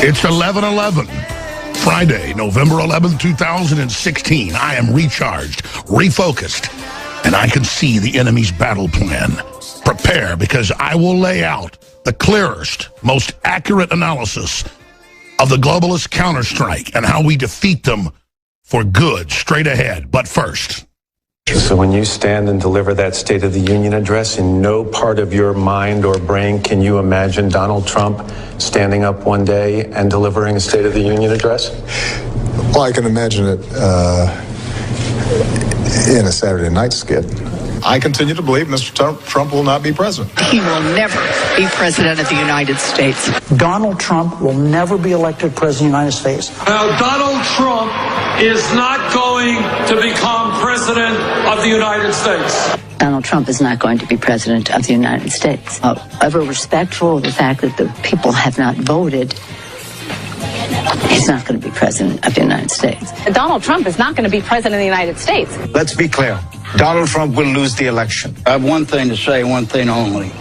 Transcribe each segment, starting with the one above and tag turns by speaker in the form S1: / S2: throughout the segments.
S1: It's 11/11, Friday, November 11th, 2016. I am recharged, refocused, and I can see the enemy's battle plan. Prepare, because I will lay out the clearest, most accurate analysis of the globalist counterstrike and how we defeat them for good straight ahead. But first...
S2: So when you stand and deliver that State of the Union address, in no part of your mind or brain can you imagine Donald Trump standing up one day and delivering a State of the Union address?
S3: Well, I can imagine it in a Saturday night skit. I continue to believe Mr. Trump will not be president.
S4: He will never be president of the United States.
S5: Donald Trump will never be elected president of the United States.
S6: Now, Donald Trump is not going to become president of the United States.
S7: Donald Trump is not going to be president of the United States. However respectful of the fact that the people have not voted, he's not going to be president of the United States.
S8: Donald Trump is not going to be president of the United States.
S9: Let's be clear. Donald Trump will lose the election.
S10: I have one thing to say, one thing only,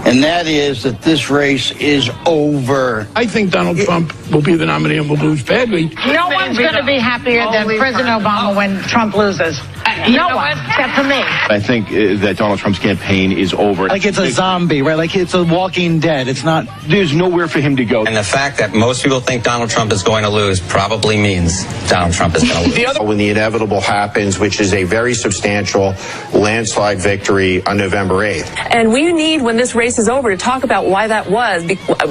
S10: and that is that this race is over.
S11: I think Donald Trump will be the nominee and will lose badly.
S8: No one's going to be happier than President Obama when Trump loses. No one, except for me.
S12: I think that Donald Trump's campaign is over.
S13: Like it's a zombie, right? Like it's a Walking Dead. It's not.
S12: There's nowhere for him to go.
S14: And the fact that most people think Donald Trump is going to lose probably means Donald Trump is going to lose.
S15: When the inevitable happens, which is a very substantial landslide victory on November 8th.
S16: And we need, when this race is over, to talk about why that was.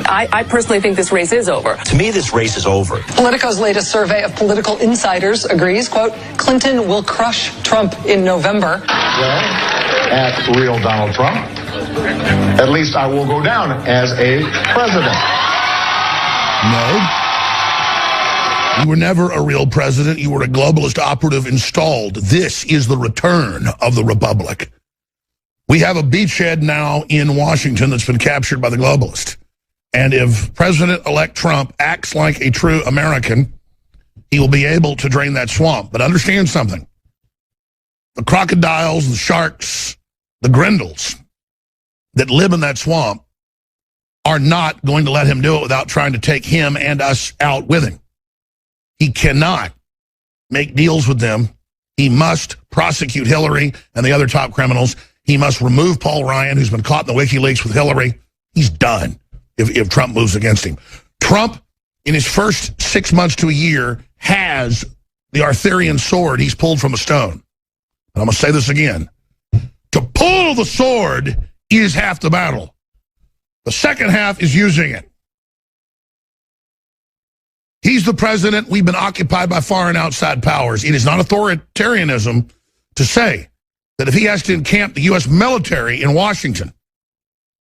S16: I personally think this race is over.
S17: To me, this race is over.
S18: Politico's latest survey of political insiders agrees, quote, Clinton will crush Trump in November.
S3: Well, at real Donald Trump, at least I will go down as a president.
S1: No. You were never a real president. You were a globalist operative installed. This is the return of the republic. We have a beachhead now in Washington that's been captured by the globalists. And if President-elect Trump acts like a true American, he will be able to drain that swamp. But understand something. The crocodiles, the sharks, the grindals that live in that swamp are not going to let him do it without trying to take him and us out with him. He cannot make deals with them. He must prosecute Hillary and the other top criminals. He must remove Paul Ryan, who's been caught in the WikiLeaks with Hillary. He's done if Trump moves against him. Trump, in his first 6 months to a year, has the Arthurian sword he's pulled from a stone. And I'm going to say this again. To pull the sword is half the battle. The second half is using it. He's the president. We've been occupied by foreign outside powers. It is not authoritarianism to say that if he has to encamp the U.S. military in Washington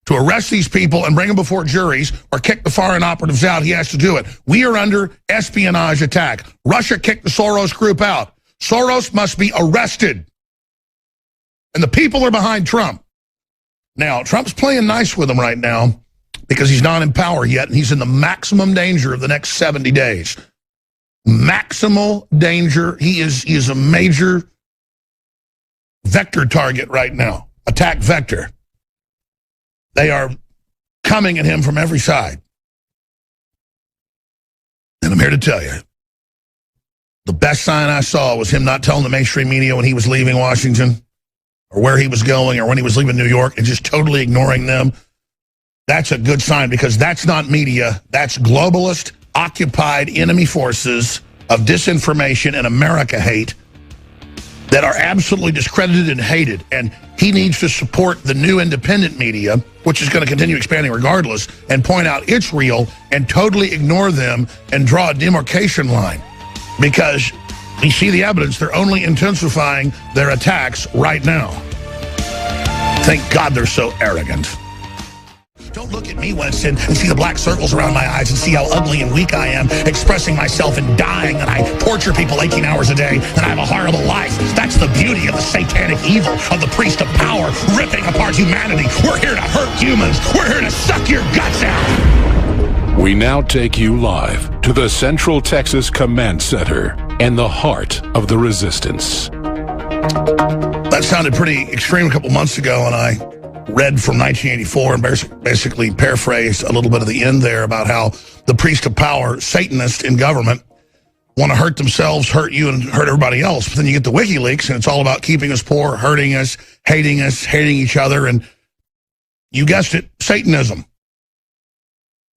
S1: to arrest these people and bring them before juries or kick the foreign operatives out, he has to do it. We are under espionage attack. Russia kicked the Soros group out. Soros must be arrested. And the people are behind Trump. Now, Trump's playing nice with them right now because he's not in power yet, and he's in the maximum danger of the next 70 days. Maximal danger. He is a major vector target right now, attack vector. They are coming at him from every side. And I'm here to tell you, the best sign I saw was him not telling the mainstream media when he was leaving Washington or where he was going or when he was leaving New York and just totally ignoring them. That's a good sign because that's not media. That's globalist, occupied enemy forces of disinformation and America hate that are absolutely discredited and hated. And he needs to support the new independent media, which is going to continue expanding regardless, and point out it's real and totally ignore them and draw a demarcation line. Because we see the evidence. They're only intensifying their attacks right now. Thank God they're so arrogant. Don't look at me, Winston, and see the black circles around my eyes and see how ugly and weak I am, expressing myself and dying, and I torture people 18 hours a day, and I have a horrible life. That's the beauty of the satanic evil of the priest of power, ripping apart humanity. We're here to hurt humans. We're here to suck your guts out.
S19: We now take you live to the Central Texas Command Center and the heart of the resistance.
S1: That sounded pretty extreme a couple months ago, and I read from 1984 and basically paraphrased a little bit of the end there about how the priest of power, Satanists in government, want to hurt themselves, hurt you, and hurt everybody else. But then you get the WikiLeaks, and it's all about keeping us poor, hurting us, hating each other, and you guessed it, Satanism.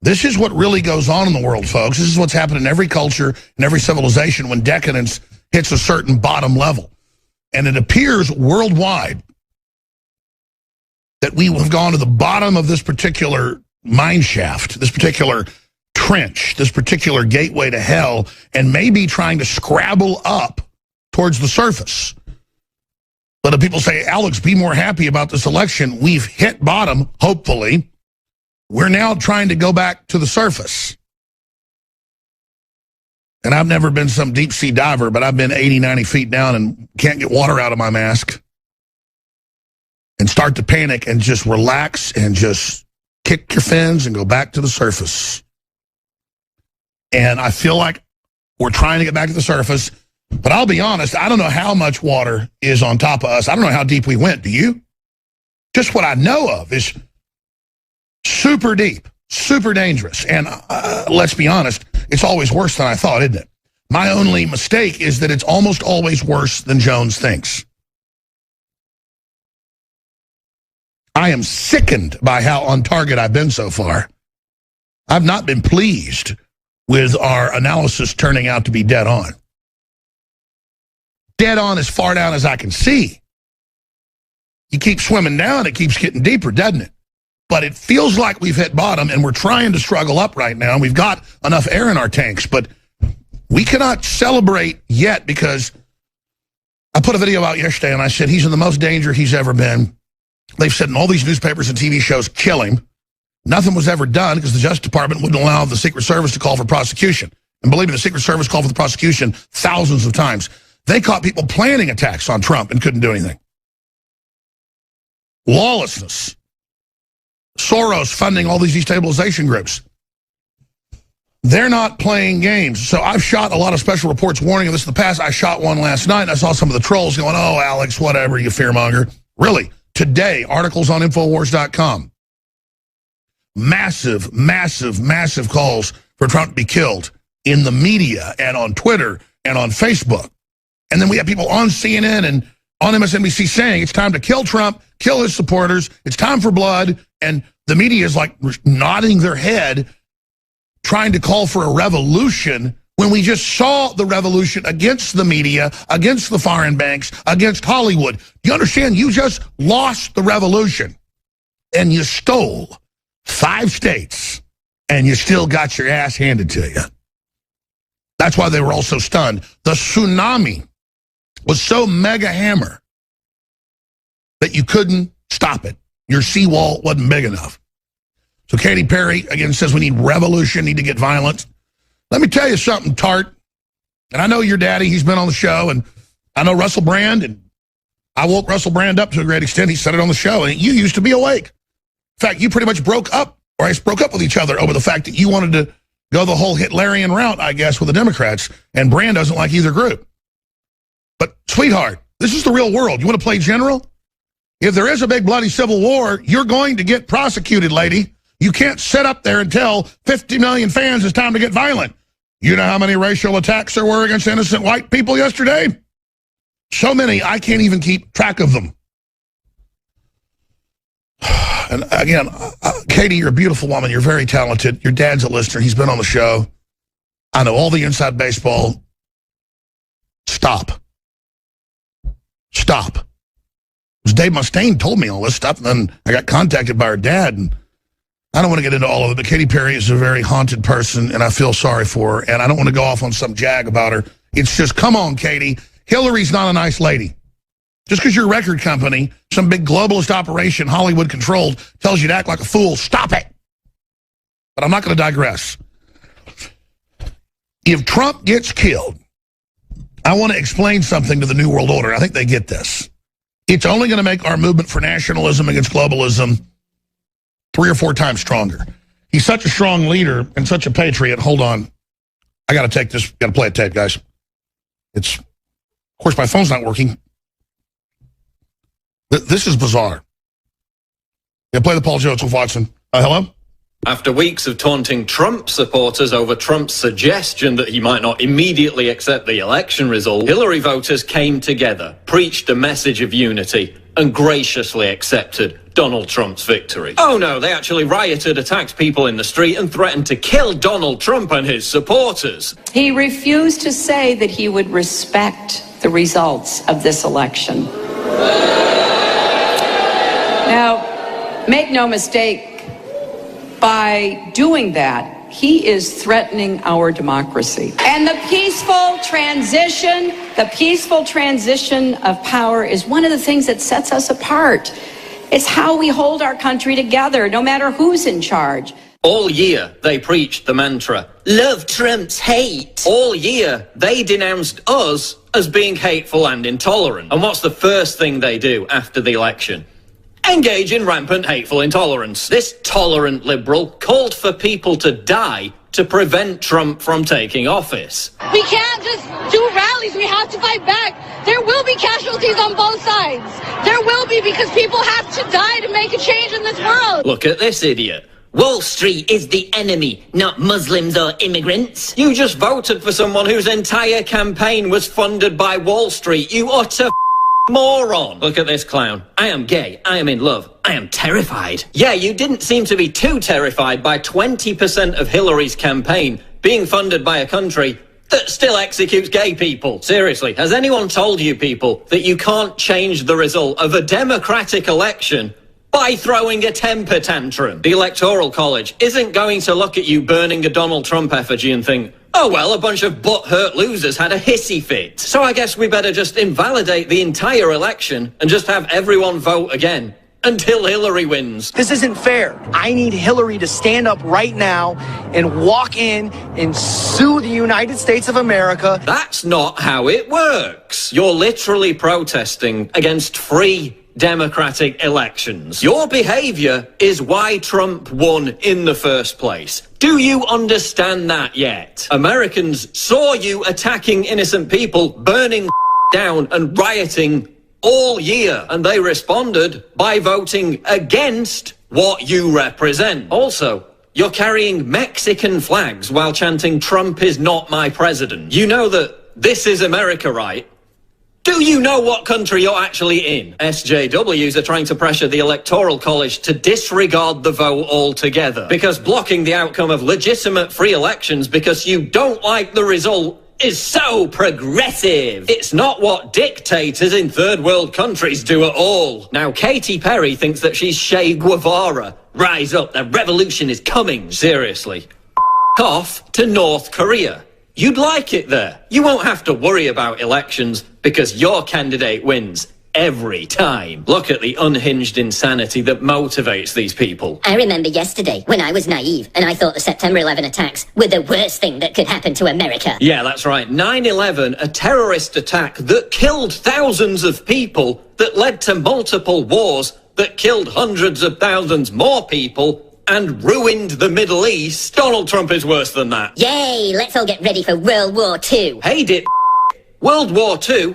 S1: This is what really goes on in the world, folks. This is what's happened in every culture, in every civilization when decadence hits a certain bottom level. And it appears worldwide that we have gone to the bottom of this particular mine shaft, this particular trench, this particular gateway to hell, and maybe trying to scrabble up towards the surface. But if people say, Alex, be more happy about this election, we've hit bottom, hopefully. We're now trying to go back to the surface. And I've never been some deep sea diver, but I've been 80, 90 feet down and can't get water out of my mask. And start to panic and just relax and just kick your fins and go back to the surface. And I feel like we're trying to get back to the surface. But I'll be honest, I don't know how much water is on top of us. I don't know how deep we went. Do you? Just what I know of is super deep, super dangerous. And let's be honest, it's always worse than I thought, isn't it? My only mistake is that it's almost always worse than Jones thinks. I am sickened by how on target I've been so far. I've not been pleased with our analysis turning out to be dead on. Dead on as far down as I can see. You keep swimming down, it keeps getting deeper, doesn't it? But it feels like we've hit bottom, and we're trying to struggle up right now. We've got enough air in our tanks, but we cannot celebrate yet because I put a video out yesterday, and I said he's in the most danger he's ever been. They've said in all these newspapers and TV shows, kill him. Nothing was ever done because the Justice Department wouldn't allow the Secret Service to call for prosecution. And believe me, the Secret Service called for the prosecution thousands of times. They caught people planning attacks on Trump and couldn't do anything. Lawlessness. Soros funding all these destabilization groups. They're not playing games. So I've shot a lot of special reports warning of this in the past. I shot one last night, and I saw some of the trolls going, oh, Alex, whatever, you fearmonger. Really? Today, articles on Infowars.com. Massive, massive, massive calls for Trump to be killed in the media and on Twitter and on Facebook. And then we have people on CNN and on MSNBC saying it's time to kill Trump, kill his supporters, it's time for blood. And the media is like nodding their head, trying to call for a revolution when we just saw the revolution against the media, against the foreign banks, against Hollywood. You understand? You just lost the revolution and you stole 5 states and you still got your ass handed to you. That's why they were all so stunned. The tsunami was so mega hammer that you couldn't stop it. Your seawall wasn't big enough. So Katy Perry, again, says we need revolution, need to get violent. Let me tell you something, Tart. And I know your daddy, he's been on the show, and I know Russell Brand, and I woke Russell Brand up to a great extent. He said it on the show, and you used to be awake. In fact, you pretty much broke up with each other over the fact that you wanted to go the whole Hitlerian route, I guess, with the Democrats, and Brand doesn't like either group. But, sweetheart, this is the real world. You want to play general? If there is a big bloody civil war, you're going to get prosecuted, lady. You can't sit up there and tell 50 million fans it's time to get violent. You know how many racial attacks there were against innocent white people yesterday? So many, I can't even keep track of them. And again, Katie, you're a beautiful woman. You're very talented. Your dad's a listener. He's been on the show. I know all the inside baseball. Stop. Stop. It was Dave Mustaine told me all this stuff, and then I got contacted by her dad, and I don't want to get into all of it, but Katy Perry is a very haunted person, and I feel sorry for her, and I don't want to go off on some jag about her. It's just, come on, Katie. Hillary's not a nice lady. Just because your record company, some big globalist operation, Hollywood-controlled, tells you to act like a fool, stop it. But I'm not going to digress. If Trump gets killed, I want to explain something to the New World Order. I think they get this. It's only going to make our movement for nationalism against globalism 3 or 4 times stronger. He's such a strong leader and such a patriot. Hold on. I got to take this. Got to play a tape, guys. Of course, my phone's not working. This is bizarre. Yeah, play the Paul Joseph Watson. Hello?
S17: After weeks of taunting Trump supporters over Trump's suggestion that he might not immediately accept the election result, Hillary voters came together, preached a message of unity, and graciously accepted Donald Trump's victory. Oh no, they actually rioted, attacked people in the street, and threatened to kill Donald Trump and his supporters.
S4: He refused to say that he would respect the results of this election. Now, make no mistake, by doing that, he is threatening our democracy. And the peaceful transition of power is one of the things that sets us apart. It's how we hold our country together, no matter who's in charge.
S17: All year, they preached the mantra, love Trump's hate. All year, they denounced us as being hateful and intolerant. And what's the first thing they do after the election? Engage in rampant hateful intolerance. This tolerant liberal called for people to die to prevent Trump from taking office.
S20: We can't just do rallies. We have to fight back. There will be casualties on both sides. There will be, because people have to die to make a change in this world.
S17: Look at this idiot. Wall Street is the enemy, not Muslims or immigrants. You just voted for someone whose entire campaign was funded by Wall Street, you utter moron. Look at this clown. I am gay. I am in love. I am terrified. Yeah, you didn't seem to be too terrified by 20% of Hillary's campaign being funded by a country that still executes gay people. Seriously, has anyone told you people that you can't change the result of a democratic election by throwing a temper tantrum? The Electoral College isn't going to look at you burning a Donald Trump effigy and think, oh well, a bunch of butthurt losers had a hissy fit. So I guess we better just invalidate the entire election and just have everyone vote again until Hillary wins.
S13: This isn't fair. I need Hillary to stand up right now and walk in and sue the United States of America.
S17: That's not how it works. You're literally protesting against free democratic elections. Your behavior is why Trump won in the first place. Do you understand that yet? Americans saw you attacking innocent people, burning down and rioting all year, and they responded by voting against what you represent. Also, you're carrying Mexican flags while chanting, Trump is not my president. You know that this is America, right? Do you know what country you're actually in? SJWs are trying to pressure the Electoral College to disregard the vote altogether, because blocking the outcome of legitimate free elections because you don't like the result is so progressive. It's not what dictators in third world countries do at all. Now, Katy Perry thinks that she's Che Guevara. Rise up, the revolution is coming. Seriously. Off to North Korea. You'd like it there. You won't have to worry about elections because your candidate wins every time. Look at the unhinged insanity that motivates these people.
S21: I remember yesterday when I was naive and I thought the September 11 attacks were the worst thing that could happen to America.
S17: Yeah, that's right. 9/11, a terrorist attack that killed thousands of people, that led to multiple wars, that killed hundreds of thousands more people, and ruined the Middle East. Donald Trump is worse than that.
S21: Yay, let's all get ready for World War II.
S17: Hey, World War II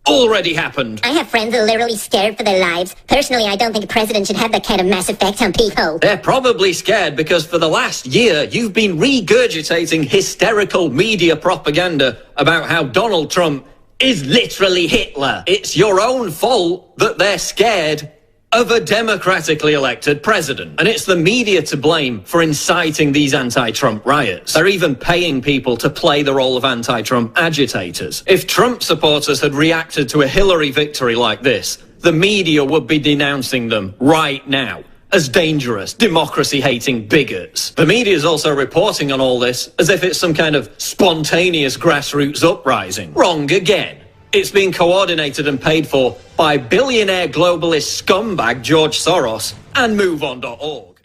S17: already happened.
S21: I have friends that are literally scared for their lives. Personally, I don't think a president should have that kind of mass effect on people.
S17: They're probably scared because for the last year, you've been regurgitating hysterical media propaganda about how Donald Trump is literally Hitler. It's your own fault that they're scared of a democratically elected president. And it's the media to blame for inciting these anti-Trump riots. They're even paying people to play the role of anti-Trump agitators. If Trump supporters had reacted to a Hillary victory like this, the media would be denouncing them right now as dangerous, democracy-hating bigots. The media is also reporting on all this as if it's some kind of spontaneous grassroots uprising. Wrong again. It's being coordinated and paid for by billionaire globalist scumbag George Soros and MoveOn.org.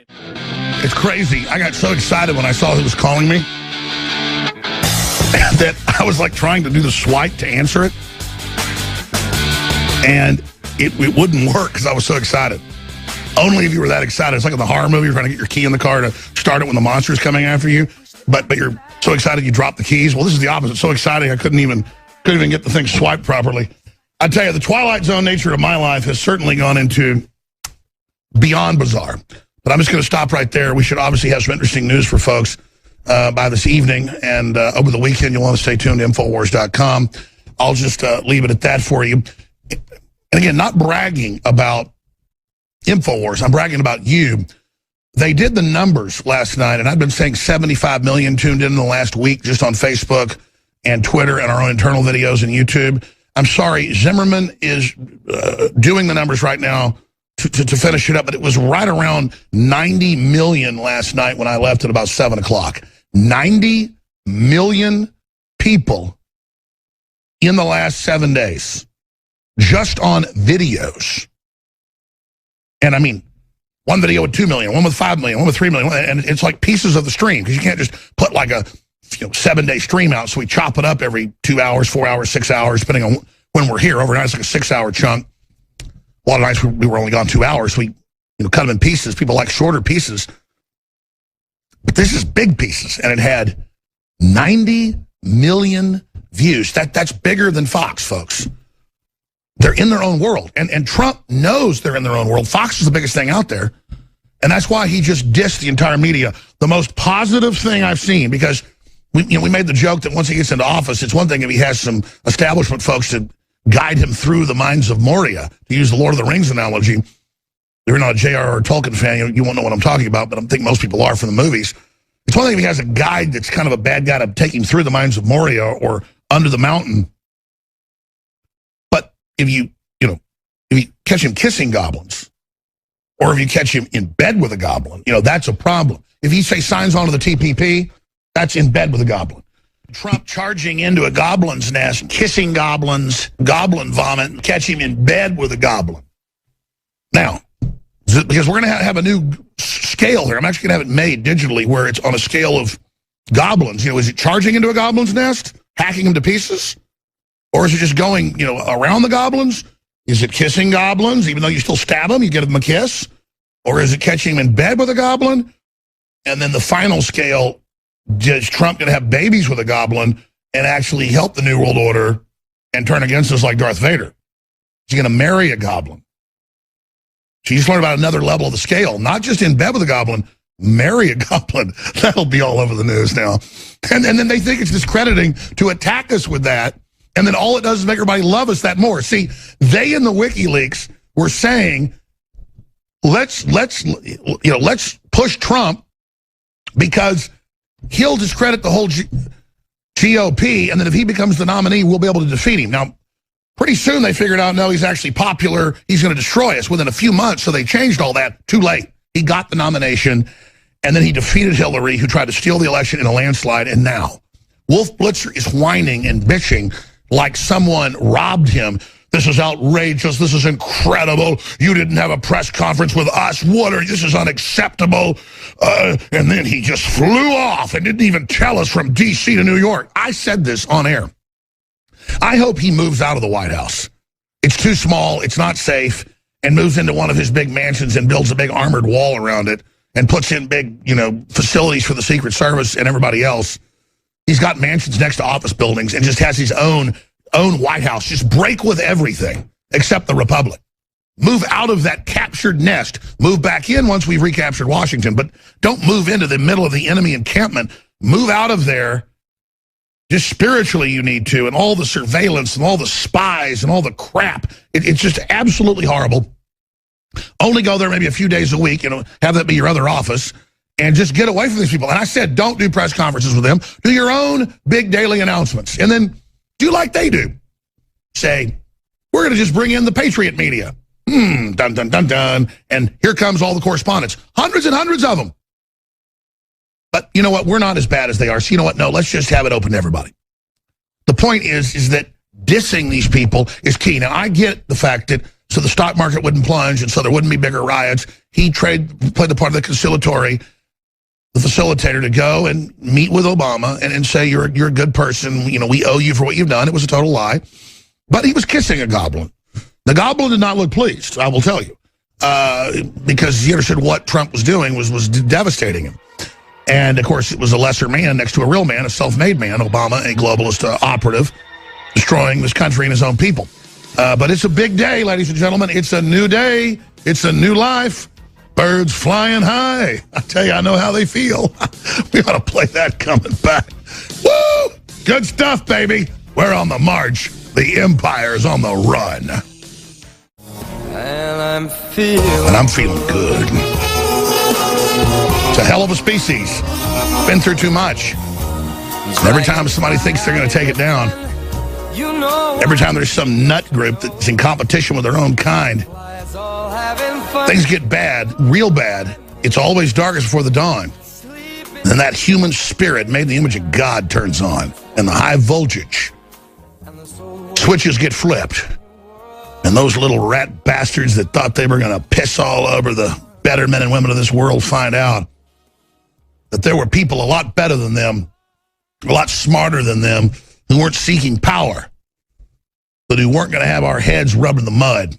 S1: It's crazy. I got so excited when I saw who was calling me that I was like trying to do the swipe to answer it. And it wouldn't work because I was so excited. Only if you were that excited. It's like in the horror movie, you're trying to get your key in the car to start it when the monster's coming after you. But you're so excited you drop the keys. Well, this is the opposite. So exciting I couldn't even get the thing swiped properly. I tell you, the Twilight Zone nature of my life has certainly gone into beyond bizarre. But I'm just going to stop right there. We should obviously have some interesting news for folks by this evening. And over the weekend, you'll want to stay tuned to Infowars.com. I'll just leave it at that for you. And again, not bragging about Infowars. I'm bragging about you. They did the numbers last night, and I've been saying 75 million tuned in the last week just on Facebook and Twitter and our own internal videos and YouTube. I'm sorry, Zimmerman is doing the numbers right now to finish it up, but it was right around 90 million last night when I left at about 7 o'clock. 90 million people in the last 7 days just on videos. And I mean, one video with 2 million, one with 5 million, one with 3 million, and it's like pieces of the stream because you can't just put like a 7-day stream out. So we chop it up every 2 hours, 4 hours, 6 hours, depending on when we're here. Overnight, it's like a 6-hour chunk. A lot of nights we were only gone 2 hours. So we cut them in pieces. People like shorter pieces. But this is big pieces, and it had 90 million views. That's bigger than Fox, folks. They're in their own world, and Trump knows they're in their own world. Fox is the biggest thing out there, and that's why he just dissed the entire media. The most positive thing I've seen, because we made the joke that once he gets into office, it's one thing if he has some establishment folks to guide him through the mines of Moria, to use the Lord of the Rings analogy. If you're not a J.R.R. Tolkien fan, you won't know what I'm talking about, but I think most people are from the movies. It's one thing if he has a guide that's kind of a bad guy to take him through the mines of Moria or under the mountain. But if you catch him kissing goblins, or if you catch him in bed with a goblin, that's a problem. If he, say, signs onto the TPP, that's in bed with a goblin. Trump charging into a goblin's nest, kissing goblins, goblin vomit, and catch him in bed with a goblin. Now, because we're going to have a new scale here. I'm actually going to have it made digitally where it's on a scale of goblins. Is it charging into a goblin's nest, hacking them to pieces? Or is it just going, around the goblins? Is it kissing goblins? Even though you still stab them, you give them a kiss? Or is it catching them in bed with a goblin? And then the final scale, is Trump going to have babies with a goblin and actually help the New World Order and turn against us like Darth Vader? Is he going to marry a goblin? So you just learned about another level of the scale, not just in bed with a goblin, marry a goblin. That'll be all over the news now. And then they think it's discrediting to attack us with that. And then all it does is make everybody love us that more. See, they in the WikiLeaks were saying, let's push Trump because he'll discredit the whole GOP. And then if he becomes the nominee, we'll be able to defeat him. Now, pretty soon they figured out, no, he's actually popular. He's going to destroy us within a few months. So they changed all that. Too late. He got the nomination, and then he defeated Hillary, who tried to steal the election in a landslide. And now Wolf Blitzer is whining and bitching like someone robbed him. This is outrageous. This is incredible. You didn't have a press conference with us. This is unacceptable. And then he just flew off and didn't even tell us from D.C. to New York. I said this on air. I hope he moves out of the White House. It's too small. It's not safe. And moves into one of his big mansions and builds a big armored wall around it and puts in big, facilities for the Secret Service and everybody else. He's got mansions next to office buildings and just has his own White House. Just break with everything except the Republic. Move out of that captured nest. Move back in once we've recaptured Washington, but don't move into the middle of the enemy encampment. Move out of there. Just spiritually you need to, and all the surveillance and all the spies and all the crap. It's just absolutely horrible. Only go there maybe a few days a week, have that be your other office, and just get away from these people. And I said, don't do press conferences with them. Do your own big daily announcements. And then do like they do. Say, we're going to just bring in the Patriot media. Dun, dun, dun, dun. And here comes all the correspondents. Hundreds and hundreds of them. But you know what? We're not as bad as they are. So you know what? No, let's just have it open to everybody. The point is that dissing these people is key. Now, I get the fact that so the stock market wouldn't plunge and so there wouldn't be bigger riots. He played the part of the conciliatory, the facilitator, to go and meet with Obama and say, you're a good person. We owe you for what you've done. It was a total lie. But he was kissing a goblin. The goblin did not look pleased, I will tell you, because he understood what Trump was doing was devastating him. And, of course, it was a lesser man next to a real man, a self-made man, Obama, a globalist operative, destroying this country and his own people. But it's a big day, ladies and gentlemen. It's a new day. It's a new life. Birds flying high. I tell you, I know how they feel. We ought to play that coming back. Woo! Good stuff, baby. We're on the march. The empire's on the run. And I'm feeling good. It's a hell of a species. Been through too much. And every time somebody thinks they're going to take it down, every time there's some nut group that's in competition with their own kind, things get bad, real bad. It's always darkest before the dawn. And that human spirit made in the image of God turns on. And the high voltage switches get flipped. And those little rat bastards that thought they were going to piss all over the better men and women of this world find out that there were people a lot better than them, a lot smarter than them, who weren't seeking power, but who weren't going to have our heads rubbed in the mud.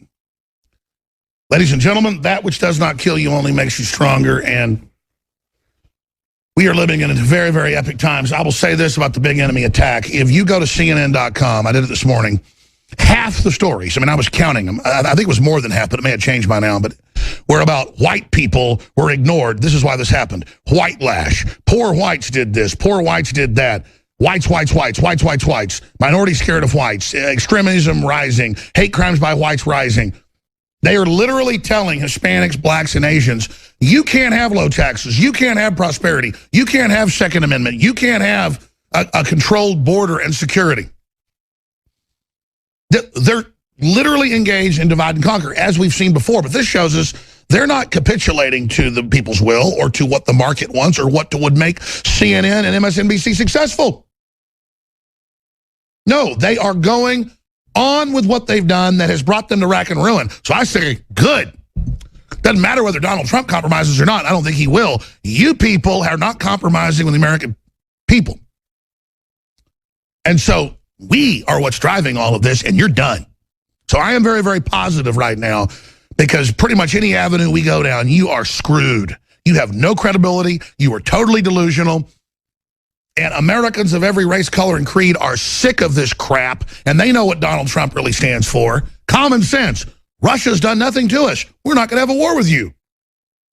S1: Ladies and gentlemen, that which does not kill you only makes you stronger, and we are living in very, very epic times. I will say this about the big enemy attack. If you go to CNN.com, I did it this morning, half the stories, I mean, I was counting them. I think it was more than half, but it may have changed by now, but were about white people were ignored. This is why this happened. White lash. Poor whites did this. Poor whites did that. Whites. Minorities scared of whites. Extremism rising. Hate crimes by whites rising. They are literally telling Hispanics, blacks, and Asians, you can't have low taxes. You can't have prosperity. You can't have Second Amendment. You can't have a controlled border and security. They're literally engaged in divide and conquer, as we've seen before. But this shows us they're not capitulating to the people's will or to what the market wants or what would make CNN and MSNBC successful. No, they are going on with what they've done that has brought them to rack and ruin. So I say, good. Doesn't matter whether Donald Trump compromises or not. I don't think he will. You people are not compromising with the American people. And so we are what's driving all of this, and you're done. So I am very, very positive right now, because pretty much any avenue we go down, you are screwed. You have no credibility. You are totally delusional. And Americans of every race, color, and creed are sick of this crap, and they know what Donald Trump really stands for. Common sense. Russia's done nothing to us. We're not going to have a war with you.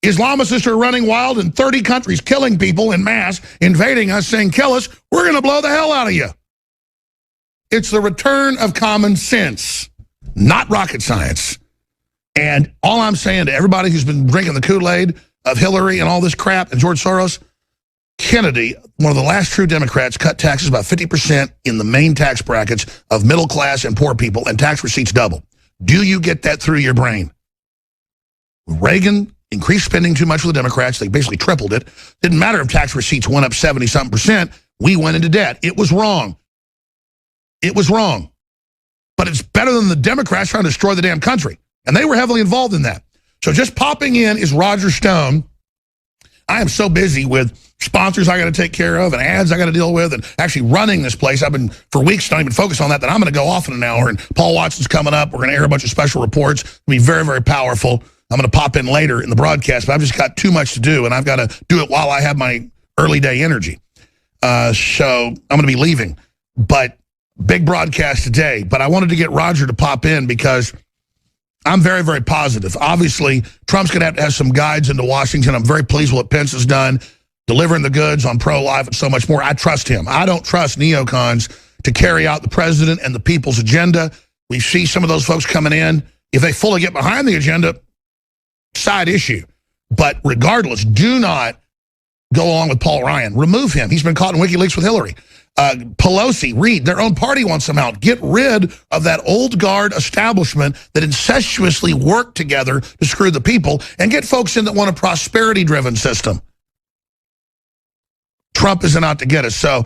S1: Islamicists are running wild in 30 countries, killing people in mass, invading us, saying, kill us. We're going to blow the hell out of you. It's the return of common sense, not rocket science. And all I'm saying to everybody who's been drinking the Kool-Aid of Hillary and all this crap and George Soros, Kennedy, one of the last true Democrats, cut taxes about 50% in the main tax brackets of middle class and poor people, and tax receipts double. Do you get that through your brain? Reagan increased spending too much with the Democrats. They basically tripled it. Didn't matter if tax receipts went up 70-something%. We went into debt. It was wrong. It was wrong. But it's better than the Democrats trying to destroy the damn country. And they were heavily involved in that. So just popping in is Roger Stone. I am so busy with sponsors I got to take care of and ads I got to deal with and actually running this place. I've been, for weeks, not even focused on that I'm going to go off in an hour. And Paul Watson's coming up. We're going to air a bunch of special reports. It'll be very, very powerful. I'm going to pop in later in the broadcast, but I've just got too much to do, and I've got to do it while I have my early day energy. So I'm going to be leaving. But big broadcast today. But I wanted to get Roger to pop in because I'm very, very positive. Obviously, Trump's going to have some guides into Washington. I'm very pleased with what Pence has done, delivering the goods on pro-life and so much more. I trust him. I don't trust neocons to carry out the president and the people's agenda. We see some of those folks coming in. If they fully get behind the agenda, side issue. But regardless, do not go along with Paul Ryan. Remove him. He's been caught in WikiLeaks with Hillary. Pelosi, Reid, their own party wants him out. Get rid of that old guard establishment that incestuously worked together to screw the people, and get folks in that want a prosperity-driven system. Trump isn't out to get us. So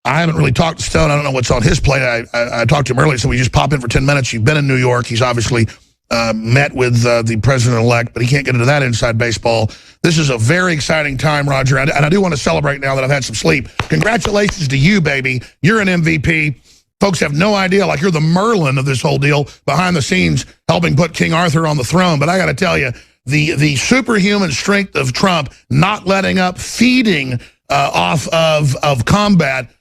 S1: I haven't really talked to Stone. I don't know what's on his plate. I talked to him earlier, so we just pop in for 10 minutes. You've been in New York. He's obviously met with the president-elect, but he can't get into that inside baseball. This is a very exciting time, Roger, and I do want to celebrate now that I've had some sleep. Congratulations to you, baby. You're an MVP. Folks have no idea, like you're the Merlin of this whole deal, behind the scenes, helping put King Arthur on the throne. But I got to tell you, the superhuman strength of Trump not letting up, feeding off of combat,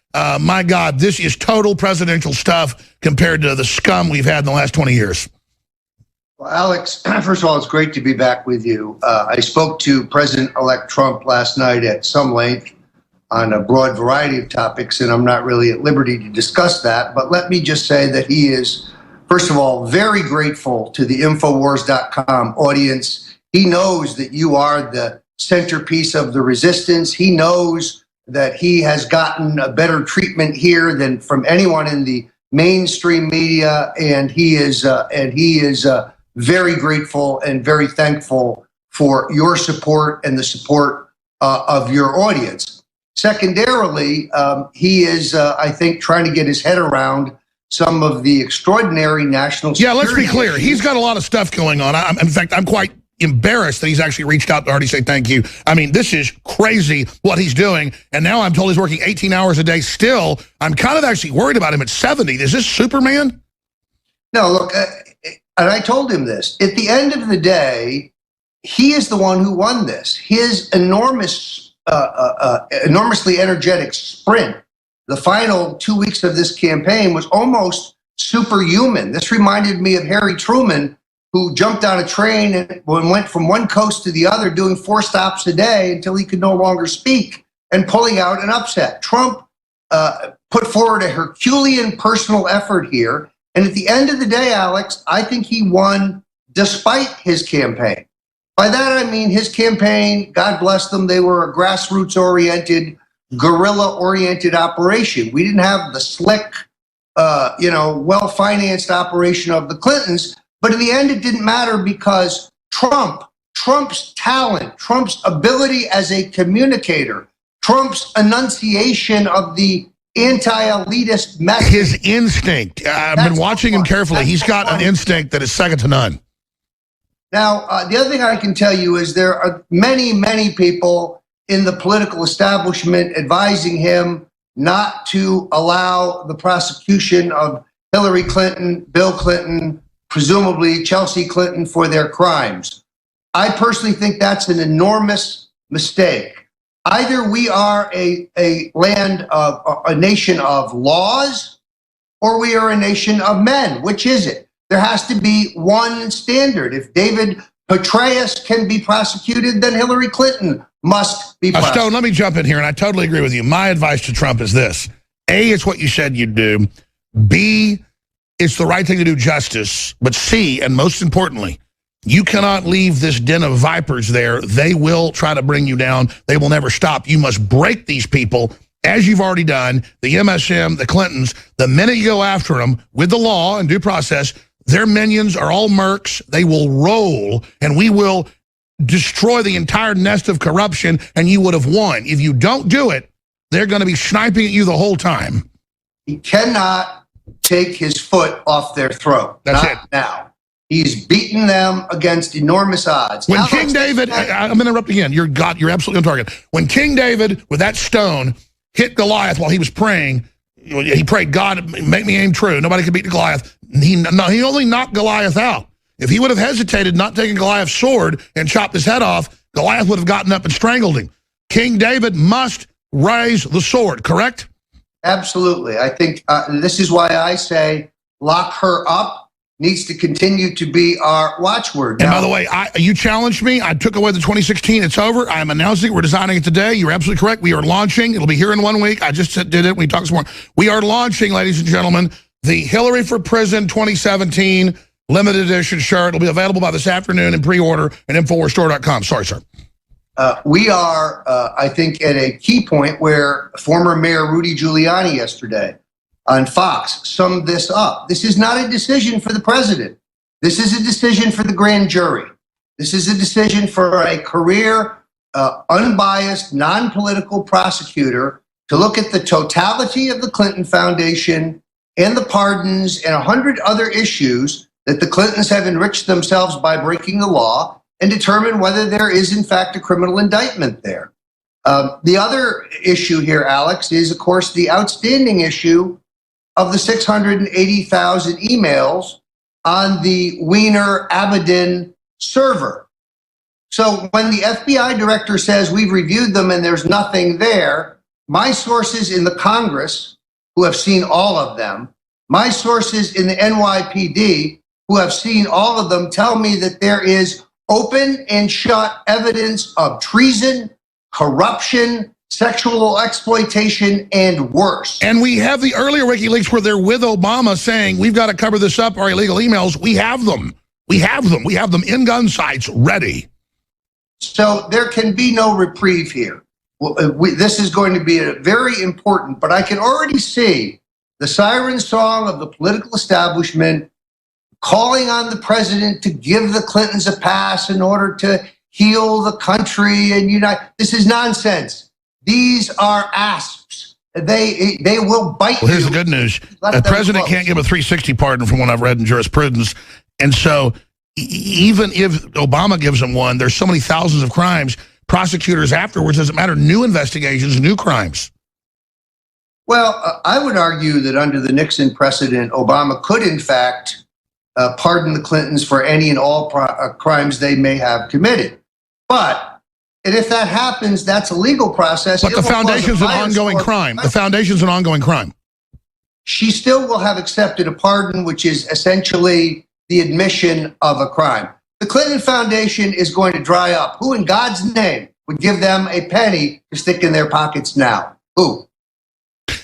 S1: my God, this is total presidential stuff compared to the scum we've had in the last 20 years.
S2: Well, Alex, first of all, it's great to be back with you. I spoke to President-elect Trump last night at some length on a broad variety of topics, and I'm not really at liberty to discuss that. But let me just say that he is, first of all, very grateful to the Infowars.com audience. He knows that you are the centerpiece of the resistance. He knows that he has gotten a better treatment here than from anyone in the mainstream media, and he is very grateful and very thankful for your support and the support of your audience. Secondarily, he is, I think, trying to get his head around some of the extraordinary national security.
S1: Yeah, let's be clear. He's got a lot of stuff going on. In fact, I'm quite embarrassed that he's actually reached out to already say thank you. I mean, this is crazy what he's doing. And now I'm told he's working 18 hours a day still. I'm kind of actually worried about him at 70. Is this Superman?
S2: No, look, and I told him this. At the end of the day, he is the one who won this. His enormously energetic sprint, the final 2 weeks of this campaign, was almost superhuman. This reminded me of Harry Truman, who jumped on a train and went from one coast to the other, doing 4 stops a day until he could no longer speak and pulling out an upset. Trump put forward a Herculean personal effort here. And at the end of the day, Alex, I think he won despite his campaign. By that, I mean his campaign, God bless them, they were a grassroots-oriented, guerrilla-oriented operation. We didn't have the slick, well-financed operation of the Clintons. But in the end, it didn't matter because Trump's talent, Trump's ability as a communicator, Trump's enunciation of the anti-elitist message.
S1: His instinct. I've been watching him carefully. He's got an instinct that is second to none.
S2: Now, the other thing I can tell you is there are many, many people in the political establishment advising him not to allow the prosecution of Hillary Clinton, Bill Clinton, presumably Chelsea Clinton, for their crimes. I personally think that's an enormous mistake. Either we are a nation of laws, or we are a nation of men. Which is it? There has to be one standard. If David Petraeus can be prosecuted, then Hillary Clinton must be prosecuted.
S1: Stone, let me jump in here, and I totally agree with you. My advice to Trump is this. A, it's what you said you'd do. B, it's the right thing to do justice. But C, and most importantly, you cannot leave this den of vipers there. They will try to bring you down. They will never stop. You must break these people, as you've already done, the MSM, the Clintons. The minute you go after them with the law and due process, their minions are all mercs. They will roll, and we will destroy the entire nest of corruption, and you would have won. If you don't do it, they're going to be sniping at you the whole time.
S2: He cannot take his foot off their throat.
S1: That's
S2: it. Now. He's beaten them against enormous odds.
S1: When
S2: now,
S1: King David, I'm going to interrupt again. You're absolutely on target. When King David, with that stone, hit Goliath while he was praying, he prayed, God, make me aim true. Nobody could beat the Goliath. He only knocked Goliath out. If he would have hesitated, not taking Goliath's sword and chopped his head off, Goliath would have gotten up and strangled him. King David must raise the sword, correct?
S2: Absolutely. I think this is why I say lock her up needs to continue to be our watchword.
S1: And by the way, you challenged me. I took away the 2016. It's over. I am announcing it. We're designing it today. You're absolutely correct. We are launching. It'll be here in 1 week. I just did it. We talked some more. We are launching, ladies and gentlemen, the Hillary for Prison 2017 limited edition shirt. It'll be available by this afternoon in pre-order at InfoWarsStore.com. Sorry, sir.
S2: We are, I think, at a key point where former Mayor Rudy Giuliani yesterday on Fox summed this up. This is not a decision for the president. This is a decision for the grand jury. This is a decision for a career, unbiased, non-political prosecutor to look at the totality of the Clinton Foundation and the pardons and 100 other issues that the Clintons have enriched themselves by breaking the law and determine whether there is, in fact, a criminal indictment there. The other issue here, Alex, is, of course, the outstanding issue of the 680,000 emails on the Wiener Abedin server. So when the FBI director says we've reviewed them and there's nothing there, my sources in the Congress, who have seen all of them, my sources in the NYPD who have seen all of them tell me that there is open and shut evidence of treason, corruption, sexual exploitation, and worse.
S1: And we have the earlier WikiLeaks where they're with Obama saying, we've got to cover this up, our illegal emails. We have them. We have them. We have them in gun sites ready.
S2: So there can be no reprieve here. This is going to be very important, but I can already see the siren song of the political establishment calling on the president to give the Clintons a pass in order to heal the country and unite. This is nonsense. These are asps. They will bite you.
S1: Well, here's the good news. The president can't give a 360 pardon from what I've read in jurisprudence. And so even if Obama gives him one, there's so many thousands of crimes, prosecutors afterwards, doesn't matter, new investigations, new crimes.
S2: Well, I would argue that under the Nixon precedent, Obama could, in fact, pardon the Clintons for any and all crimes they may have committed. And if that happens, that's a legal process.
S1: But the foundation's an ongoing crime. The foundation's an ongoing crime.
S2: She still will have accepted a pardon, which is essentially the admission of a crime. The Clinton Foundation is going to dry up. Who in God's name would give them a penny to stick in their pockets now? Who?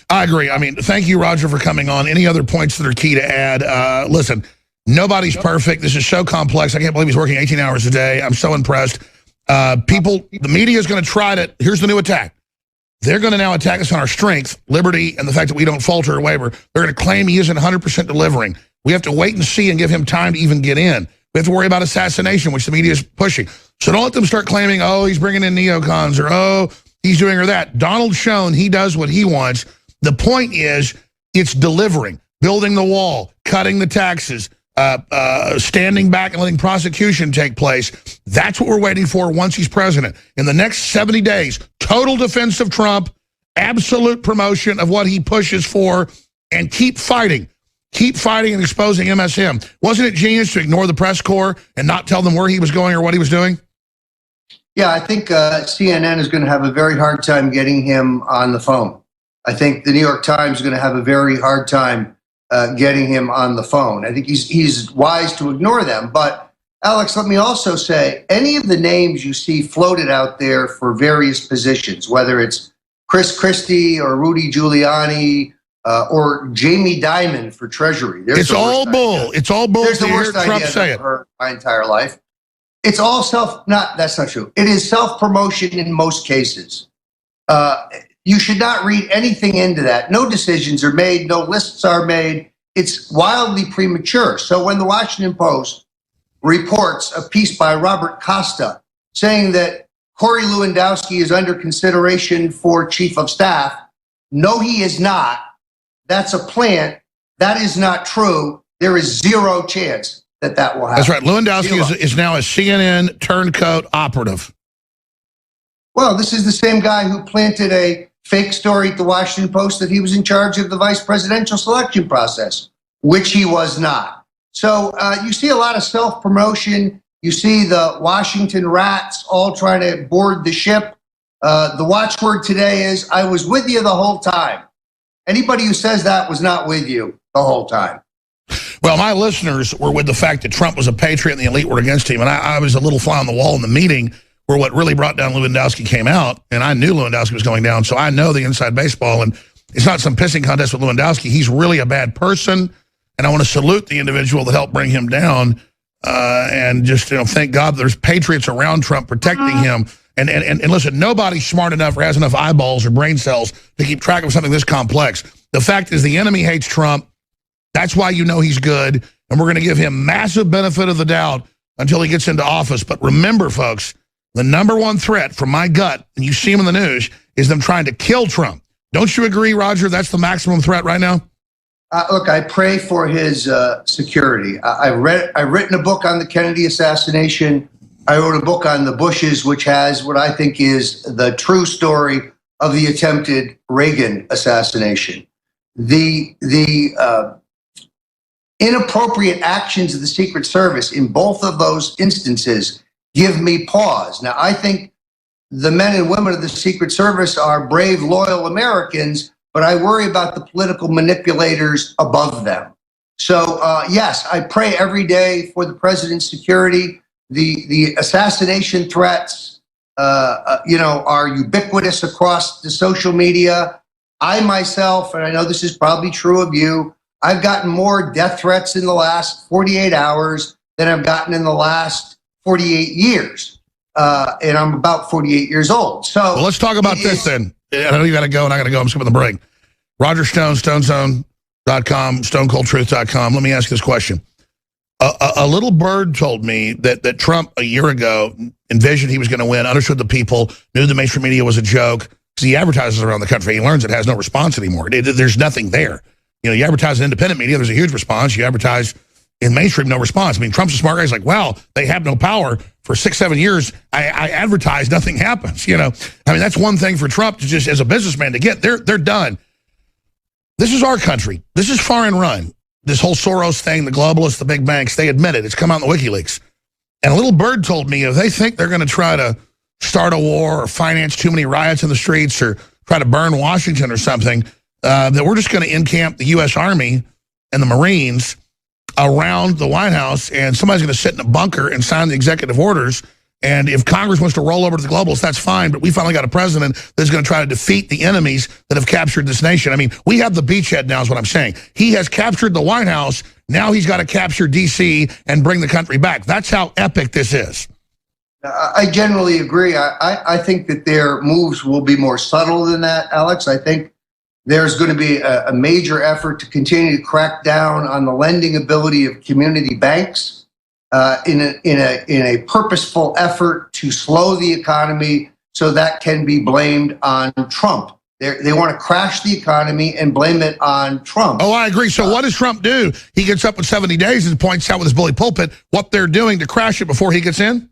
S1: I agree. I mean, thank you, Roger, for coming on. Any other points that are key to add? Listen, nobody's perfect. This is so complex. I can't believe he's working 18 hours a day. I'm so impressed. The media is going to try to, here's the new attack. They're going to now attack us on our strength, liberty, and the fact that we don't falter or waver. They're going to claim he isn't 100% delivering. We have to wait and see and give him time to even get in. We have to worry about assassination, which the media is pushing. So don't let them start claiming, oh, he's bringing in neocons, or oh, he's doing or that. Donald's shown he does what he wants. The point is, it's delivering, building the wall, cutting the taxes, standing back and letting prosecution take place. That's what we're waiting for once he's president. In the next 70 days, total defense of Trump, absolute promotion of what he pushes for, and keep fighting. Keep fighting and exposing MSM. Wasn't it genius to ignore the press corps and not tell them where he was going or what he was doing?
S2: Yeah, I think CNN is going to have a very hard time getting him on the phone. I think the New York Times is going to have a very hard time getting him on the phone. I think he's wise to ignore them. But, Alex, let me also say, any of the names you see floated out there for various positions, whether it's Chris Christie or Rudy Giuliani or Jamie Dimon for Treasury.
S1: It's all bull. It's all bull.
S2: There's the worst idea I've ever heard my entire life. It's all that's not true. It is self-promotion in most cases. You should not read anything into that. No decisions are made. No lists are made. It's wildly premature. So when the Washington Post reports a piece by Robert Costa saying that Corey Lewandowski is under consideration for chief of staff, no, he is not. That's a plant. That is not true. There is zero chance that will happen.
S1: That's right. Lewandowski is now a CNN turncoat operative.
S2: Well, this is the same guy who planted a fake story at the Washington Post that he was in charge of the vice presidential selection process, which he was not. So you see a lot of self-promotion. You see the Washington rats all trying to board the ship. The watchword today is, I was with you the whole time. Anybody who says that was not with you the whole time.
S1: Well, my listeners were with the fact that Trump was a patriot and the elite were against him. And I was a little fly on the wall in the meeting where what really brought down Lewandowski came out. And I knew Lewandowski was going down. So I know the inside baseball. And it's not some pissing contest with Lewandowski. He's really a bad person. And I want to salute the individual that helped bring him down. And just, thank God there's patriots around Trump protecting him. And listen, nobody's smart enough or has enough eyeballs or brain cells to keep track of something this complex. The fact is the enemy hates Trump. That's why you know he's good. And we're going to give him massive benefit of the doubt until he gets into office. But remember, folks, the number one threat from my gut, and you see him in the news, is them trying to kill Trump. Don't you agree, Roger? That's the maximum threat right now?
S2: Look, I pray for his security. I've written a book on the Kennedy assassination. I wrote a book on the Bushes, which has what I think is the true story of the attempted Reagan assassination. The inappropriate actions of the Secret Service in both of those instances give me pause. Now, I think the men and women of the Secret Service are brave, loyal Americans, but I worry about the political manipulators above them. So, yes, I pray every day for the president's security. The assassination threats, are ubiquitous across the social media. I myself, and I know this is probably true of you, I've gotten more death threats in the last 48 hours than I've gotten in the last 48 years. And I'm about 48 years old. So
S1: well, let's talk about this then. I know you got to go, and I got to go. I'm skipping the break. Roger Stone, StoneZone.com, StoneColdTruth.com. Let me ask you this question. A little bird told me that Trump, a year ago, envisioned he was going to win, understood the people, knew the mainstream media was a joke, because he advertises around the country. He learns it has no response anymore. There's nothing there. You advertise in independent media, there's a huge response. You advertise in mainstream, no response. I mean, Trump's a smart guy. He's like, well, they have no power. For 6-7 years, I advertise, nothing happens. I mean, that's one thing for Trump to just, as a businessman, to get. They're done. This is our country. This is foreign run. This whole Soros thing, the globalists, the big banks, they admit it. It's come out in the WikiLeaks. And a little bird told me if they think they're going to try to start a war or finance too many riots in the streets or try to burn Washington or something, that we're just going to encamp the U.S. Army and the Marines around the White House, and somebody's going to sit in a bunker and sign the executive orders. And if Congress wants to roll over to the globalists, that's fine. But we finally got a president that's going to try to defeat the enemies that have captured this nation. I mean, we have the beachhead now is what I'm saying. He has captured the White House. Now he's got to capture D.C. and bring the country back. That's how epic this is.
S2: I generally agree. I think that their moves will be more subtle than that, Alex. I think there's going to be a major effort to continue to crack down on the lending ability of community banks in a purposeful effort to slow the economy so that can be blamed on Trump. They want to crash the economy and blame it on Trump.
S1: Oh, I agree. So what does Trump do? He gets up in 70 days and points out with his bully pulpit what they're doing to crash it before he gets in?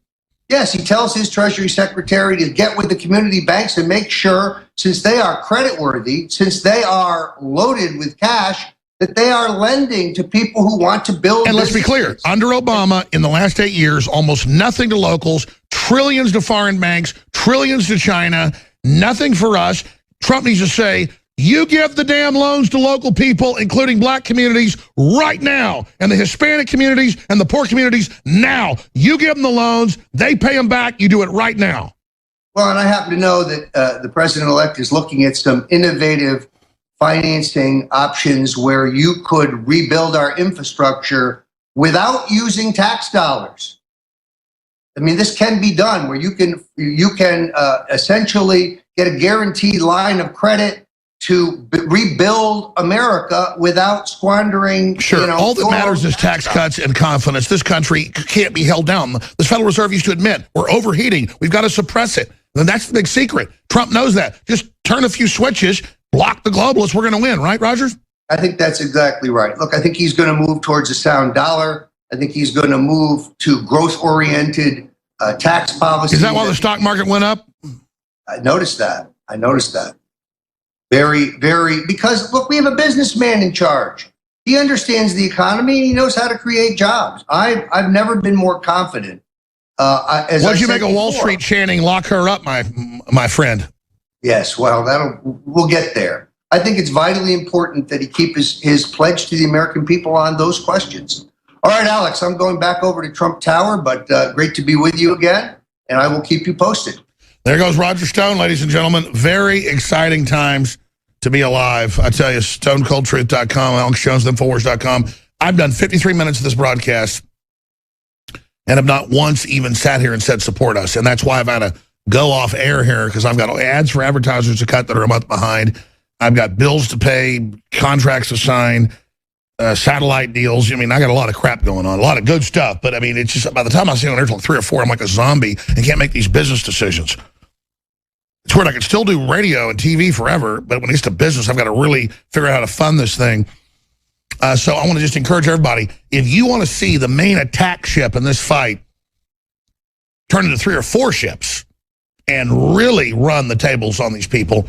S2: Yes, he tells his Treasury Secretary to get with the community banks and make sure, since they are creditworthy, since they are loaded with cash, that they are lending to people who want to build.
S1: And let's be clear, under Obama, in the last 8 years, almost nothing to locals, trillions to foreign banks, trillions to China, nothing for us. Trump needs to say, you give the damn loans to local people, including black communities, right now, and the Hispanic communities and the poor communities now. You give them the loans, they pay them back, you do it right now.
S2: Well, and I happen to know that the president-elect is looking at some innovative financing options where you could rebuild our infrastructure without using tax dollars. I mean, this can be done where you can essentially get a guaranteed line of credit to rebuild America without squandering.
S1: Sure, all that matters is tax cuts and confidence. This country can't be held down. The Federal Reserve used to admit we're overheating. We've got to suppress it. And that's the big secret. Trump knows that. Just turn a few switches, block the globalists, we're going to win, right, Rogers?
S2: I think that's exactly right. Look, I think he's going to move towards a sound dollar. I think he's going to move to growth-oriented tax policy.
S1: Is that why the stock market went up?
S2: I noticed that. Very, very, because look, we have a businessman in charge. He understands the economy and he knows how to create jobs. I've never been more confident.
S1: What'd you make a Wall Street chanting, lock her up, my friend?
S2: Yes, well, we'll get there. I think it's vitally important that he keep his pledge to the American people on those questions. All right, Alex, I'm going back over to Trump Tower, but great to be with you again, and I will keep you posted.
S1: There goes Roger Stone, ladies and gentlemen. Very exciting times to be alive. I tell you, StoneColdTruth.com, AlexJones.Infowars.com. I've done 53 minutes of this broadcast and have not once even sat here and said support us. And that's why I've had to go off air here, because I've got ads for advertisers to cut that are a month behind. I've got bills to pay, contracts to sign, satellite deals. I mean, I got a lot of crap going on, a lot of good stuff. But I mean, it's just by the time I see on there like 3 or 4, I'm like a zombie and can't make these business decisions. It's weird. I can still do radio and TV forever, but when it gets to business, I've got to really figure out how to fund this thing. So I want to just encourage everybody, if you want to see the main attack ship in this fight turn into 3 or 4 ships and really run the tables on these people,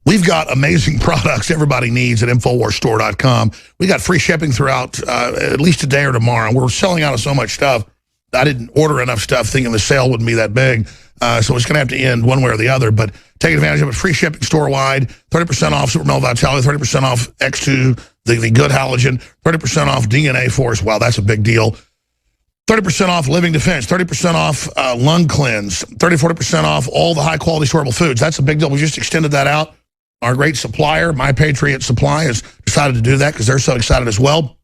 S1: we've got amazing products everybody needs at InfoWarsStore.com. We got free shipping throughout at least today or tomorrow. We're selling out of so much stuff. I didn't order enough stuff thinking the sale wouldn't be that big. So it's going to have to end one way or the other. But Take advantage of it. Free shipping store-wide. 30% off Super Male Vitality. 30% off X2, the good halogen. 30% off DNA Force. Wow, that's a big deal. 30% off Living Defense. 30% off Lung Cleanse. 30-40% off all the high-quality storable foods. That's a big deal. We just extended that out. Our great supplier, My Patriot Supply, has decided to do that because they're so excited as well.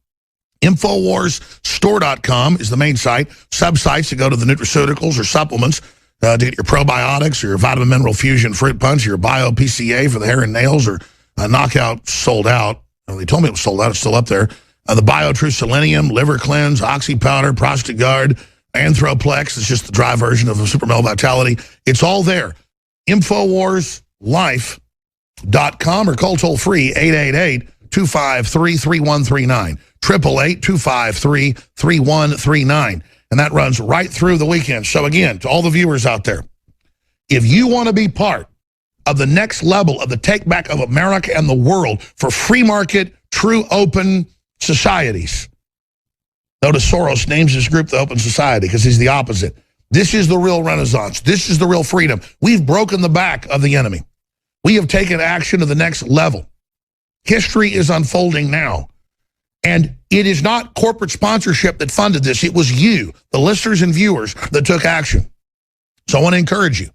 S1: InfoWarsStore.com is the main site. Sub-sites to go to the nutraceuticals or supplements to get your probiotics or your vitamin mineral fusion fruit punch, your bio PCA for the hair and nails, or knockout sold out. Well, they told me it was sold out. It's still up there. The BioTrue Selenium, Liver Cleanse, Oxy Powder, Prostate Guard, Anthroplex. It's just the dry version of the Super Male Vitality. It's all there. InfoWarsLife.com or call toll free 888-253-3139. 888-253-3139. And that runs right through the weekend. So again, to all the viewers out there, if you want to be part of the next level of the take back of America and the world for free market, true open societies, notice Soros names his group the Open Society because he's the opposite. This is the real renaissance. This is the real freedom. We've broken the back of the enemy. We have taken action to the next level. History is unfolding now. And it is not corporate sponsorship that funded this. It was you, the listeners and viewers, that took action. So I want to encourage you.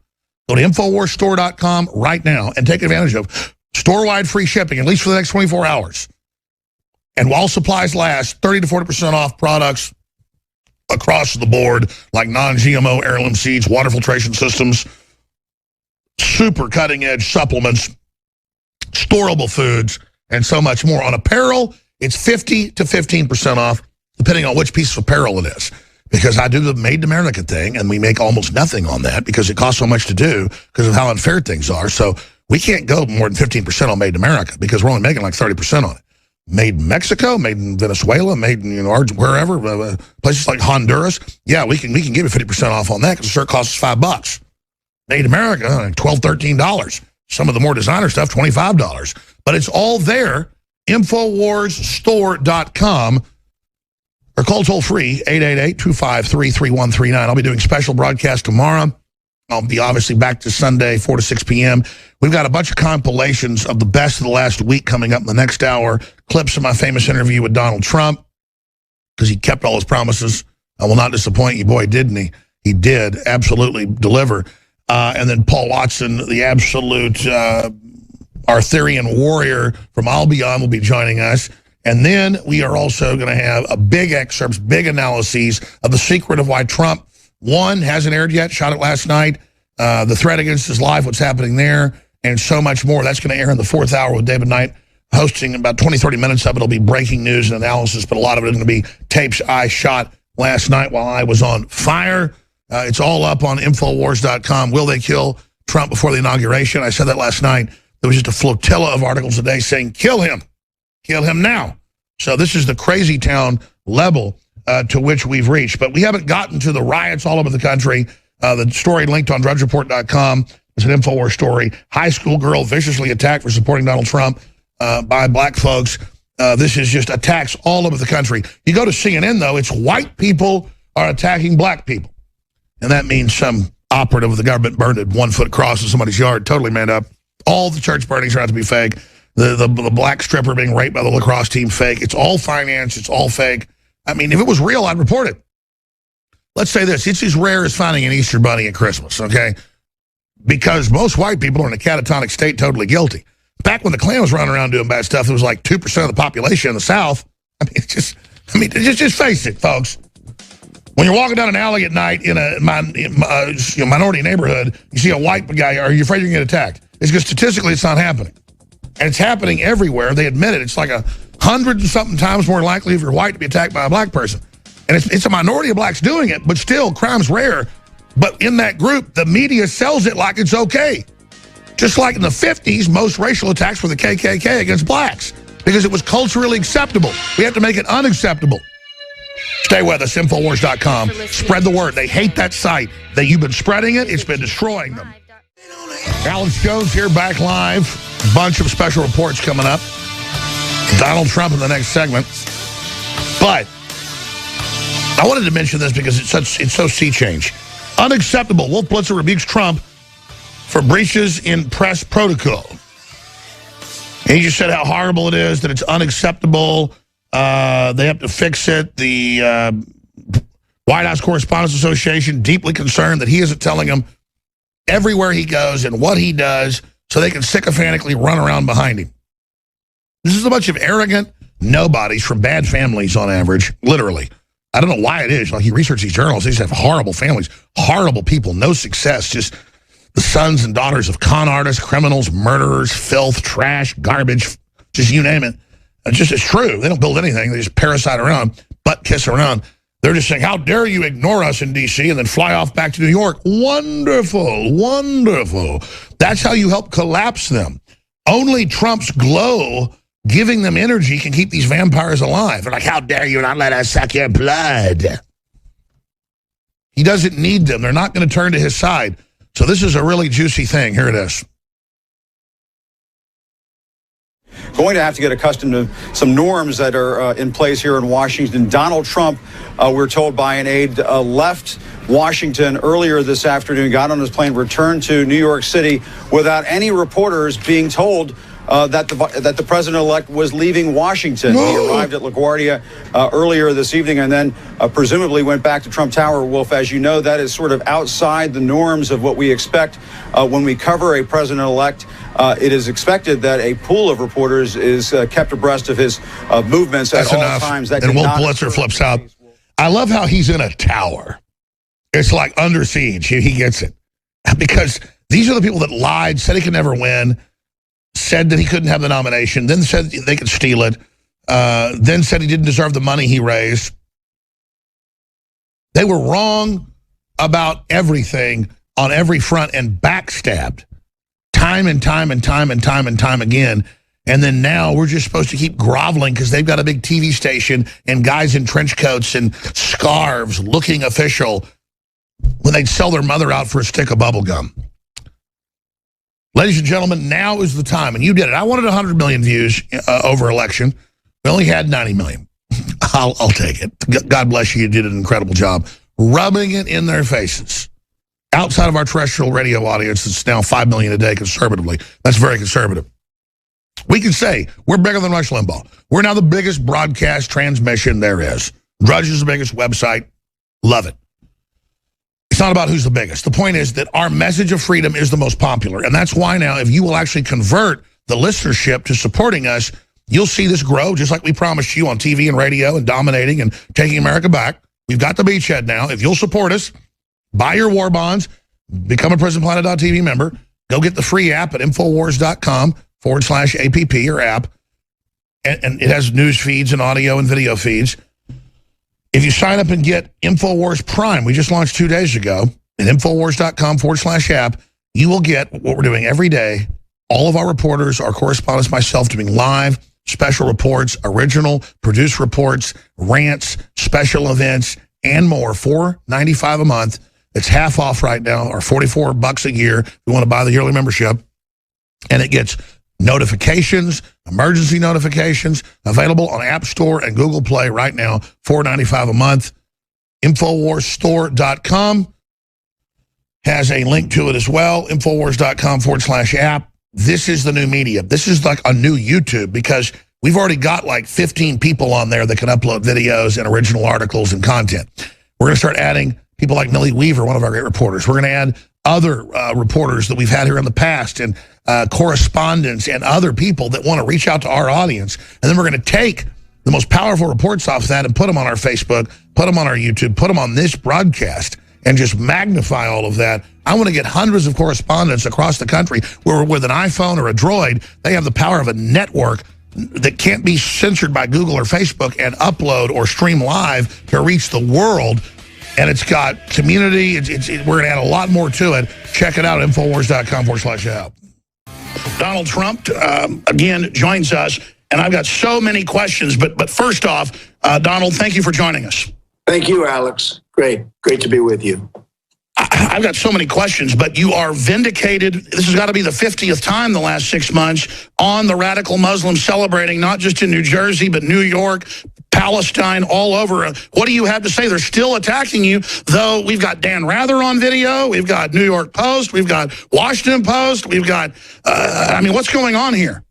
S1: Go to InfoWarsStore.com right now and take advantage of store-wide free shipping, at least for the next 24 hours. And while supplies last, 30-40% off products across the board, like non-GMO heirloom seeds, water filtration systems, super cutting-edge supplements, storable foods, and so much more. On apparel, it's 50 to 15% off, depending on which piece of apparel it is. Because I do the Made in America thing, and we make almost nothing on that because it costs so much to do because of how unfair things are. So we can't go more than 15% on Made in America because we're only making like 30% on it. Made in Mexico, made in Venezuela, made in wherever, places like Honduras. Yeah, we can give you 50% off on that because the shirt costs us $5. Made in America, like $12, $13. Some of the more designer stuff, $25. But it's all there. InfoWarsStore.com or call toll free 888-253-3139. I'll be doing special broadcast tomorrow. I'll be obviously back to Sunday, 4 to 6 p.m. We've got a bunch of compilations of the best of the last week coming up in the next hour. Clips of my famous interview with Donald Trump because he kept all his promises. I will not disappoint you. Boy, didn't he? He did absolutely deliver. And then Paul Watson, the absolute Arthurian warrior from Albion, will be joining us. And then we are also going to have a big excerpts, big analyses of the secret of why Trump, one, hasn't aired yet, shot it last night, the threat against his life, what's happening there, and so much more. That's going to air in the 4th hour with David Knight hosting about 20, 30 minutes of it. It'll be breaking news and analysis, but a lot of it is going to be tapes I shot last night while I was on fire. It's all up on Infowars.com. Will they kill Trump before the inauguration? I said that last night. There was just a flotilla of articles today saying, kill him now. So this is the crazy town level to which we've reached. But we haven't gotten to the riots all over the country. The story linked on DrudgeReport.com is an InfoWars story. High school girl viciously attacked for supporting Donald Trump by black folks. This is just attacks all over the country. You go to CNN, though, it's white people are attacking black people. And that means some operative of the government burned it 1 foot across in somebody's yard, totally made up. All the church burnings are out to be fake. The black stripper being raped by the lacrosse team, fake. It's all financed. It's all fake. I mean, if it was real, I'd report it. Let's say this. It's as rare as finding an Easter bunny at Christmas, okay? Because most white people are in a catatonic state totally guilty. Back when the Klan was running around doing bad stuff, it was like 2% of the population in the South. Just face it, folks. When you're walking down an alley at night in a minority neighborhood, you see a white guy, are you afraid you're going to get attacked? It's because statistically it's not happening. And it's happening everywhere. They admit it. It's like 100 and something times more likely if you're white to be attacked by a black person. And it's a minority of blacks doing it, but still, crime's rare. But in that group, the media sells it like it's okay. Just like in the 50s, most racial attacks were the KKK against blacks because it was culturally acceptable. We have to make it unacceptable. Stay with us, Infowars.com. Spread the word. They hate that site. You've been spreading it. It's been destroying them. Alex Jones here, back live. Bunch of special reports coming up. Donald Trump in the next segment. But I wanted to mention this because it's so sea change. Unacceptable. Wolf Blitzer rebukes Trump for breaches in press protocol. And he just said how horrible it is, that it's unacceptable. They have to fix it. The White House Correspondents Association deeply concerned that he isn't telling them everywhere he goes and what he does so they can sycophantically run around behind him. This is a bunch of arrogant nobodies from bad families on average, literally. I don't know why it is. Like, you research these journals, they just have horrible families, horrible people, no success, just the sons and daughters of con artists, criminals, murderers, filth, trash, garbage, just you name it. It's true. They don't build anything. They just parasite around, butt kiss around. They're just saying, how dare you ignore us in D.C. and then fly off back to New York. Wonderful, wonderful. That's how you help collapse them. Only Trump's glow giving them energy can keep these vampires alive. They're like, how dare you not let us suck your blood? He doesn't need them. They're not going to turn to his side. So this is a really juicy thing. Here it is.
S5: Going to have to get accustomed to some norms that are in place here in Washington. Donald Trump, we're told by an aide, left Washington earlier this afternoon, got on his plane, returned to New York City without any reporters being told that the president-elect was leaving Washington. No. He arrived at LaGuardia earlier this evening and then presumably went back to Trump Tower. Wolf, as you know, that is sort of outside the norms of what we expect when we cover a president-elect. It is expected that a pool of reporters is kept abreast of his movements at all times. That
S1: and Wolf Blitzer flips out. I love how he's in a tower. It's like under siege. He gets it. Because these are the people that lied, said he could never win, said that he couldn't have the nomination, then said they could steal it, then said he didn't deserve the money he raised. They were wrong about everything on every front and backstabbed time and time and time and time and time again. And then now we're just supposed to keep groveling because they've got a big TV station and guys in trench coats and scarves looking official when they'd sell their mother out for a stick of bubble gum. Ladies and gentlemen, now is the time, and you did it. I wanted 100 million views over election. We only had 90 million. I'll take it. God bless you. You did an incredible job rubbing it in their faces. Outside of our terrestrial radio audience, it's now 5 million a day conservatively. That's very conservative. We can say we're bigger than Rush Limbaugh. We're now the biggest broadcast transmission there is. Drudge is the biggest website. Love it. It's not about who's the biggest. The point is that our message of freedom is the most popular. And that's why now, if you will actually convert the listenership to supporting us, you'll see this grow just like we promised you on TV and radio and dominating and taking America back. We've got the beachhead now. If you'll support us, buy your war bonds, become a PrisonPlanet.tv member, go get the free app at Infowars.com/app or app. And it has news feeds and audio and video feeds. If you sign up and get InfoWars Prime, we just launched 2 days ago, at Infowars.com/app, you will get what we're doing every day. All of our reporters, our correspondents, myself, doing live, special reports, original, produced reports, rants, special events, and more. $4.95 a month. It's half off right now, or $44 a year if you want to buy the yearly membership. And it gets notifications, emergency notifications, available on App Store and Google Play right now, $4.95 a month. Infowarsstore.com has a link to it as well, Infowars.com/app. This is the new media. This is like a new YouTube because we've already got like 15 people on there that can upload videos and original articles and content. We're going to start adding people like Millie Weaver, one of our great reporters. We're going to add other reporters that we've had here in the past and correspondents and other people that want to reach out to our audience. And then we're going to take the most powerful reports off that and put them on our Facebook, put them on our YouTube, put them on this broadcast, and just magnify all of that. I want to get hundreds of correspondents across the country where with an iPhone or a Droid, they have the power of a network that can't be censored by Google or Facebook and upload or stream live to reach the world. And it's got community. We're going to add a lot more to it. Check it out at Infowars.com/app. Donald Trump, again, joins us. And I've got so many questions. But first off, Donald, thank you for joining us.
S22: Thank you, Alex. Great to be with you.
S1: I've got so many questions, but you are vindicated. This has got to be the 50th time the last 6 months on the radical Muslims celebrating, not just in New Jersey, but New York, Palestine, all over. What do you have to say? They're still attacking you, though we've got Dan Rather on video, we've got New York Post, we've got Washington Post, we've got, I mean, what's going on here?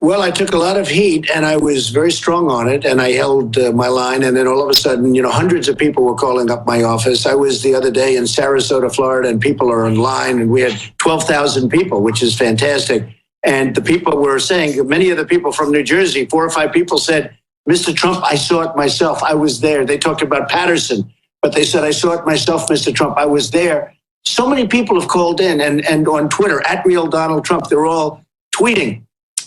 S6: Well, I took a lot of heat, and I was very strong on it, and I held my line, and then all of a sudden, hundreds of people were calling up my office. I was the other day in Sarasota, Florida, and people are in line, and we had 12,000 people, which is fantastic. And the people were saying, many of the people from New Jersey, 4 or 5 people said, Mr. Trump, I saw it myself. I was there. They talked about Patterson, but they said, I saw it myself, Mr. Trump. I was there. So many people have called in, and on Twitter, @RealDonaldTrump, they're all tweeting.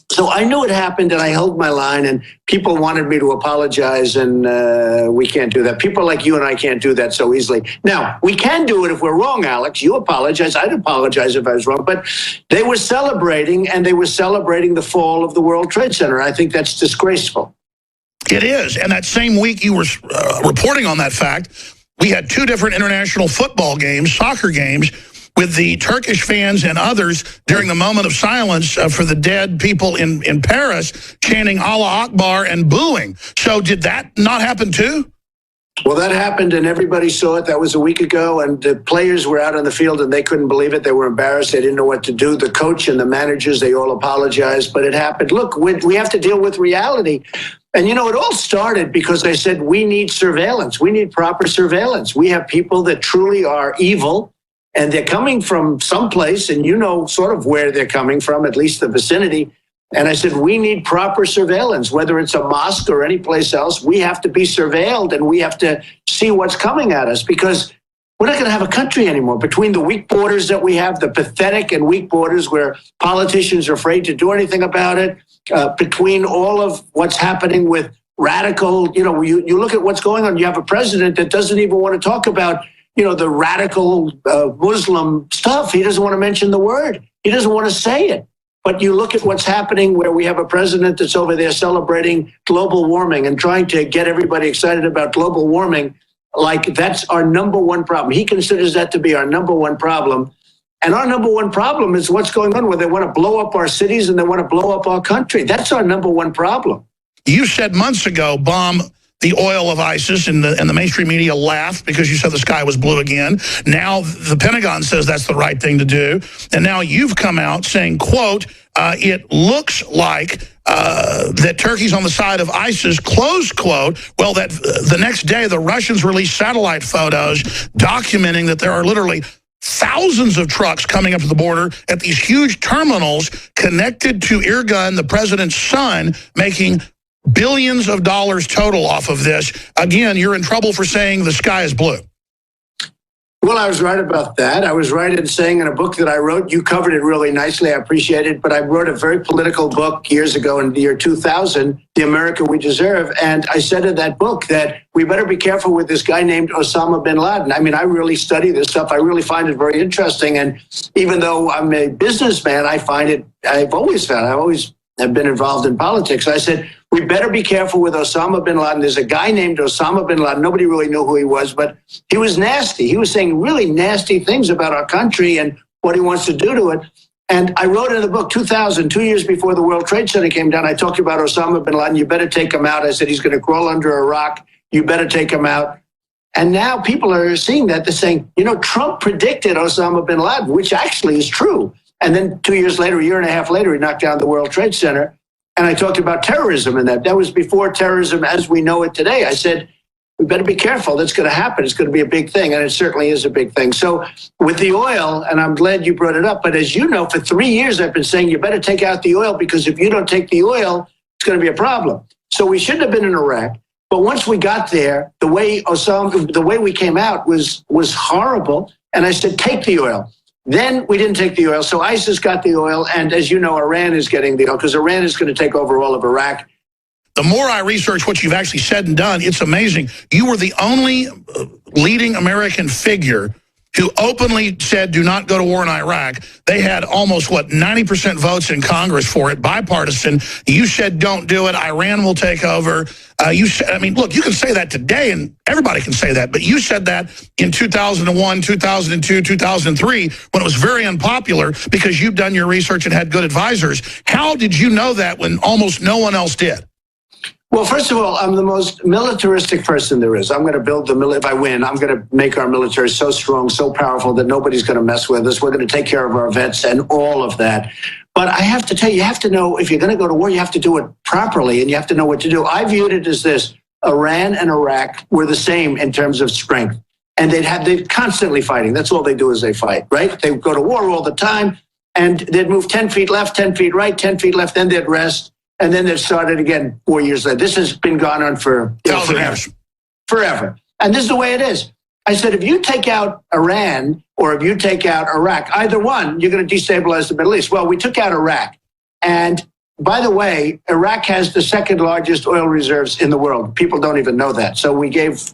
S6: So I knew it happened, and I held my line, and people wanted me to apologize, and we can't do that. People like you and I can't do that so easily. Now, we can do it if we're wrong, Alex. You apologize. I'd apologize if I was wrong. But they were celebrating, and they were celebrating the fall of the World Trade Center. I think that's disgraceful.
S1: It is. And that same week you were reporting on that fact, we had 2 different international football games, soccer games, with the Turkish fans and others during the moment of silence for the dead people in Paris, chanting Allah Akbar and booing. So did that not happen too?
S6: Well, that happened, and everybody saw it. That was a week ago, and the players were out on the field, and they couldn't believe it. They were embarrassed. They didn't know what to do. The coach and the managers, they all apologized, but it happened. Look, we have to deal with reality. And, it all started because I said we need surveillance. We need proper surveillance. We have people that truly are evil, and they're coming from someplace, and sort of where they're coming from, at least the vicinity. And I said, we need proper surveillance, whether it's a mosque or any place else. We have to be surveilled, and we have to see what's coming at us, because we're not going to have a country anymore. Between the weak borders that we have, the pathetic and weak borders where politicians are afraid to do anything about it, between all of what's happening with radical, you look at what's going on. You have a president that doesn't even want to talk about the radical Muslim stuff. He doesn't want to mention the word. He doesn't want to say it. But you look at what's happening where we have a president that's over there celebrating global warming and trying to get everybody excited about global warming, like that's our number one problem. He considers that to be our number one problem. And our number one problem is what's going on where they want to blow up our cities and they want to blow up our country. That's our number one problem.
S1: You said months ago, bomb the oil of ISIS, and the mainstream media laughed because you said the sky was blue again. Now the Pentagon says that's the right thing to do. And now you've come out saying, quote, it looks like that Turkey's on the side of ISIS, close quote. Well, that the next day the Russians released satellite photos documenting that there are literally thousands of trucks coming up to the border at these huge terminals connected to Erdogan, the president's son, making billions of dollars total off of this. Again, you're in trouble for saying the sky is blue.
S6: Well, I was right about that. I was right in saying in a book that I wrote, you covered it really nicely. I appreciate it. But I wrote a very political book years ago in the year 2000, The America We Deserve. And I said in that book that we better be careful with this guy named Osama bin Laden. I mean, I really study this stuff. I really find it very interesting. And even though I'm a businessman, I've always have been involved in politics. I said, we better be careful with Osama bin Laden. There's a guy named Osama bin Laden. Nobody really knew who he was, but he was nasty. He was saying really nasty things about our country and what he wants to do to it. And I wrote in the book 2000, 2 years before the World Trade Center came down, I talked about Osama bin Laden. You better take him out. I said, he's going to crawl under a rock. You better take him out. And now people are seeing that. They're saying, Trump predicted Osama bin Laden, which actually is true. And then 2 years later, a year and a half later, he knocked down the World Trade Center. And I talked about terrorism in that. That was before terrorism as we know it today. I said, we better be careful. That's going to happen. It's going to be a big thing. And it certainly is a big thing. So with the oil, and I'm glad you brought it up, but as you know, for 3 years, I've been saying you better take out the oil, because if you don't take the oil, it's going to be a problem. So we shouldn't have been in Iraq. But once we got there, the way we came out was horrible. And I said, take the oil. Then we didn't take the oil. So ISIS got the oil. And as you know, Iran is getting the oil because Iran is going to take over all of Iraq.
S1: The more I research what you've actually said and done, it's amazing. You were the only leading American figure who openly said, do not go to war in Iraq. They had almost, 90% votes in Congress for it, bipartisan. You said, don't do it. Iran will take over. You said, I mean, look, you can say that today, and everybody can say that, but you said that in 2001, 2002, 2003, when it was very unpopular because you've done your research and had good advisors. How did you know that when almost no one else did?
S6: Well, first of all, I'm the most militaristic person there is. I'm going to build if I win, I'm going to make our military so strong, so powerful that nobody's going to mess with us. We're going to take care of our vets and all of that. But I have to tell you, you have to know if you're going to go to war, you have to do it properly and you have to know what to do. I viewed it as this. Iran and Iraq were the same in terms of strength. And they're constantly fighting. That's all they do is they fight, right? They go to war all the time and they'd move 10 feet left, 10 feet right, 10 feet left, then they'd rest. And then they'd start it again 4 years later. This has been going on for forever. And this is the way it is. I said, if you take out Iran or if you take out Iraq, either one, you're going to destabilize the Middle East. Well, we took out Iraq. And by the way, Iraq has the second largest oil reserves in the world. People don't even know that. So we gave,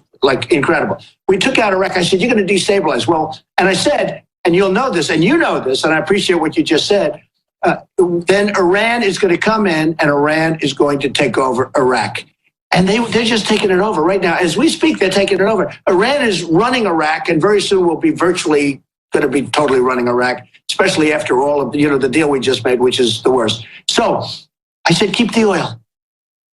S6: incredible. We took out Iraq. I said, you're going to destabilize. Well, and I said, and you'll know this, and you know this, and I appreciate what you just said, then Iran is going to come in and Iran is going to take over Iraq. And they're just taking it over right now. As we speak, they're taking it over. Iran is running Iraq, and very soon will be virtually going to be totally running Iraq, especially after all of the deal we just made, which is the worst. So I said, keep the oil.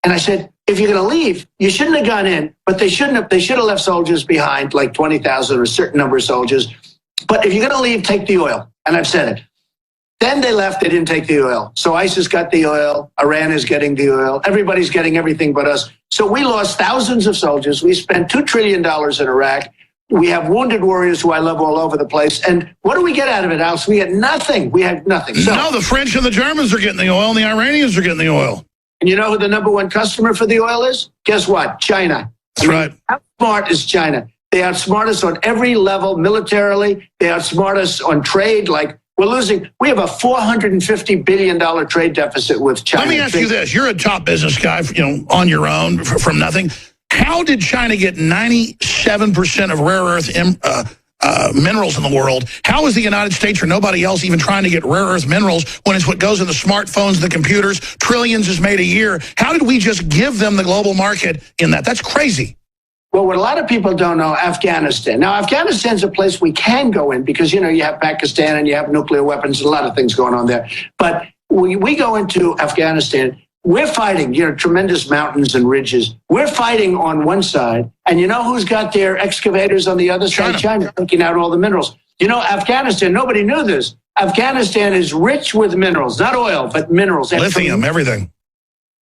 S6: And I said, if you're going to leave, you shouldn't have gone in, but they should have left soldiers behind, like 20,000 or a certain number of soldiers. But if you're going to leave, take the oil. And I've said it. Then they left, they didn't take the oil. So ISIS got the oil, Iran is getting the oil, everybody's getting everything but us. So we lost thousands of soldiers. We spent $2 trillion in Iraq. We have wounded warriors who I love all over the place. And what do we get out of it, Alex? We get nothing. We had nothing. So,
S1: no, the French and the Germans are getting the oil and the Iranians are getting the oil.
S6: And you know who the number one customer for the oil is? Guess what? China.
S1: That's right.
S6: How smart is China? They outsmart us on every level militarily. They outsmart us on trade. We have a $450 billion trade deficit with China.
S1: Let me ask you this. You're a top business guy, on your own from nothing. How did China get 97% of rare earth minerals in the world? How is the United States or nobody else even trying to get rare earth minerals when it's what goes in the smartphones, the computers, trillions is made a year? How did we just give them the global market in that? That's crazy.
S6: Well, what a lot of people don't know, Afghanistan. Now, Afghanistan's a place we can go in because, you have Pakistan and you have nuclear weapons, a lot of things going on there. But we go into Afghanistan, we're fighting, tremendous mountains and ridges. We're fighting on one side. And you know who's got their excavators on the other side? China, taking out all the minerals. Afghanistan, nobody knew this. Afghanistan is rich with minerals, not oil, but minerals.
S1: Lithium, everything.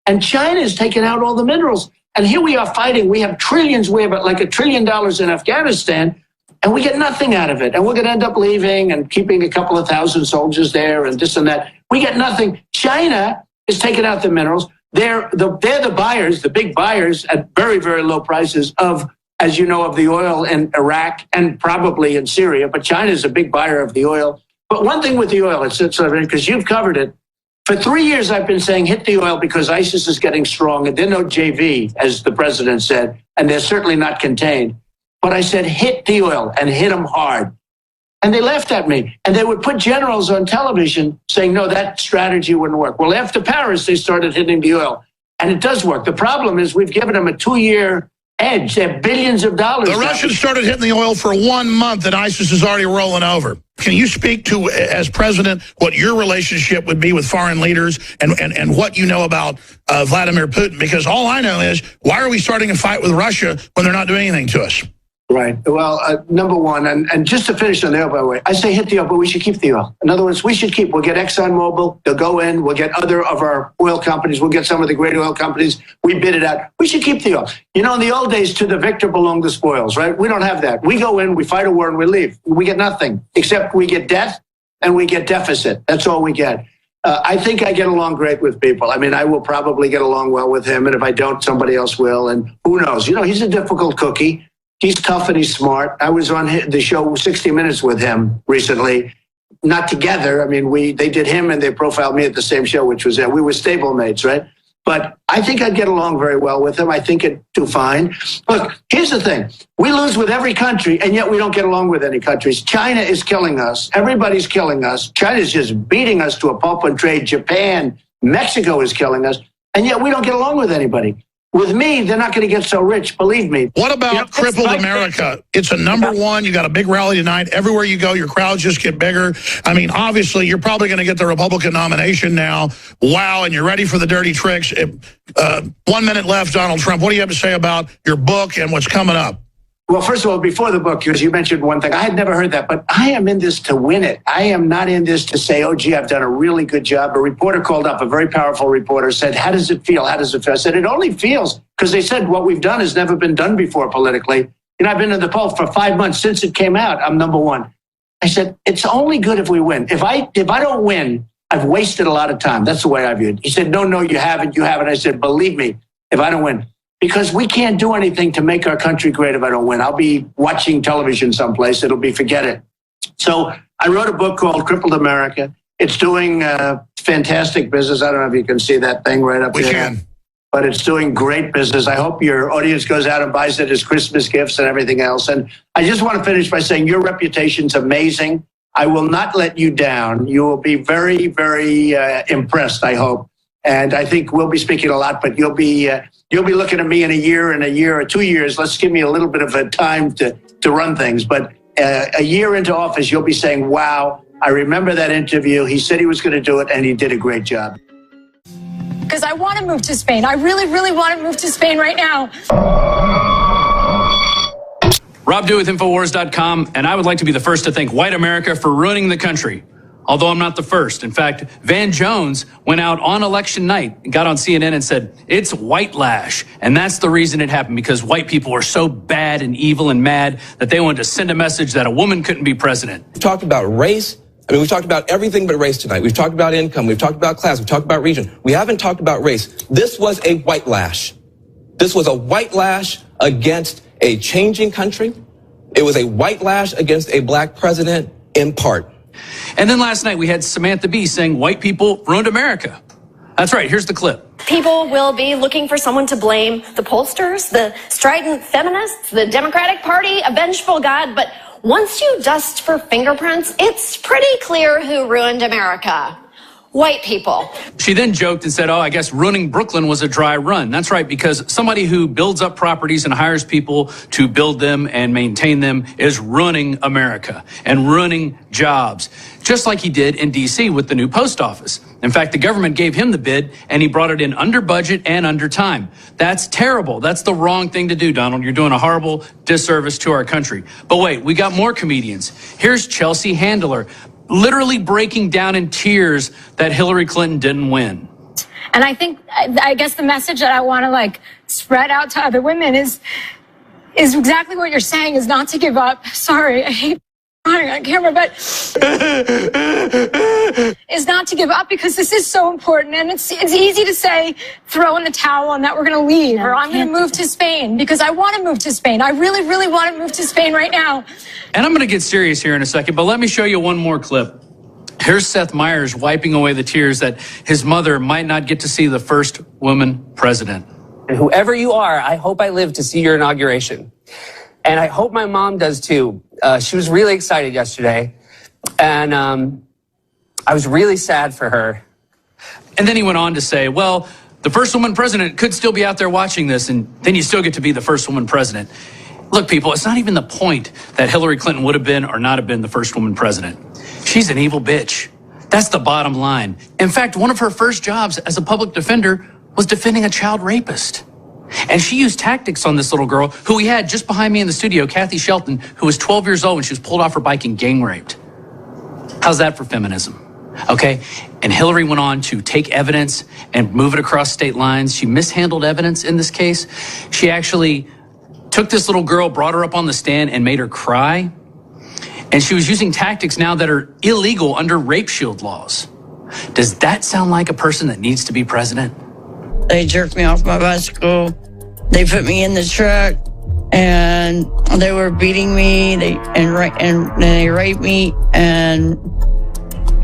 S6: And China is taking out all the minerals. And here we are fighting. We have trillions. We have like $1 trillion in Afghanistan, and we get nothing out of it. And we're going to end up leaving and keeping a couple of thousand soldiers there and this and that. We get nothing. China is taking out the minerals. They're the buyers, the big buyers at very, very low prices of, as you know, of the oil in Iraq and probably in Syria. But China is a big buyer of the oil. But one thing with the oil, it's because you've covered it. For 3 years, I've been saying hit the oil because ISIS is getting strong, and they're no JV, as the president said, and they're certainly not contained. But I said hit the oil and hit them hard. And they laughed at me. And they would put generals on television saying, no, that strategy wouldn't work. Well, after Paris, they started hitting the oil. And it does work. The problem is we've given them a 2-year edge. They have billions of dollars.
S1: The Russians started hitting the oil for 1 month, and ISIS is already rolling over. Can you speak to, as president, what your relationship would be with foreign leaders and what you know about Vladimir Putin? Because all I know is, why are we starting a fight with Russia when they're not doing anything to us?
S6: Right. Well, number one, and just to finish on the oil, by the way, I say hit the oil, but we should keep the oil. In other words, we'll get ExxonMobil, they'll go in, we'll get other of our oil companies, we'll get some of the great oil companies, we bid it out. We should keep the oil. In the old days, to the victor belong the spoils, right? We don't have that. We go in, we fight a war, and we leave. We get nothing, except we get debt and we get deficit. That's all we get. I think I get along great with people. I mean, I will probably get along well with him, and if I don't, somebody else will, and who knows? He's a difficult cookie. He's tough and he's smart. I was on the show 60 Minutes with him recently. Not together. I mean, they did him and they profiled me at the same show, which was we were stablemates, right? But I think I'd get along very well with him. I think it'd do fine. Look, here's the thing. We lose with every country, and yet we don't get along with any countries. China is killing us. Everybody's killing us. China's just beating us to a pulp and trade. Japan, Mexico is killing us, and yet we don't get along with anybody. With me, they're not going to get so rich, believe me.
S1: What about Crippled America? It's a number one. You got a big rally tonight. Everywhere you go, your crowds just get bigger. I mean, obviously, you're probably going to get the Republican nomination now. Wow, and you're ready for the dirty tricks. 1 minute left, Donald Trump. What do you have to say about your book and what's coming up?
S6: Well, first of all, before the book, because you mentioned one thing, I had never heard that, but I am in this to win it. I am not in this to say, oh, gee, I've done a really good job. A reporter called up, a very powerful reporter, said, how does it feel? How does it feel? I said, it only feels, because they said what we've done has never been done before politically. You know, I've been in the poll for 5 months. Since it came out, I'm number one. I said, it's only good if we win. If I don't win, I've wasted a lot of time. That's the way I viewed it. He said, no, you haven't. I said, believe me, if I don't win. Because we can't do anything to make our country great if I don't win. I'll be watching television someplace. It'll be forget it. So I wrote a book called Crippled America. It's doing fantastic business. I don't know if you can see that thing right up there. We can. But it's doing great business. I hope your audience goes out and buys it as Christmas gifts and everything else. And I just want to finish by saying your reputation's amazing. I will not let you down. You will be very, very impressed, I hope. And I think we'll be speaking a lot, but you'll be looking at me in a year or 2 years. Let's give me a little bit of a time to run things. But a year into office, you'll be saying, wow, I remember that interview. He said he was going to do it, and he did a great job.
S20: Because I want to move to Spain. I really, really want to move to Spain right now.
S7: Rob Dew with Infowars.com, and I would like to be the first to thank white America for ruining the country. Although I'm not the first. In fact, Van Jones went out on election night and got on CNN and said, it's white lash. And that's the reason it happened, because white people were so bad and evil and mad that they wanted to send a message that a woman couldn't be president.
S22: We've talked about race. I mean, we've talked about everything but race tonight. We've talked about income. We've talked about class. We've talked about region. We haven't talked about race. This was a white lash. This was a white lash against a changing country. It was a white lash against a black president in part.
S7: And then last night we had Samantha Bee saying white people ruined America. That's right. Here's the clip.
S23: People will be looking for someone to blame: the pollsters, the strident feminists, the Democratic Party, a vengeful God. But once you dust for fingerprints, it's pretty clear who ruined America. White people.
S7: She then joked and said, oh, I guess ruining Brooklyn was a dry run. That's right, because somebody who builds up properties and hires people to build them and maintain them is ruining America and ruining jobs, just like he did in D.C. with the new post office. In fact, the government gave him the bid, and he brought it in under budget and under time. That's terrible. That's the wrong thing to do, Donald. You're doing a horrible disservice to our country. But wait, we got more comedians. Here's Chelsea Handler, literally breaking down in tears that Hillary Clinton didn't win.
S20: And I guess the message that I want to spread out to other women is exactly what you're saying, is not to give up. Sorry, I hate crying on camera, but is not to give up, because this is so important. And it's easy to say, throw in the towel and that we're going to leave, or I'm going to move to Spain, because I want to move to Spain. I really, really want to move to Spain right now.
S7: And I'm going to get serious here in a second, but let me show you one more clip. Here's Seth Meyers wiping away the tears that his mother might not get to see the first woman president.
S24: And whoever you are, I hope I live to see your inauguration. And I hope my mom does too. She was really excited yesterday. And I was really sad for her.
S7: And then he went on to say, well, the first woman president could still be out there watching this, and then you still get to be the first woman president. Look, people, it's not even the point that Hillary Clinton would have been or not have been the first woman president. She's an evil bitch. That's the bottom line. In fact, one of her first jobs as a public defender was defending a child rapist. And she used tactics on this little girl who we had just behind me in the studio, Kathy Shelton, who was 12 years old when she was pulled off her bike and gang raped. How's that for feminism? Okay? And Hillary went on to take evidence and move it across state lines. She mishandled evidence in this case. She actually took this little girl, brought her up on the stand, and made her cry. And she was using tactics now that are illegal under rape shield laws. Does that sound like a person that needs to be president?
S25: They jerked me off my bicycle. They put me in the truck, and they were beating me. And they raped me. And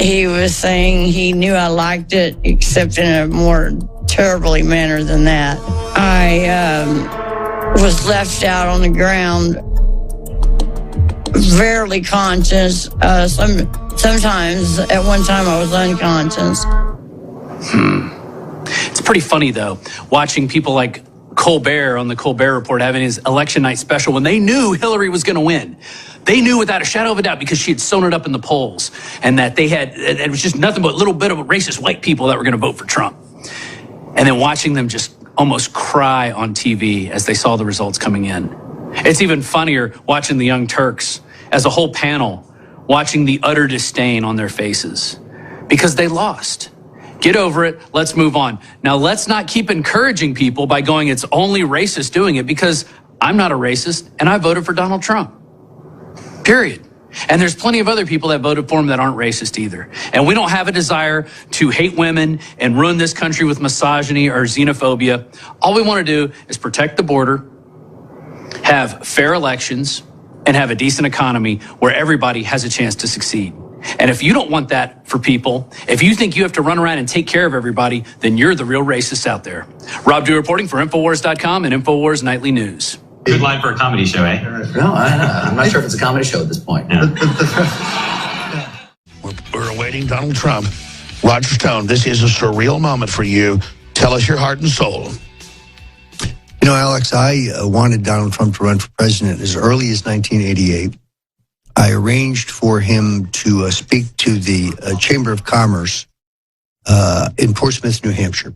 S25: he was saying he knew I liked it, except in a more terribly manner than that. I was left out on the ground, barely conscious. Sometimes, at one time, I was unconscious.
S7: It's pretty funny, though, watching people like Colbert on the Colbert Report having his election night special when they knew Hillary was going to win. They knew without a shadow of a doubt because she had sewn it up in the polls and that it was just nothing but a little bit of racist white people that were going to vote for Trump. And then watching them just almost cry on TV as they saw the results coming in. It's even funnier watching the Young Turks as a whole panel watching the utter disdain on their faces because they lost. Get over it. Let's move on. Now, let's not keep encouraging people by going, it's only racists doing it, because I'm not a racist and I voted for Donald Trump. Period. And there's plenty of other people that voted for him that aren't racist either. And we don't have a desire to hate women and ruin this country with misogyny or xenophobia. All we want to do is protect the border, have fair elections, and have a decent economy where everybody has a chance to succeed. And if you don't want that for people, if you think you have to run around and take care of everybody, then you're the real racist out there. Rob Dew reporting for Infowars.com and Infowars Nightly News.
S8: Good line for a comedy show, eh?
S9: No, I'm not sure if it's a comedy show at this point.
S8: Yeah.
S1: We're awaiting Donald Trump. Roger Stone, this is a surreal moment for you. Tell us your heart and soul.
S10: You know, Alex, I wanted Donald Trump to run for president as early as 1988. I arranged for him to speak to the Chamber of Commerce in Portsmouth, New Hampshire.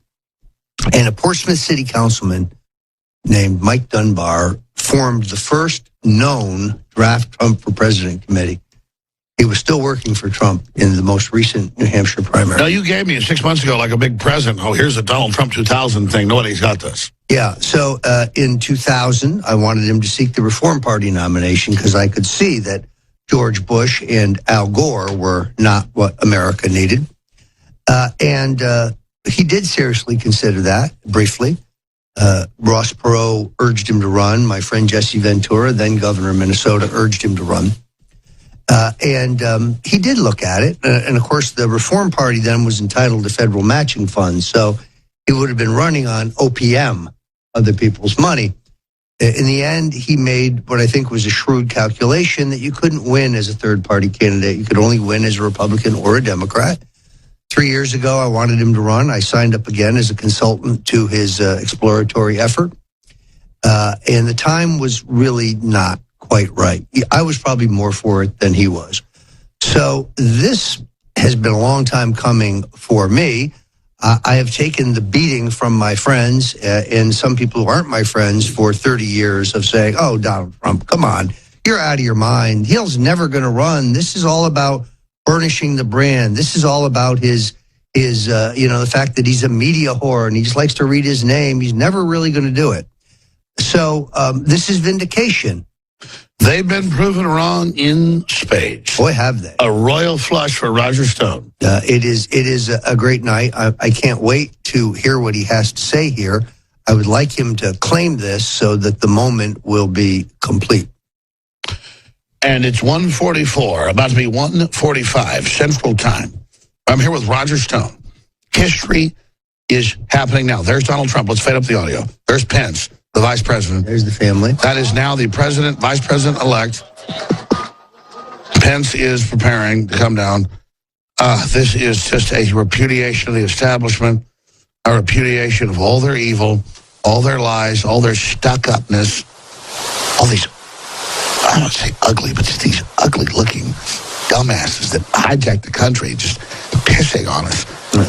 S10: And a Portsmouth city councilman named Mike Dunbar formed the first known draft Trump for president committee. He was still working for Trump in the most recent New Hampshire primary.
S1: Now, you gave me 6 months ago like a big present. Oh, here's a Donald Trump 2000 thing. Nobody's got this.
S10: Yeah, so in 2000, I wanted him to seek the Reform Party nomination because I could see that George Bush and Al Gore were not what America needed. And he did seriously consider that, briefly. Ross Perot urged him to run. My friend Jesse Ventura, then governor of Minnesota, urged him to run. And he did look at it. And, of course, the Reform Party then was entitled to federal matching funds. So he would have been running on OPM, other people's money. In the end, he made what I think was a shrewd calculation that you couldn't win as a third-party candidate. You could only win as a Republican or a Democrat. 3 years ago, I wanted him to run. I signed up again as a consultant to his exploratory effort. And the time was really not quite right. I was probably more for it than he was. So this has been a long time coming for me. I have taken the beating from my friends and some people who aren't my friends for 30 years of saying, oh, Donald Trump, come on, you're out of your mind. He's never going to run. This is all about burnishing the brand. This is all about his the fact that he's a media whore and he just likes to read his name. He's never really going to do it. So this is vindication.
S1: They've been proven wrong in spades.
S10: Boy, have they.
S1: A royal flush for Roger Stone.
S10: It is a great night. I can't wait to hear what he has to say here. I would like him to claim this so that the moment will be complete.
S1: And it's 1:44, about to be 1:45 Central Time. I'm here with Roger Stone. History is happening now. There's Donald Trump. Let's fade up the audio. There's Pence, the vice president.
S10: There's the family.
S1: That is now the president, vice president-elect. Pence is preparing to come down. This is just a repudiation of the establishment, a repudiation of all their evil, all their lies, all their stuck-upness, all these, I don't want to say ugly, but just these ugly-looking dumbasses that hijacked the country, just pissing on us.
S10: We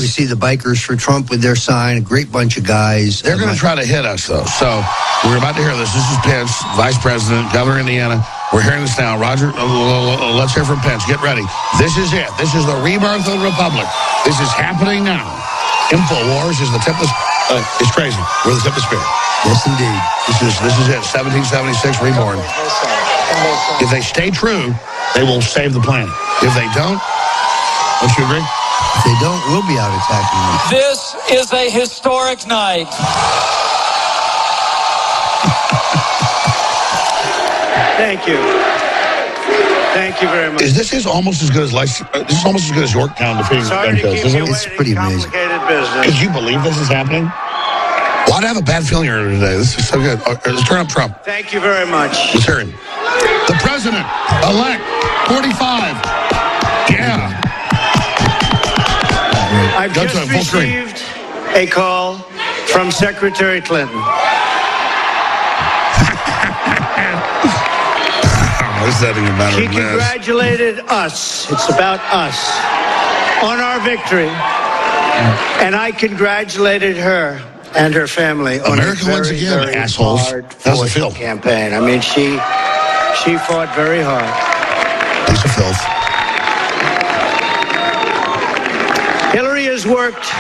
S10: see the Bikers for Trump with their sign, a great bunch of guys.
S1: They're going to try to hit us, though. So we're about to hear this. This is Pence, vice president, governor of Indiana. We're hearing this now. Roger, let's hear from Pence. Get ready. This is it. This is the rebirth of the republic. This is happening now. InfoWars is the tip of it's crazy. We're the tip of the spear.
S10: Yes, indeed.
S1: This is it. 1776 reborn. If they stay true, they will save the planet. If they don't you agree?
S10: If they don't, we'll be out attacking them.
S11: This is a historic night.
S6: Thank you. Thank you very much.
S1: Is this almost as good as this is almost as good as Yorktown defeating Memphis, isn't it?
S10: It's pretty amazing.
S1: Could you believe this is happening? Well, I have a bad feeling earlier today. This is so good. Let's turn up Trump.
S6: Thank you very much.
S1: Let's hear him. The president-elect, 45. Yeah.
S6: I've just received a call from Secretary Clinton. She congratulated us. It's about us on our victory. And I congratulated her and her family on
S1: America
S6: a
S1: once
S6: very,
S1: again,
S6: very
S1: assholes. How's it feel?
S6: campaign. I mean, she fought very hard.
S1: Piece of filth.
S6: Hillary has worked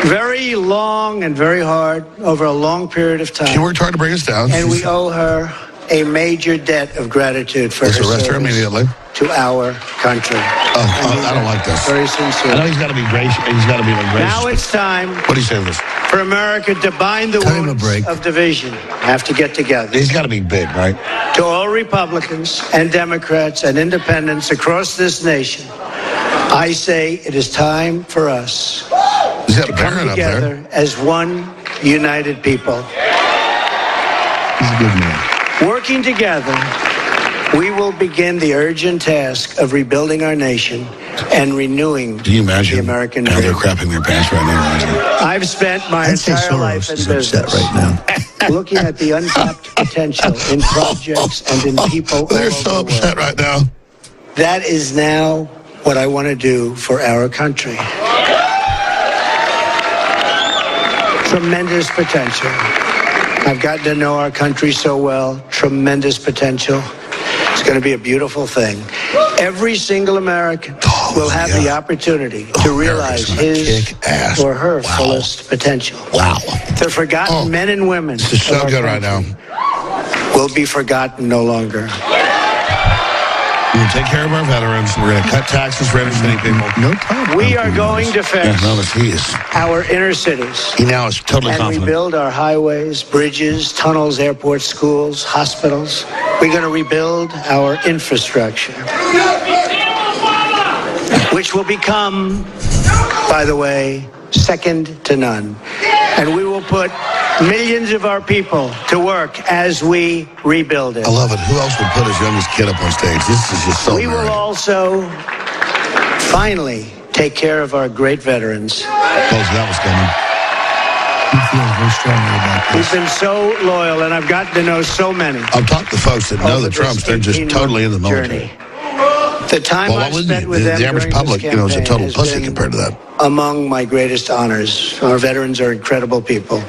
S6: very long and very hard over a long period of time.
S1: She worked hard to bring us down.
S6: And we owe her a major debt of gratitude for her
S1: arrest her
S6: service
S1: immediately
S6: to our country.
S1: I don't like this.
S6: Very sincere.
S1: I know he's got to be gracious. He's got to be gracious.
S6: Now it's time.
S1: What do you say to this?
S6: For America to bind the wounds of division. Have to get together.
S1: He's got to be big, right?
S6: To all Republicans and Democrats and independents across this nation, I say it is time for us to come together as one united people.
S1: He's a good man.
S6: Working together, we will begin the urgent task of rebuilding our nation and renewing
S1: Do you imagine
S6: the American
S1: how they're
S6: dream.
S1: crapping their pants right now?
S6: I've spent my entire life in business looking at the untapped potential in projects and in people.
S1: They're so upset right now.
S6: That is now what I want to do for our country. Tremendous potential. I've gotten to know our country so well. Tremendous potential. It's going to be a beautiful thing. Every single American will have the opportunity to realize his or her fullest potential.
S1: Wow.
S6: The forgotten men and women
S1: This is so good right now.
S6: will be forgotten no longer.
S1: We're going to take care of our veterans. We're going to cut taxes for inner city people. No problem.
S6: We are going to fix
S1: he is.
S6: our inner cities.
S1: He now is totally
S6: and
S1: confident.
S6: rebuild our highways, bridges, tunnels, airports, schools, hospitals. We're going to rebuild our infrastructure, which will become, by the way, second to none. And we will put millions of our people to work as we rebuild it.
S1: I love it. Who else would put his youngest kid up on stage? This is just so
S6: We will
S1: great.
S6: also finally take care of our great veterans.
S1: That was coming.
S10: He feels very strongly about
S6: We've been so loyal, and I've gotten to know so many.
S1: I've talked to folks that know the Trumps. They're just totally in the military.
S6: The time I've spent with them
S1: the average
S6: during
S1: public,
S6: this
S1: you know, is a total
S6: campaign has
S1: pussy
S6: been
S1: compared to that.
S6: among my greatest honors. Our veterans are incredible people.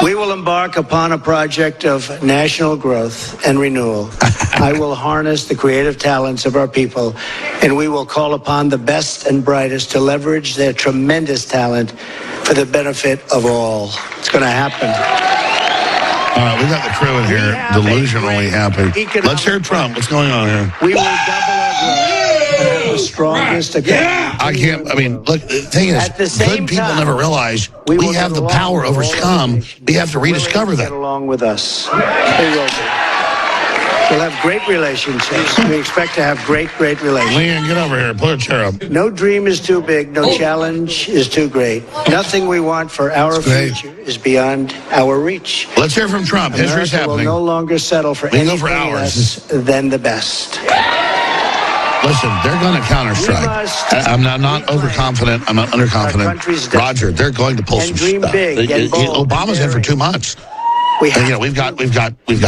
S6: We will embark upon a project of national growth and renewal. I will harness the creative talents of our people, and we will call upon the best and brightest to leverage their tremendous talent for the benefit of all. It's going to happen.
S1: All right, we got the crew in here, delusionally happy. Let's hear Trump. What's going on here?
S6: We will double our growth and have the strongest economy.
S1: I can't, I mean, look, the thing is,
S6: At the same
S1: good people
S6: time,
S1: never realize
S6: we
S1: we
S6: will
S1: have
S6: get
S1: the
S6: along
S1: power
S6: with
S1: over
S6: all
S1: scum. We have to rediscover
S6: Get
S1: that.
S6: along with us. They will be. We'll have great relationships. We expect to have great relationships.
S1: Leanne, get over here. Put a chair up.
S6: No dream is too big. No challenge is too great. Nothing we want for our future is beyond our reach.
S1: Let's hear from Trump. History's
S6: America will
S1: happening.
S6: no longer settle for
S1: We can go
S6: anything
S1: for hours.
S6: less than the best.
S1: Listen, they're going to counterstrike. I'm not overconfident. I'm not underconfident. Roger, they're going to pull some
S6: dream
S1: stuff.
S6: big and bold
S1: Obama's in for 2 months. And, you know, we've got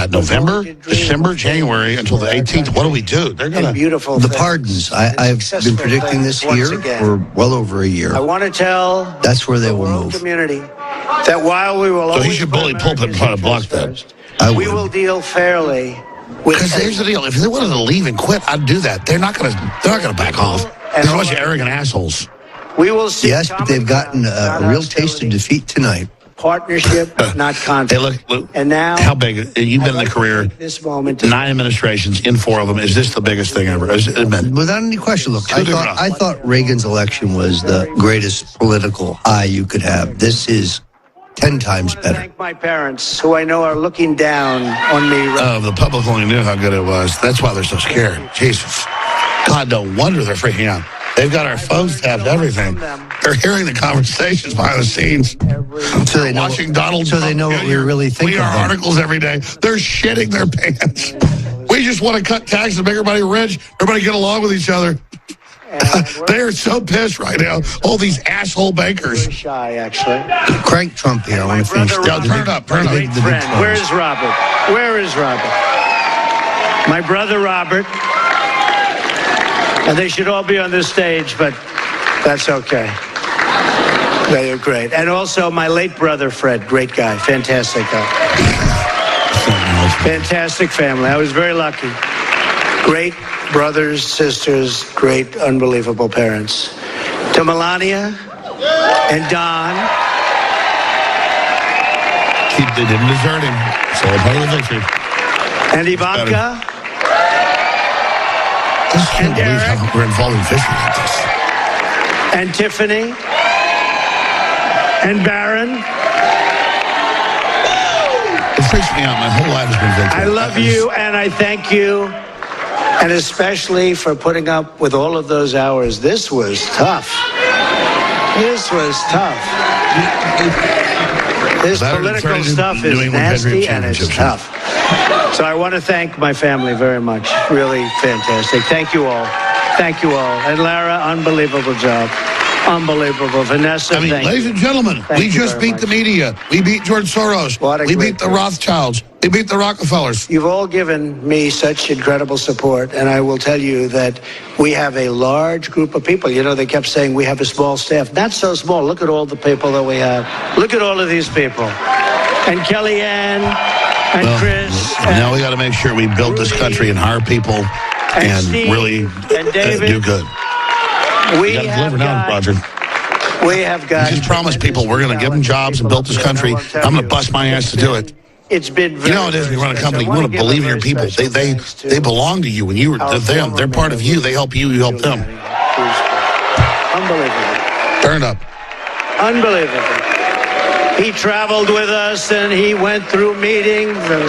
S1: November, December, January until the 18th. What do we do? They're going to
S6: beautiful
S10: the pardons. I've been predicting this
S6: once
S10: here
S6: again.
S10: for well over a year.
S6: I want to tell
S10: That's where they
S6: the
S10: will
S6: world
S10: move.
S6: community that while we will
S1: So he
S6: always
S1: should
S6: put
S1: bully pulpit and try to block that.
S6: we will deal fairly with
S1: Because here's the deal: if they wanted to leave and quit, I'd do that. They're not going to back off. There's a bunch of arrogant assholes.
S6: We will see
S10: Yes, but they've gotten a real taste of defeat tonight.
S6: partnership, not conflict.
S1: Hey, look,
S6: and now,
S1: how big? You've been in the career,
S6: this moment,
S1: 9 administrations, in 4 of them. Is this the biggest thing ever?
S10: Without any question. Look, I thought Reagan's election was the greatest political high you could have. This is 10 times better.
S6: thank my parents, who I know are looking down on me.
S1: The public only knew how good it was. That's why they're so scared. Jesus. God, no wonder they're freaking out. They've got our phones tapped, everything. They're hearing the conversations behind the scenes.
S10: So they know,
S1: watching Donald
S10: so they know what we really think
S1: We
S10: of
S1: are
S10: them.
S1: articles every day. They're shitting their pants. We just want to cut taxes, make everybody rich, everybody get along with each other. They are so pissed right now. All these asshole bankers.
S6: Shy, actually.
S10: Crank Trump here. I want to finish.
S1: Yeah, turn it up. Turn it
S6: Great
S1: up.
S6: friend. Where is Robert? Where is Robert? My brother Robert. And they should all be on this stage, but that's okay. They are great. And also my late brother Fred. Great guy. Fantastic guy. Fantastic family. I was very lucky. Great brothers, sisters, great, unbelievable parents. To Melania and Don.
S1: They didn't desert him. So a part of the victory.
S6: And Ivanka.
S1: I just can't believe how we're involving Fisher like this.
S6: And Tiffany. And Barron.
S1: It freaks me out. My whole life has been victory.
S6: I love you and I thank you. And especially for putting up with all of those hours. This was tough. This was tough. This political stuff is nasty and it's tough. So I want to thank my family very much. Really fantastic. Thank you all. Thank you all. And Lara, unbelievable job. Unbelievable. Vanessa,
S1: I mean,
S6: thank
S1: ladies
S6: you.
S1: and gentlemen,
S6: Thank
S1: we
S6: you
S1: just
S6: very
S1: beat
S6: much.
S1: the media. We beat George Soros.
S6: What a
S1: We
S6: great
S1: beat the
S6: group.
S1: Rothschilds. We beat the Rockefellers.
S6: You've all given me such incredible support, and I will tell you that we have a large group of people. You know, they kept saying we have a small staff. Not so small. Look at all the people that we have. Look at all of these people. And Kellyanne, and
S1: Well,
S6: Chris,
S1: now we got to make sure we build this country and hire people and
S6: Steve,
S1: really
S6: and David.
S1: do good.
S6: we
S1: got to
S6: have
S1: deliver now,
S6: got,
S1: Roger.
S6: we have got.
S1: We just promised people we're going to give them jobs and build this country. I'm going to bust my ass to do it.
S6: It's been very,
S1: You know how it is when you run a company. You want to believe in your people. They belong to you. When you were to them, they're part of you. They help you. You help them.
S6: Unbelievable.
S1: Turn it up.
S6: Unbelievable. He traveled with us and he went through meetings. And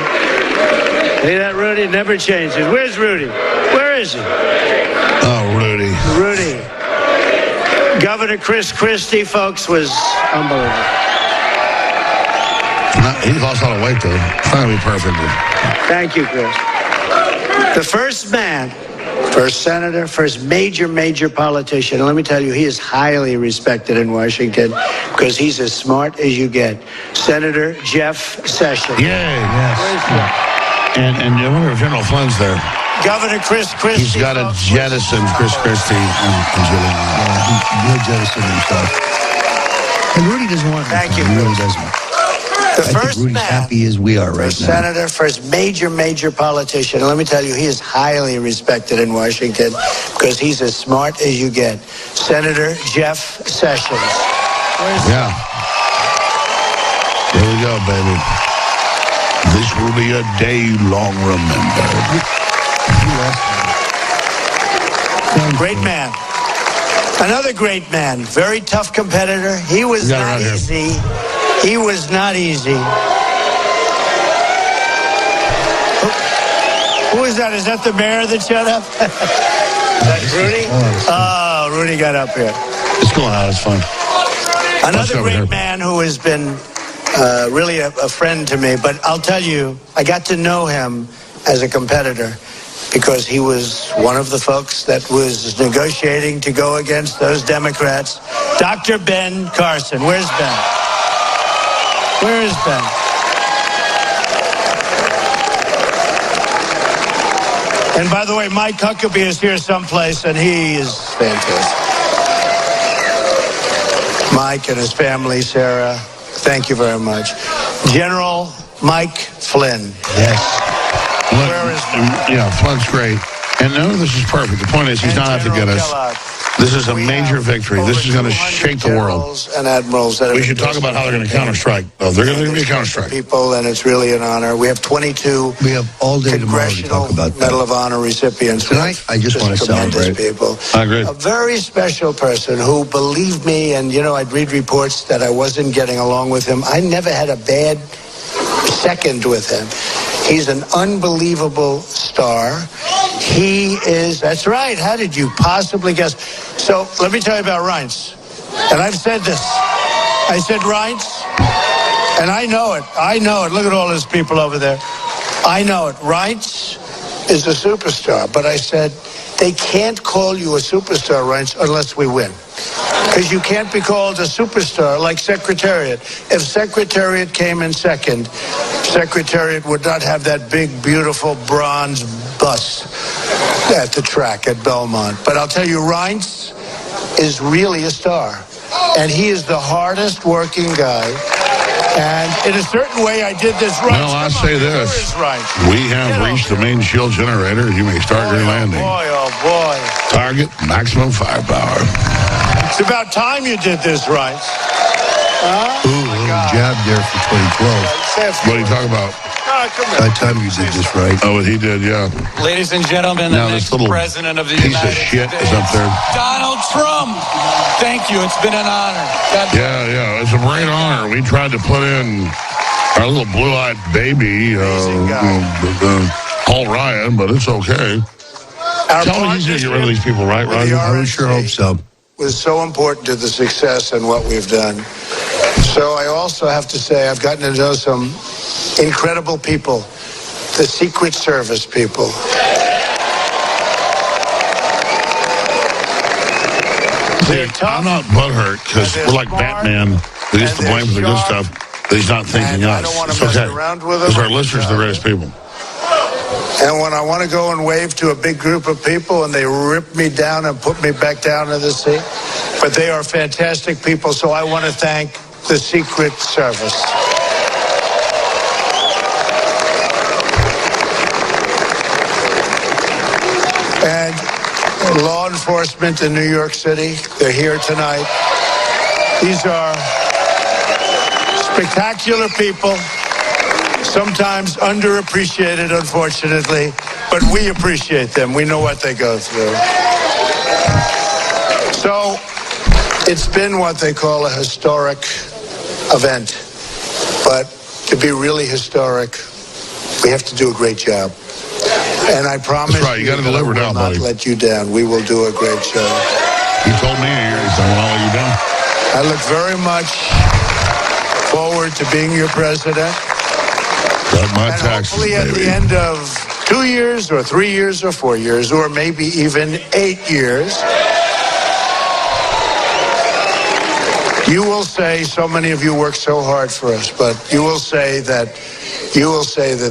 S6: see that Rudy never changes. Where's Rudy? Where is he?
S1: Oh, Rudy.
S6: Rudy. Governor Chris Christie, folks, was unbelievable.
S1: He lost a lot of weight, though. It's not going to be perfect.
S6: Thank you, Chris. The first man, first senator, first major politician. And let me tell you, he is highly respected in Washington because he's as smart as you get. Senator Jeff Sessions.
S1: Yay. Yes. And I wonder if General Flynn's there.
S6: Governor Chris Christie.
S1: He's got to jettison Chris Christie and Giuliani.
S10: He'll jettison himself. And Rudy doesn't want
S6: Thank you,
S10: He really doesn't.
S6: The
S10: I
S6: first
S10: think Rudy's
S6: man,
S10: happy as we are right
S6: first
S10: now.
S6: senator, first major politician. And let me tell you, he is highly respected in Washington because he's as smart as you get. Senator Jeff Sessions.
S1: Yeah. Here we go, baby. This will be a day long remembered.
S6: Great man. Another great man. Very tough competitor. He was not easy. He was not easy. Who is that? Is that the mayor that showed up? Is that Rudy? Oh, Rudy got up here.
S1: It's going on. It's fun.
S6: Another great man who has been really a friend to me. But I'll tell you, I got to know him as a competitor because he was one of the folks that was negotiating to go against those Democrats. Dr. Ben Carson. Where's Ben? Where is Ben? And by the way, Mike Huckabee is here someplace, and he is fantastic. Mike and his family, Sarah, thank you very much. General Mike Flynn.
S1: Yes. Where is he? Yeah, Flynn's great. And none of this is perfect. The point is, he's not out to get us. This is a major victory. This is going to shake the world.
S6: And admirals that
S1: we should talk about how they're going to counterstrike. Oh, they're going to be a counterstrike.
S6: People, and it's really an honor. We have 22.
S10: We have all day tomorrow to talk about that.
S6: Medal of Honor recipients.
S10: Tonight, I just want to celebrate.
S6: People.
S1: I agree.
S6: A very special person who believed me, and you know, I'd read reports that I wasn't getting along with him. I never had a bad second with him. He's an unbelievable star. He is, that's right. How did you possibly guess? So let me tell you about Reince. And I've said this. I said Reince, and I know it. I know it. Look at all those people over there. I know it. Reince is a superstar. But I said, they can't call you a superstar, Reince, unless we win. Because you can't be called a superstar like Secretariat. If Secretariat came in second, Secretariat would not have that big, beautiful bronze bus at the track at Belmont. But I'll tell you, Reince is really a star. And he is the hardest working guy. And in a certain way, I did this right.
S1: Well, I say this. We have reached the main shield generator. You may start your landing.
S6: Boy, oh boy.
S1: Target maximum firepower.
S6: It's about time you did this, Reince.
S10: Ooh, little jab there for 2012.
S1: What are you talking about?
S10: By the time you did this right.
S1: Oh, he did, yeah.
S11: Ladies and gentlemen,
S1: Now
S11: the
S1: this
S11: next
S1: little
S11: president of the
S1: piece
S11: United
S1: of shit
S11: States,
S1: is up there.
S11: Donald Trump. Thank you. It's been an honor.
S1: Yeah, it's a great honor. We tried to put in our little blue-eyed baby, Paul Ryan, but it's okay. Tell me he's going to get rid of these people, right, Roger?
S10: I sure hope so.
S6: Was so important to the success and what we've done. So I also have to say I've gotten to know some incredible people, the Secret Service people.
S1: I'm not butthurt because we're like Batman. We used to blame for the good stuff, but he's not thinking us. It's okay. Because our listeners are the greatest people.
S6: And when I want to go and wave to a big group of people and they rip me down and put me back down to the seat, but they are fantastic people, so I want to thank the Secret Service. And law enforcement in New York City, they're here tonight. These are spectacular people. Sometimes underappreciated, unfortunately, but we appreciate them. We know what they go through. So it's been what they call a historic event. But to be really historic, we have to do a great job. And I promise
S1: That's right. You got to deliver now, buddy.
S6: Not let you down. We will do a great job.
S1: He told me he said, "Well, I'll let you down."
S6: I look very much forward to being your president.
S1: Got my
S6: And
S1: taxes,
S6: hopefully at
S1: baby.
S6: the end of 2 years or 3 years or 4 years or maybe even 8 years, you will say, so many of you work so hard for us, but you will say that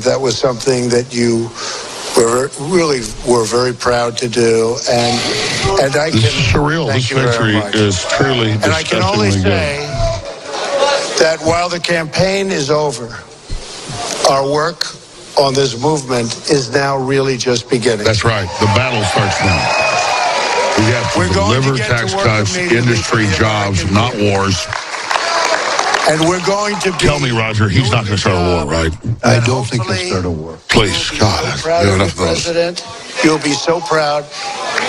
S6: that was something that you were very proud to do, and I
S1: This
S6: can
S1: is surreal.
S6: thank
S1: This
S6: you very
S1: victory
S6: much.
S1: is truly
S6: And I can only
S1: disgustingly
S6: say
S1: good.
S6: that while the campaign is over, our work on this movement is now really just beginning.
S1: That's right. The battle starts now. We have to
S6: We're going to
S1: deliver
S6: get to
S1: tax
S6: work
S1: cuts,
S6: immediately
S1: industry
S6: for the
S1: jobs,
S6: American
S1: not
S6: people.
S1: wars.
S6: And we're going to be
S1: Tell me, Roger, he's not going to start a war, right?
S10: I don't think he'll start a war.
S1: Please, God,
S6: proud
S1: we have
S6: of
S1: enough
S6: the
S1: of those.
S6: president. You'll be so proud.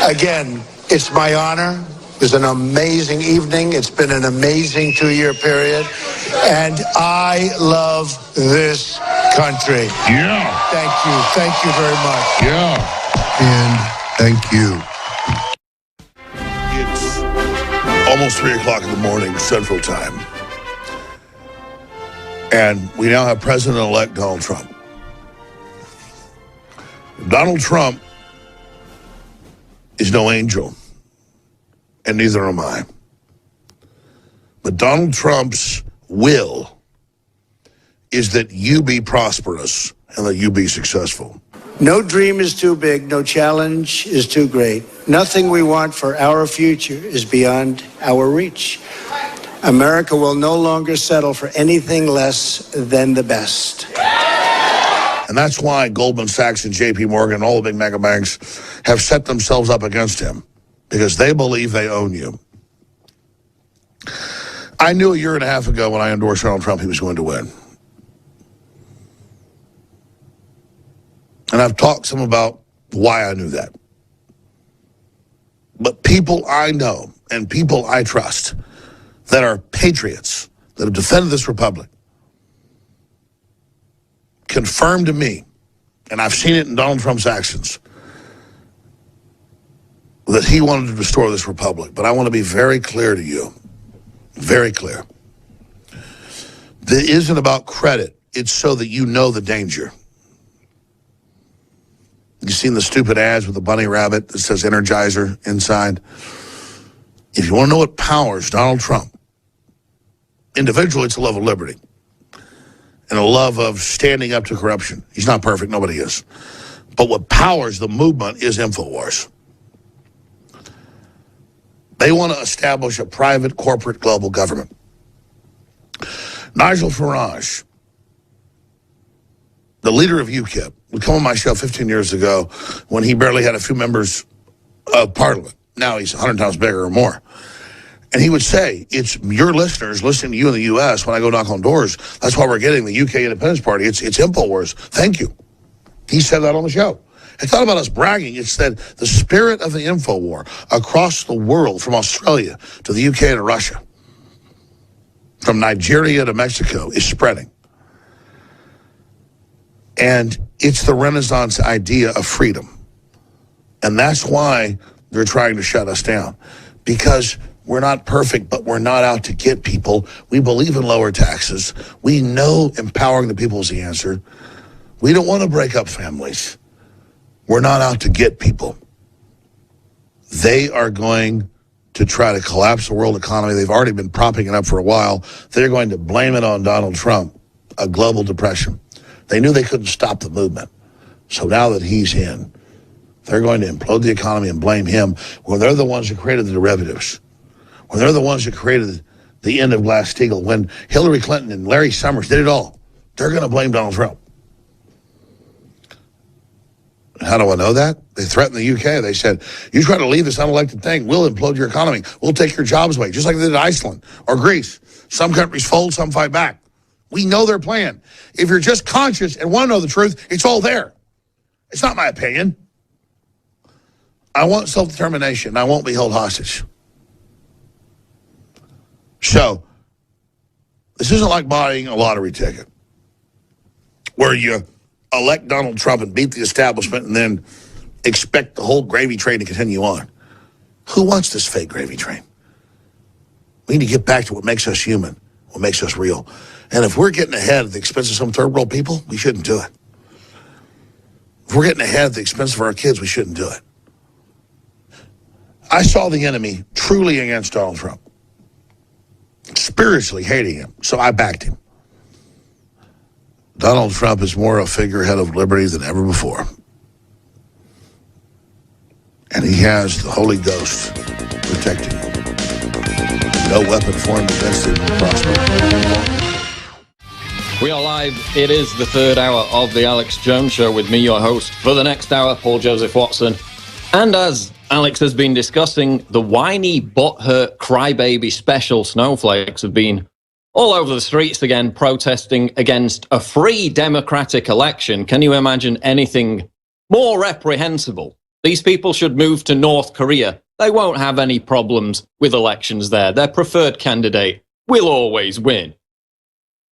S6: Again, it's my honor. It was an amazing evening. It's been an amazing 2-year period. And I love this country.
S1: Yeah.
S6: Thank you. Thank you very much.
S1: Yeah.
S10: And thank you.
S1: It's almost 3 o'clock in the morning, Central Time. And we now have President-elect Donald Trump. Donald Trump is no angel, and neither am I. But Donald Trump's will is that you be prosperous and that you be successful.
S6: No dream is too big. No challenge is too great. Nothing we want for our future is beyond our reach. America will no longer settle for anything less than the best.
S1: And that's why Goldman Sachs and JP Morgan and all the big mega banks have set themselves up against him, because they believe they own you. I knew a year and a half ago when I endorsed Donald Trump he was going to win. And I've talked some about why I knew that. But people I know and people I trust that are patriots, that have defended this republic, confirmed to me, and I've seen it in Donald Trump's actions, that he wanted to restore this republic. But I want to be very clear to you, very clear. That isn't about credit. It's so that you know the danger. You've seen the stupid ads with the bunny rabbit that says Energizer inside. If you want to know what powers Donald Trump, individually, it's a love of liberty and a love of standing up to corruption. He's not perfect. Nobody is. But what powers the movement is InfoWars. They want to establish a private, corporate, global government. Nigel Farage, the leader of UKIP, would come on my show 15 years ago when he barely had a few members of parliament. Now he's 100 times bigger or more. And he would say, it's your listeners listening to you in the U.S. when I go knock on doors. That's why we're getting the UK Independence Party. It's InfoWars. Thank you. He said that on the show. It's not about us bragging. It's that the spirit of the InfoWar across the world, from Australia to the UK to Russia, from Nigeria to Mexico, is spreading. And it's the Renaissance idea of freedom. And that's why they're trying to shut us down. Because we're not perfect, but we're not out to get people. We believe in lower taxes. We know empowering the people is the answer. We don't want to break up families. We're not out to get people. They are going to try to collapse the world economy. They've already been propping it up for a while. They're going to blame it on Donald Trump, a global depression. They knew they couldn't stop the movement. So now that he's in, they're going to implode the economy and blame him, when they're the ones who created the derivatives, when they're the ones who created the end of Glass-Steagall, when Hillary Clinton and Larry Summers did it all. They're going to blame Donald Trump. How do I know that? They threatened the UK. They said, you try to leave this unelected thing, we'll implode your economy. We'll take your jobs away, just like they did Iceland or Greece. Some countries fold, some fight back. We know their plan. If you're just conscious and want to know the truth, it's all there. It's not my opinion. I want self-determination. I won't be held hostage. So, this isn't like buying a lottery ticket where you elect Donald Trump and beat the establishment and then expect the whole gravy train to continue on. Who wants this fake gravy train? We need to get back to what makes us human, what makes us real. And if we're getting ahead at the expense of some third world people, we shouldn't do it. If we're getting ahead at the expense of our kids, we shouldn't do it. I saw the enemy truly against Donald Trump, spiritually hating him, so I backed him. Donald Trump is more a figurehead of liberty than ever before. And he has the Holy Ghost protecting him. No weapon formed against him will prosper.
S17: We are live. It is the third hour of the Alex Jones Show with me, your host, for the next hour, Paul Joseph Watson. And as Alex has been discussing, the whiny, butthurt, crybaby special snowflakes have been all over the streets again, protesting against a free democratic election. Can you imagine anything more reprehensible? These people should move to North Korea. They won't have any problems with elections there. Their preferred candidate will always win.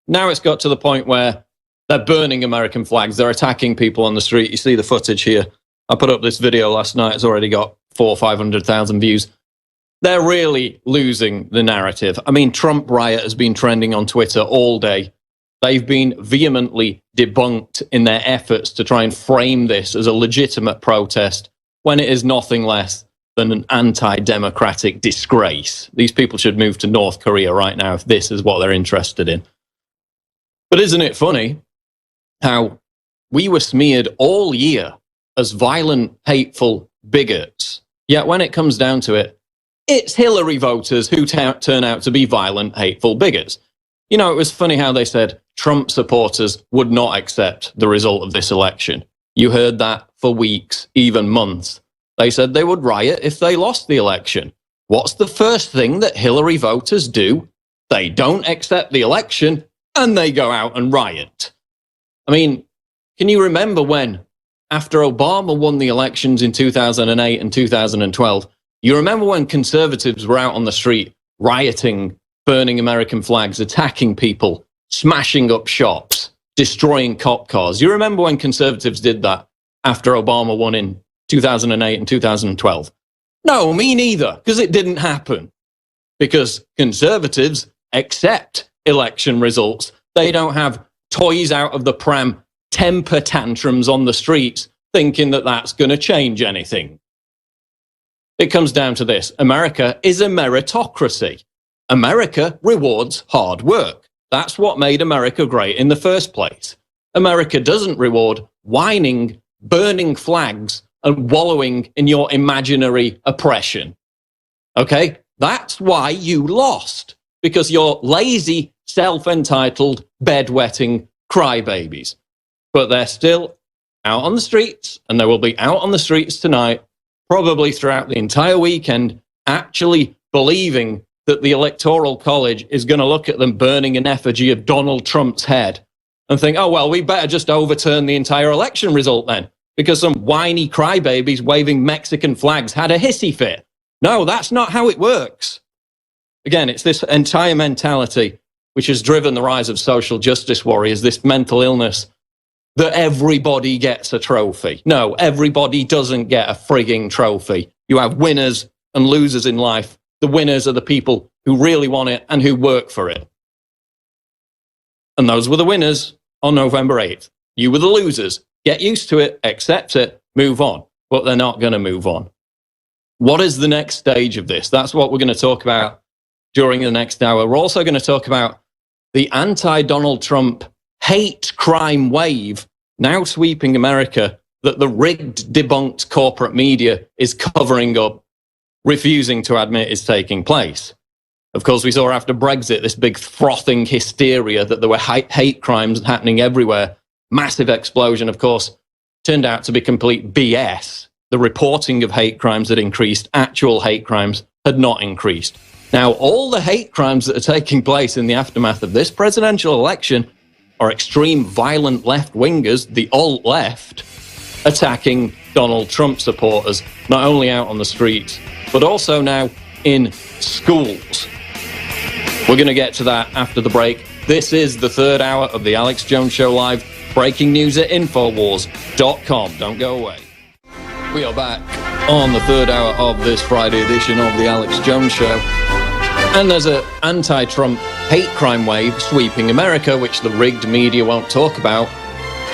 S17: Now it's got to the point where they're burning American flags. They're attacking people on the street. You see the footage here. I put up this video last night. It's already got 400,000 or 500,000 views. They're really losing the narrative. I mean, Trump riot has been trending on Twitter all day. They've been vehemently debunked in their efforts to try and frame this as a legitimate protest when it is nothing less than an anti-democratic disgrace. These people should move to North Korea right now if this is what they're interested in. But isn't it funny how we were smeared all year as violent, hateful bigots, yet when it comes down to it, it's Hillary voters who turn out to be violent, hateful bigots. You know, it was funny how they said Trump supporters would not accept the result of this election. You heard that for weeks, even months. They said they would riot if they lost the election. What's the first thing that Hillary voters do? They don't accept the election and they go out and riot. I mean, can you remember when, after Obama won the elections in 2008 and 2012, you remember when conservatives were out on the street rioting, burning American flags, attacking people, smashing up shops, destroying cop cars? You remember when conservatives did that after Obama won in 2008 and 2012? No, me neither, because it didn't happen. Because conservatives accept election results. They don't have toys out of the pram, temper tantrums on the streets.
S12: thinking that that's going to change anything. It comes down to this. America is a meritocracy. America rewards hard work. That's what made America great in the first place. America doesn't reward whining, burning flags, and wallowing in your imaginary oppression. Okay? That's why you lost. Because you're lazy, self-entitled, bedwetting crybabies. But they're still out on the streets, and they will be out on the streets tonight, probably throughout the entire weekend, actually believing that the Electoral College is going to look at them burning an effigy of Donald Trump's head and think, oh, well, we better just overturn the entire election result then, because some whiny crybabies waving Mexican flags had a hissy fit. No, that's not how it works. Again, it's this entire mentality which has driven the rise of social justice warriors, this mental illness that everybody gets a trophy. No, everybody doesn't get a frigging trophy. You have winners and losers in life. The winners are the people who really want it and who work for it. And those were the winners on November 8th. You were the losers. Get used to it, accept it, move on. But they're not going to move on. What is the next stage of this? That's what we're going to talk about during the next hour. We're also going to talk about the anti-Donald Trump hate crime wave now sweeping America that the rigged, debunked corporate media is covering up, refusing to admit is taking place. Of course, we saw after Brexit this big frothing hysteria that there were hate crimes happening everywhere. Massive explosion, of course, turned out to be complete BS. The reporting of hate crimes had increased. Actual hate crimes had not increased. Now, all the hate crimes that are taking place in the aftermath of this presidential election are extreme violent left-wingers, the alt-left, attacking Donald Trump supporters, not only out on the streets, but also now in schools. We're going to get to that after the break. This is the third hour of the Alex Jones Show Live. Breaking news at Infowars.com. Don't go away. We are back on the third hour of this Friday edition of the Alex Jones Show. And there's an anti-Trump hate crime wave sweeping America, which the rigged media won't talk about.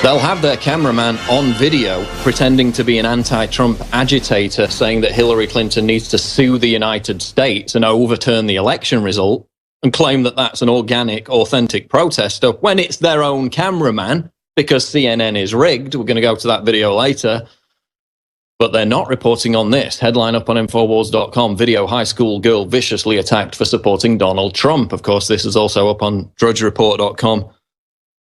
S12: They'll have their cameraman on video pretending to be an anti-Trump agitator, saying that Hillary Clinton needs to sue the United States and overturn the election result, and claim that that's an organic, authentic protester when it's their own cameraman, because CNN is rigged. We're going to go to that video later. But they're not reporting on this. Headline up on Infowars.com, video high school girl viciously attacked for supporting Donald Trump. Of course, this is also up on DrudgeReport.com.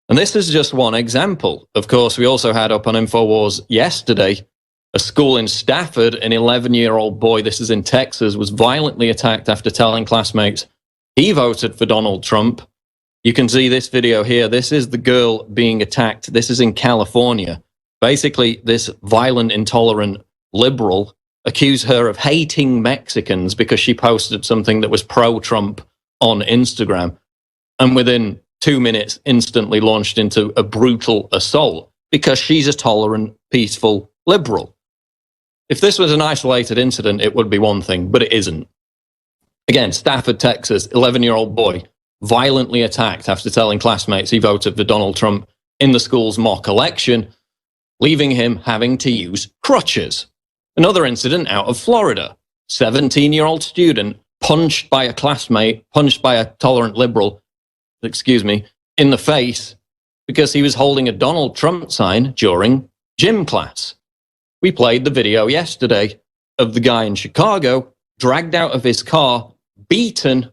S12: And this is just one example. Of course, we also had up on Infowars yesterday, a school in Stafford, an 11-year-old boy, this is in Texas, was violently attacked after telling classmates he voted for Donald Trump. You can see this video here. This is the girl being attacked. This is in California. Basically, this violent, intolerant liberal accused her of hating Mexicans because she posted something that was pro-Trump on Instagram. And within 2 minutes, instantly launched into a brutal assault because she's a tolerant, peaceful liberal. If this was an isolated incident, it would be one thing, but it isn't. Again, Stafford, Texas, 11-year-old boy, violently attacked after telling classmates he voted for Donald Trump in the school's mock election, leaving him having to use crutches. Another incident out of Florida. 17-year-old student punched by a classmate, punched by a tolerant liberal, in the face because he was holding a Donald Trump sign during gym class. We played the video yesterday of the guy in Chicago dragged out of his car, beaten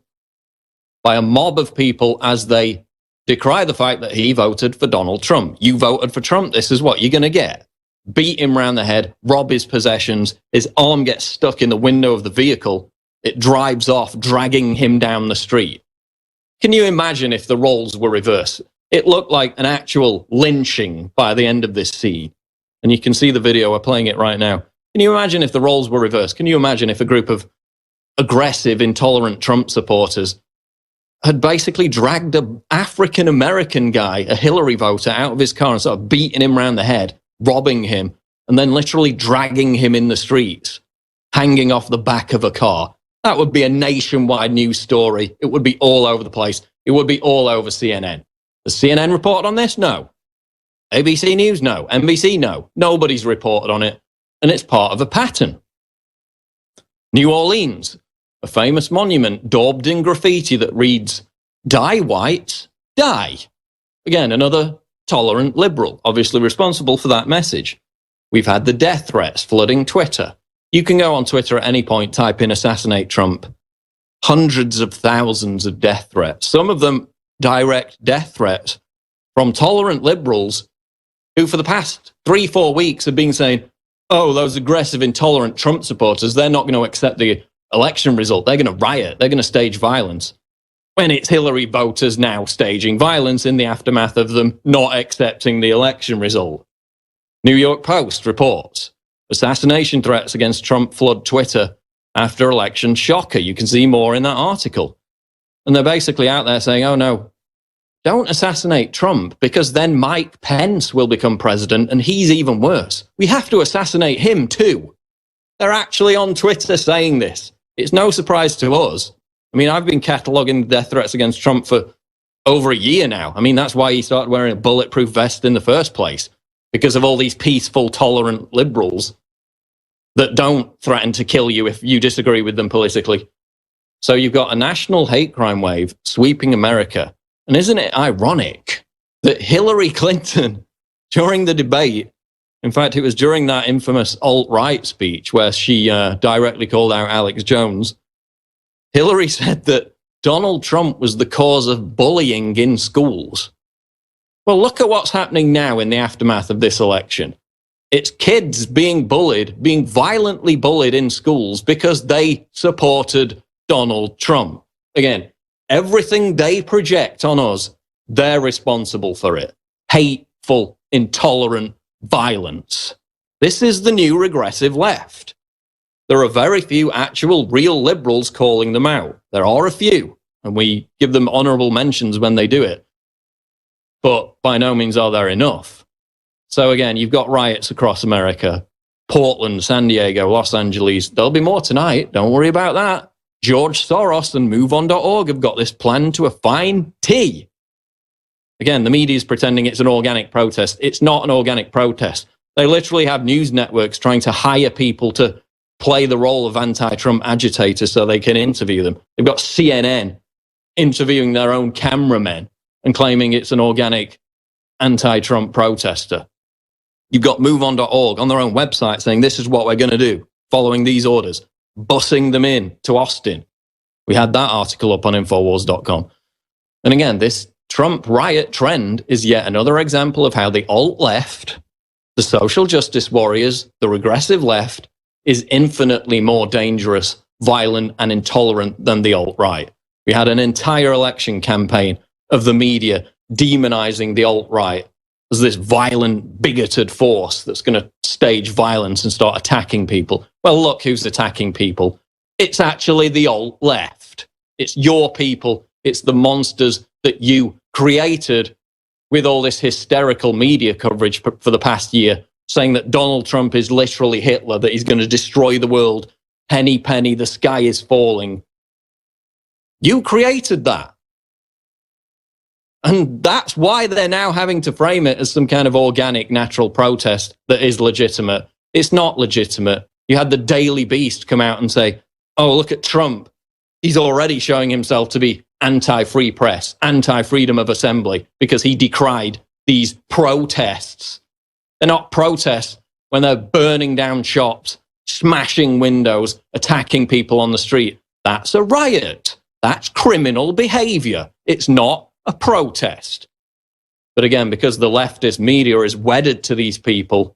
S12: by a mob of people as they decry the fact that he voted for Donald Trump. You voted for Trump, this is what you're going to get. Beat him round the head, rob his possessions, his arm gets stuck in the window of the vehicle, it drives off, dragging him down the street. Can you imagine if the roles were reversed? It looked like an actual lynching by the end of this scene. And you can see the video, we're playing it right now. Can you imagine if the roles were reversed? Can you imagine if a group of aggressive, intolerant Trump supporters had basically dragged an African-American guy, a Hillary voter, out of his car and sort of beating him around the head, robbing him, and then literally dragging him in the streets, hanging off the back of a car? That would be a nationwide news story. It would be all over the place. It would be all over CNN. Has CNN reported on this? No. ABC News, no. NBC, no. Nobody's reported on it. And it's part of a pattern. New Orleans, a famous monument daubed in graffiti that reads, "Die whites, die." Again, another tolerant liberal, obviously responsible for that message. We've had the death threats flooding Twitter. You can go on Twitter at any point, type in "assassinate Trump." Hundreds of thousands of death threats. Some of them direct death threats from tolerant liberals who for the past 3-4 weeks have been saying, oh, those aggressive, intolerant Trump supporters, they're not going to accept the election result. They're going to riot. They're going to stage violence. When it's Hillary voters now staging violence in the aftermath of them not accepting the election result. New York Post reports assassination threats against Trump flood Twitter after election. Shocker. You can see more in that article. And they're basically out there saying, oh no, don't assassinate Trump because then Mike Pence will become president and he's even worse. We have to assassinate him too. They're actually on Twitter saying this. It's no surprise to us. I mean, I've been cataloguing death threats against Trump for over a year now. I mean, that's why he started wearing a bulletproof vest in the first place, because of all these peaceful, tolerant liberals that don't threaten to kill you if you disagree with them politically. So you've got a national hate crime wave sweeping America. And isn't it ironic that Hillary Clinton, during the debate, in fact, it was during that infamous alt-right speech where she directly called out Alex Jones, Hillary said that Donald Trump was the cause of bullying in schools. Well, look at what's happening now in the aftermath of this election. It's kids being bullied, being violently bullied in schools because they supported Donald Trump. Again, everything they project on us, they're responsible for it. Hateful, intolerant violence. This is the new regressive left. There are very few actual real liberals calling them out. There are a few, and we give them honorable mentions when they do it. But by no means are there enough. So again, you've got riots across America. Portland, San Diego, Los Angeles. There'll be more tonight. Don't worry about that. George Soros and MoveOn.org have got this planned to a fine T. Again, the media is pretending it's an organic protest. It's not an organic protest. They literally have news networks trying to hire people to play the role of anti-Trump agitators so they can interview them. They've got CNN interviewing their own cameramen and claiming it's an organic anti-Trump protester. You've got MoveOn.org on their own website saying this is what we're going to do, following these orders, bussing them in to Austin. We had that article up on Infowars.com. And again, this Trump riot trend is yet another example of how the alt-left, the social justice warriors, the regressive left, is infinitely more dangerous, violent, and intolerant than the alt-right. We had an entire election campaign of the media demonizing the alt-right as this violent, bigoted force that's going to stage violence and start attacking people. Well, look who's attacking people. It's actually the alt-left. It's your people. It's the monsters that you created with all this hysterical media coverage for the past year, saying that Donald Trump is literally Hitler, that he's going to destroy the world. Penny, penny, the sky is falling. You created that. And that's why they're now having to frame it as some kind of organic, natural protest that is legitimate. It's not legitimate. You had the Daily Beast come out and say, oh, look at Trump. He's already showing himself to be anti-free press, anti-freedom of assembly, because he decried these protests. They're not protests when they're burning down shops, smashing windows, attacking people on the street. That's a riot. That's criminal behavior. It's not a protest. But again, because the leftist media is wedded to these people,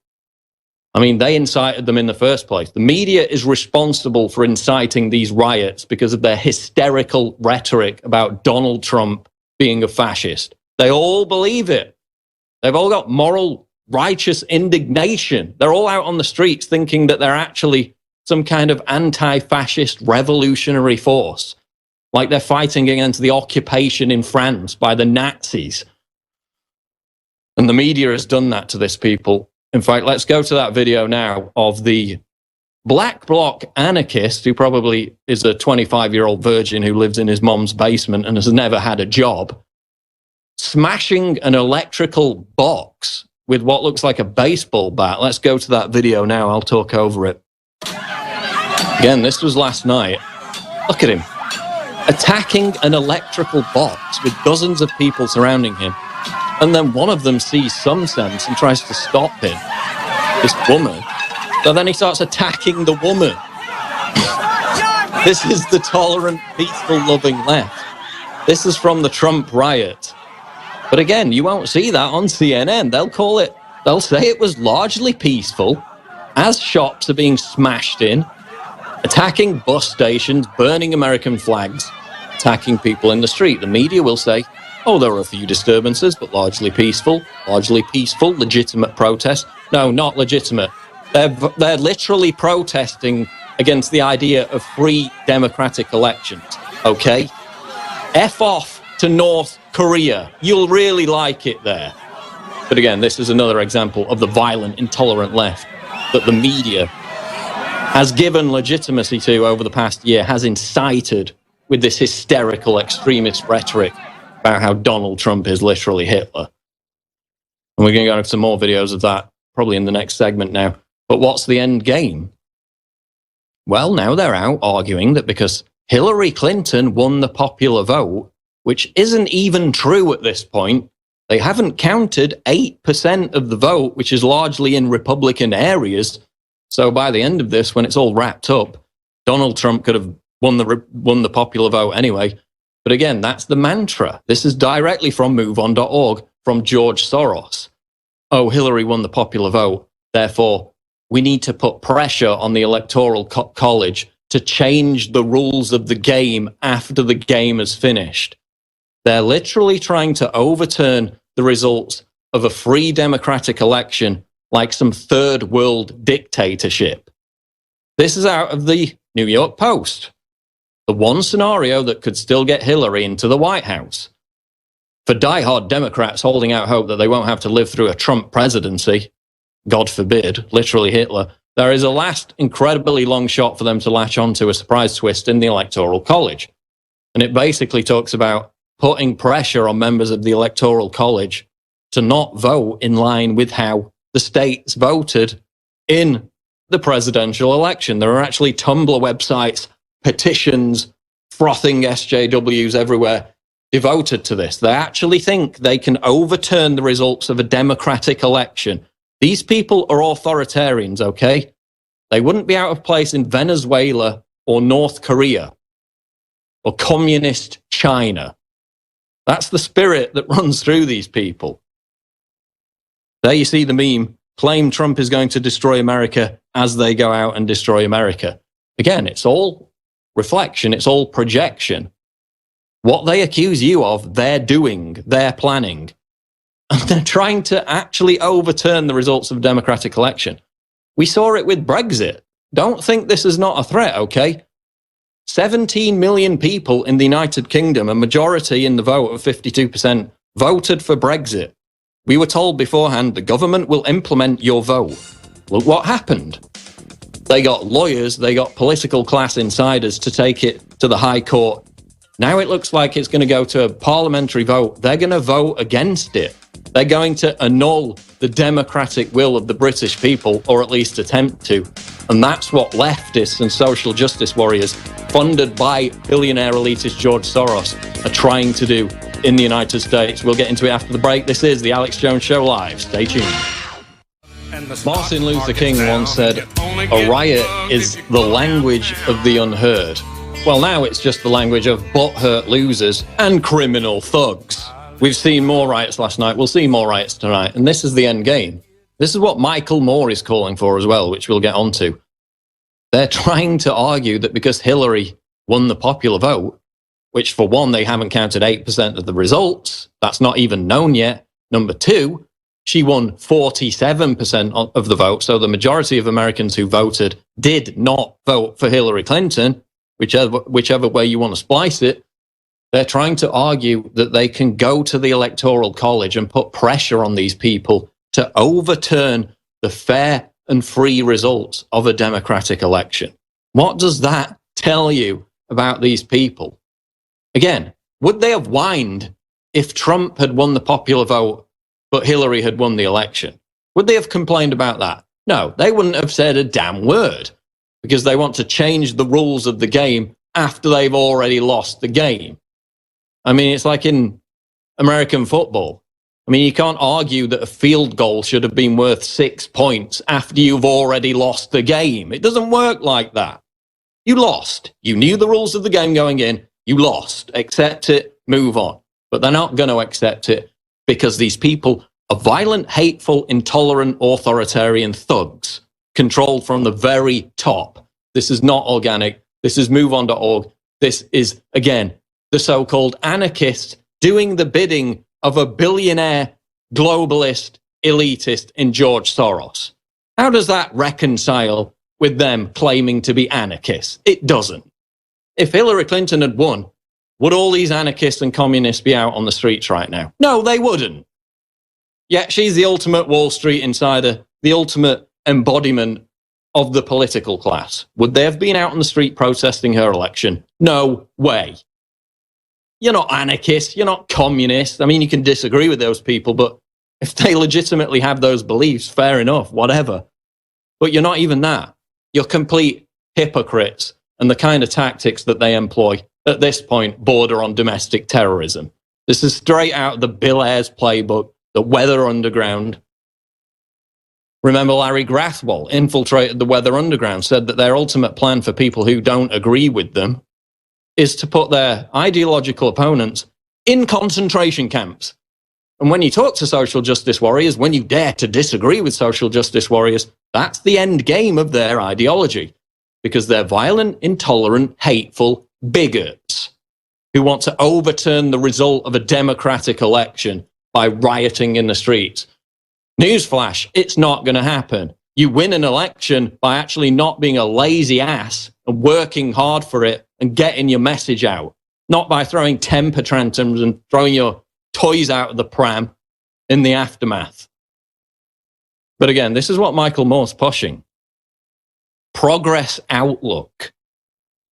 S12: I mean, they incited them in the first place. The media is responsible for inciting these riots because of their hysterical rhetoric about Donald Trump being a fascist. They all believe it. They've all got moral, righteous indignation. They're all out on the streets thinking that they're actually some kind of anti-fascist revolutionary force, like they're fighting against the occupation in France by the Nazis. And the media has done that to this people. In fact, let's go to that video now of the black bloc anarchist who probably is a 25-year-old virgin who lives in his mom's basement and has never had a job, smashing an electrical box with what looks like a baseball bat. Let's go to that video now. I'll talk over it. Again, this was last night. Look at him. Attacking an electrical box with dozens of people surrounding him. And then one of them sees some sense and tries to stop him. This woman. So then he starts attacking the woman. This is the tolerant, peaceful, loving left. This is from the Trump riot. But again, you won't see that on CNN. They'll say it was largely peaceful as shops are being smashed in, attacking bus stations, burning American flags, attacking people in the street. The media will say, oh, there were a few disturbances, but largely peaceful, legitimate protest. No, not legitimate. They're literally protesting against the idea of free democratic elections, okay? F off to North Korea. You'll really like it there. But again, this is another example of the violent, intolerant left that the media has given legitimacy to over the past year, has incited with this hysterical extremist rhetoric about how Donald Trump is literally Hitler. And we're going to go into some more videos of that probably in the next segment now. But what's the end game? Well, now they're out arguing that because Hillary Clinton won the popular vote, which isn't even true at this point, they haven't counted 8% of the vote, which is largely in Republican areas. So by the end of this, when it's all wrapped up, Donald Trump could have won the popular vote anyway. But again, that's the mantra. This is directly from MoveOn.org, from George Soros. Oh, Hillary won the popular vote. Therefore, we need to put pressure on the Electoral College to change the rules of the game after the game is finished. They're literally trying to overturn the results of a free democratic election like some third world dictatorship. This is out of the New York Post. The one scenario that could still get Hillary into the White House. For diehard Democrats holding out hope that they won't have to live through a Trump presidency, God forbid, literally Hitler, there is a last incredibly long shot for them to latch onto a surprise twist in the Electoral College. And it basically talks about putting pressure on members of the Electoral College to not vote in line with how the states voted in the presidential election. There are actually Tumblr websites, petitions, frothing SJWs everywhere devoted to this. They actually think they can overturn the results of a democratic election. These people are authoritarians, okay? They wouldn't be out of place in Venezuela or North Korea or communist China. That's the spirit that runs through these people. There you see the meme, claim Trump is going to destroy America as they go out and destroy America. Again, it's all reflection, it's all projection. What they accuse you of, they're doing, they're planning. And they're trying to actually overturn the results of a democratic election. We saw it with Brexit. Don't think this is not a threat, okay? 17 million people in the United Kingdom, a majority in the vote of 52%, voted for Brexit. We were told beforehand the government will implement your vote. Look what happened. They got lawyers, they got political class insiders to take it to the High Court. Now it looks like it's going to go to a parliamentary vote. They're going to vote against it. They're going to annul the democratic will of the British people, or at least attempt to. And that's what leftists and social justice warriors, funded by billionaire elitist George Soros, are trying to do in the United States. We'll get into it after the break. This is the Alex Jones Show Live. Stay tuned. Martin Luther King once said, a riot is the language of the unheard. Well, now it's just the language of butthurt losers and criminal thugs. We've seen more riots last night. We'll see more riots tonight. And this is the end game. This is what Michael Moore is calling for as well, which we'll get onto. They're trying to argue that because Hillary won the popular vote, which for one, they haven't counted 8% of the results. That's not even known yet. Number two, she won 47% of the vote. So the majority of Americans who voted did not vote for Hillary Clinton, whichever way you want to splice it. They're trying to argue that they can go to the Electoral College and put pressure on these people to overturn the fair and free results of a democratic election. What does that tell you about these people? Again, would they have whined if Trump had won the popular vote but Hillary had won the election. Would they have complained about that? No, they wouldn't have said a damn word, because they want to change the rules of the game after they've already lost the game. I mean, it's like in American football. I mean, you can't argue that a field goal should have been worth 6 points after you've already lost the game. It doesn't work like that. You lost. You knew the rules of the game going in. You lost. Accept it, move on. But they're not going to accept it because these people are violent, hateful, intolerant, authoritarian thugs controlled from the very top. This is not organic. This is MoveOn.org. This is, again, the so-called anarchists doing the bidding of a billionaire, globalist, elitist in George Soros. How does that reconcile with them claiming to be anarchists? It doesn't. If Hillary Clinton had won, would all these anarchists and communists be out on the streets right now? No, they wouldn't. Yet she's the ultimate Wall Street insider, the ultimate embodiment of the political class. Would they have been out on the street protesting her election? No way. You're not anarchists, you're not communists. I mean, you can disagree with those people, but if they legitimately have those beliefs, fair enough, whatever. But you're not even that. You're complete hypocrites, and the kind of tactics that they employ at this point border on domestic terrorism. This is straight out of the Bill Ayers playbook, the Weather Underground. Remember, Larry Grathwohl infiltrated the Weather Underground, said that their ultimate plan for people who don't agree with them is to put their ideological opponents in concentration camps. And when you talk to social justice warriors, when you dare to disagree with social justice warriors, that's the end game of their ideology, because they're violent, intolerant, hateful bigots who want to overturn the result of a democratic election by rioting in the streets. Newsflash, it's not going to happen. You win an election by actually not being a lazy ass and working hard for it and getting your message out, not by throwing temper tantrums and throwing your toys out of the pram in the aftermath. But again, this is what Michael Moore's pushing. Progress outlook.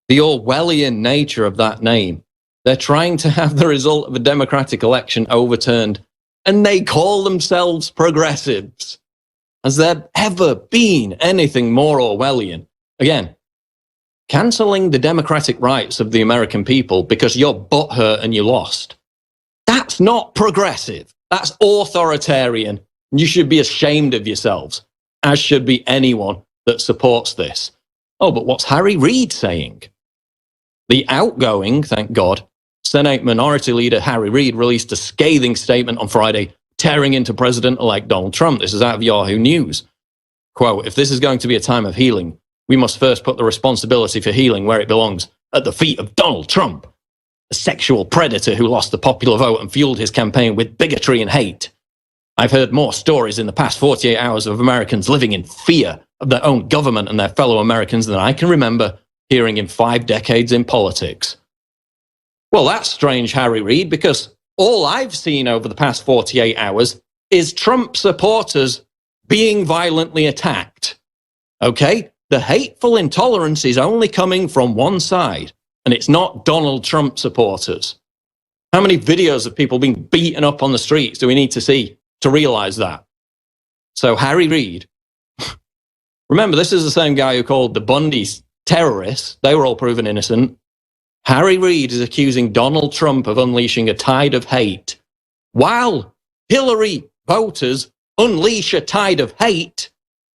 S12: The Orwellian nature of that name. They're trying to have the result of a democratic election overturned, and they call themselves progressives. Has there ever been anything more Orwellian? Again, cancelling the democratic rights of the American people because you're butthurt and you lost. That's not progressive. That's authoritarian. You should be ashamed of yourselves, as should be anyone that supports this. Oh, but what's Harry Reid saying? The outgoing, thank God, Senate Minority Leader Harry Reid released a scathing statement on Friday, tearing into President-elect Donald Trump. This is out of Yahoo News. Quote, if this is going to be a time of healing, we must first put the responsibility for healing where it belongs, at the feet of Donald Trump, a sexual predator who lost the popular vote and fueled his campaign with bigotry and hate. I've heard more stories in the past 48 hours of Americans living in fear of their own government and their fellow Americans than I can remember hearing in 5 decades in politics. Well, that's strange, Harry Reid, because all I've seen over the past 48 hours is Trump supporters being violently attacked. Okay? The hateful intolerance is only coming from one side, and it's not Donald Trump supporters. How many videos of people being beaten up on the streets do we need to see to realize that? So Harry Reid, remember, this is the same guy who called the Bundys terrorists. They were all proven innocent. Harry Reid is accusing Donald Trump of unleashing a tide of hate, while Hillary voters unleash a tide of hate,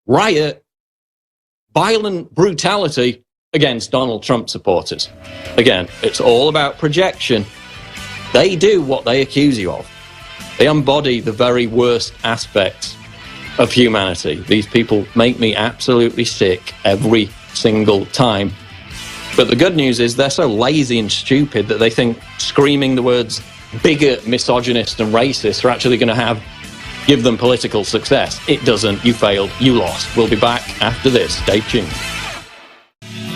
S12: riot, violent brutality against Donald Trump supporters. Again, it's all about projection. They do what they accuse you of. They embody the very worst aspects of humanity. These people make me absolutely sick every single time. But the good news is they're so lazy and stupid that they think screaming the words bigot, misogynist, and racist are actually going to give them political success. It doesn't. You failed. You lost. We'll be back after this. Stay tuned.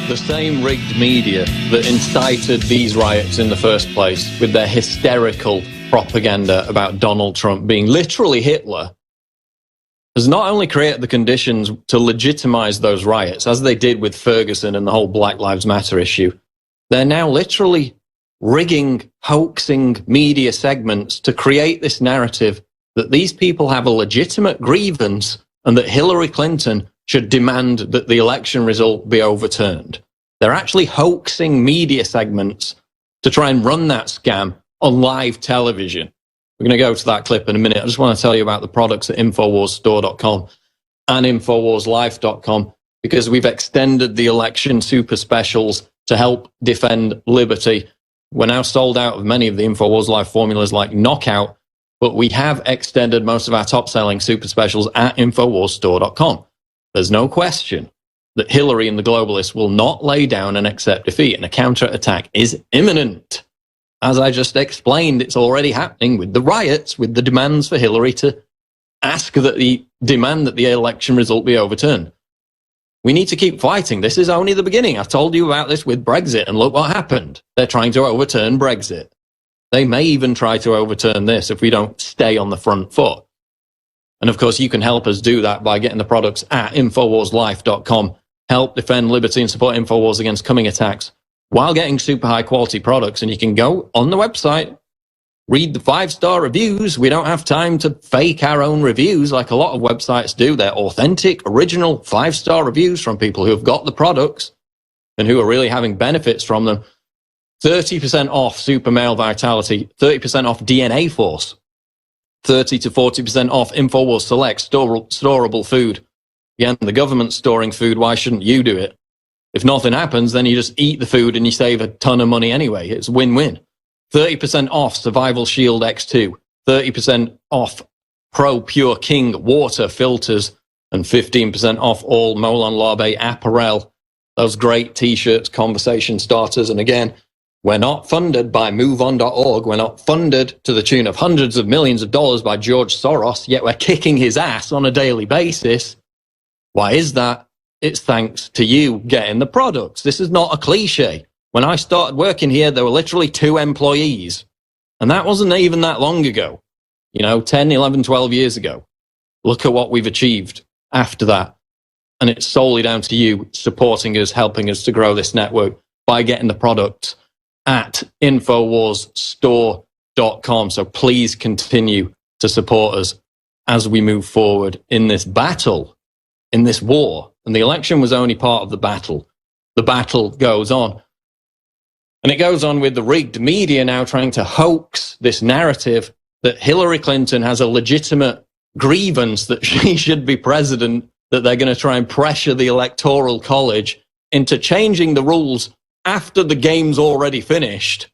S12: The same rigged media that incited these riots in the first place with their hysterical propaganda about Donald Trump being literally Hitler has not only created the conditions to legitimize those riots, as they did with Ferguson and the whole Black Lives Matter issue, they're now literally rigging, hoaxing media segments to create this narrative that these people have a legitimate grievance and that Hillary Clinton should demand that the election result be overturned. They're actually hoaxing media segments to try and run that scam on live television. We're going to go to that clip in a minute. I just want to tell you about the products at InfoWarsStore.com and InfoWarsLife.com, because we've extended the election super specials to help defend liberty. We're now sold out of many of the InfoWars Life formulas like Knockout, but we have extended most of our top-selling super specials at InfoWarsStore.com. There's no question that Hillary and the globalists will not lay down and accept defeat, and a counterattack is imminent. As I just explained, it's already happening with the riots, with the demands for Hillary to demand that the election result be overturned. We need to keep fighting. This is only the beginning. I told you about this with Brexit, and look what happened. They're trying to overturn Brexit. They may even try to overturn this if we don't stay on the front foot. And of course, you can help us do that by getting the products at InfoWarsLife.com. Help defend liberty and support InfoWars against coming attacks while getting super high quality products. And you can go on the website, read the 5-star reviews. We don't have time to fake our own reviews like a lot of websites do. They're authentic, original 5-star reviews from people who have got the products and who are really having benefits from them. 30% off Super Male Vitality, 30% off DNA Force, 30 to 40% off InfoWars Select storable food. Again, the government's storing food. Why shouldn't you do it? If nothing happens, then you just eat the food and you save a ton of money anyway. It's win-win. 30% off Survival Shield X2, 30% off Pro Pure King water filters, and 15% off all Molon Labe apparel. Those great t-shirts, conversation starters. And again, we're not funded by MoveOn.org. We're not funded to the tune of hundreds of millions of dollars by George Soros, yet we're kicking his ass on a daily basis. Why is that? It's thanks to you getting the products. This is not a cliche. When I started working here, there were literally 2 employees. And that wasn't even that long ago. 10, 11, 12 years ago. Look at what we've achieved after that. And it's solely down to you supporting us, helping us to grow this network by getting the product at InfoWarsStore.com. So please continue to support us as we move forward in this battle, in this war. And the election was only part of the battle. The battle goes on. And it goes on with the rigged media now trying to hoax this narrative that Hillary Clinton has a legitimate grievance that she should be president, that they're going to try and pressure the Electoral College into changing the rules after the game's already finished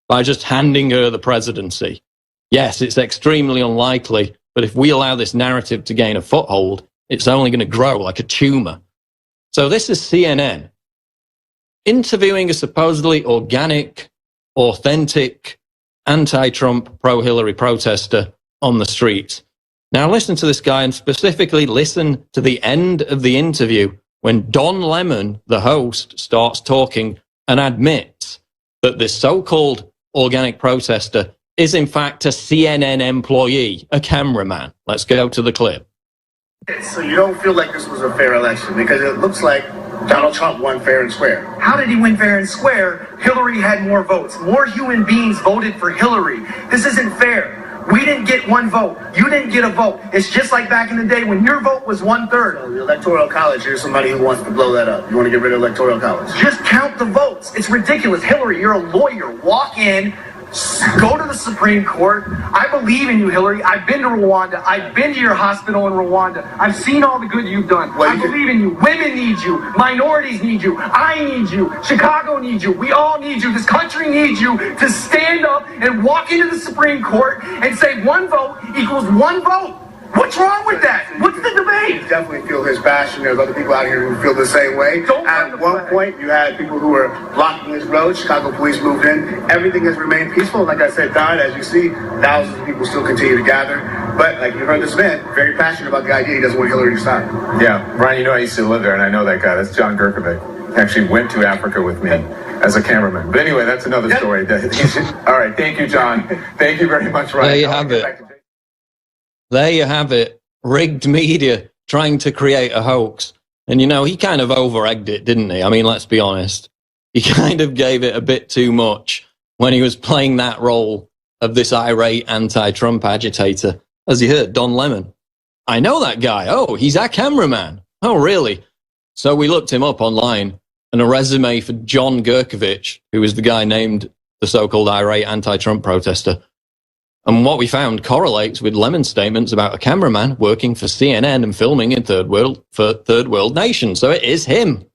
S12: by just handing her the presidency. Yes, it's extremely unlikely, but if we allow this narrative to gain a foothold, it's only going to grow like a tumor. So this is CNN interviewing a supposedly organic, authentic, anti-Trump, pro-Hillary protester on the streets. Now listen to this guy, and specifically listen to the end of the interview when Don Lemon, the host, starts talking and admits that this so-called organic protester is in fact a CNN employee, a cameraman. Let's go to the clip.
S3: So you don't feel like this was a fair election because it looks like Donald Trump won fair and square. How did he win fair and square? Hillary had more votes. More human beings voted for Hillary. This isn't fair. We didn't get one vote. You didn't get a vote. It's just like back in the day when your vote was 1/3. So the Electoral College, here's somebody who wants to blow that up. You want to get rid of Electoral College? Just count the votes. It's ridiculous. Hillary, you're a lawyer. Walk in. Go to the Supreme Court. I believe in you, Hillary. I've been to Rwanda. I've been to your hospital in Rwanda. I've seen all the good you've done. I believe in you. Women need you. Minorities need you. I need you. Chicago needs you. We all need you. This country needs you to stand up and walk into the Supreme Court and say 1 vote equals 1 vote. What's wrong with that? What's the debate? You definitely feel his passion. There's other people out here who feel the same way. At one point, you had people who were blocking his road. Chicago police moved in. Everything has remained peaceful. Like I said, Don, as you see, thousands of people still continue to gather. But like you heard this man, very passionate about the idea. He doesn't want Hillary to stop.
S14: Yeah, Brian, I used to live there, and I know that guy. That's John Gurkovic. He actually went to Africa with me as a cameraman. But anyway, that's another story. All right, thank you, John. Thank you very much, Ryan.
S12: There you have it. There you have it. Rigged media trying to create a hoax. And, he kind of over-egged it, didn't he? I mean, let's be honest. He kind of gave it a bit too much when he was playing that role of this irate anti-Trump agitator. As you heard, Don Lemon. I know that guy. Oh, he's our cameraman. Oh, really? So we looked him up online, and a resume for John Gurkovich, who was the guy named the so-called irate anti-Trump protester. And what we found correlates with Lemon's statements about a cameraman working for CNN and filming in third world nations. So it is him.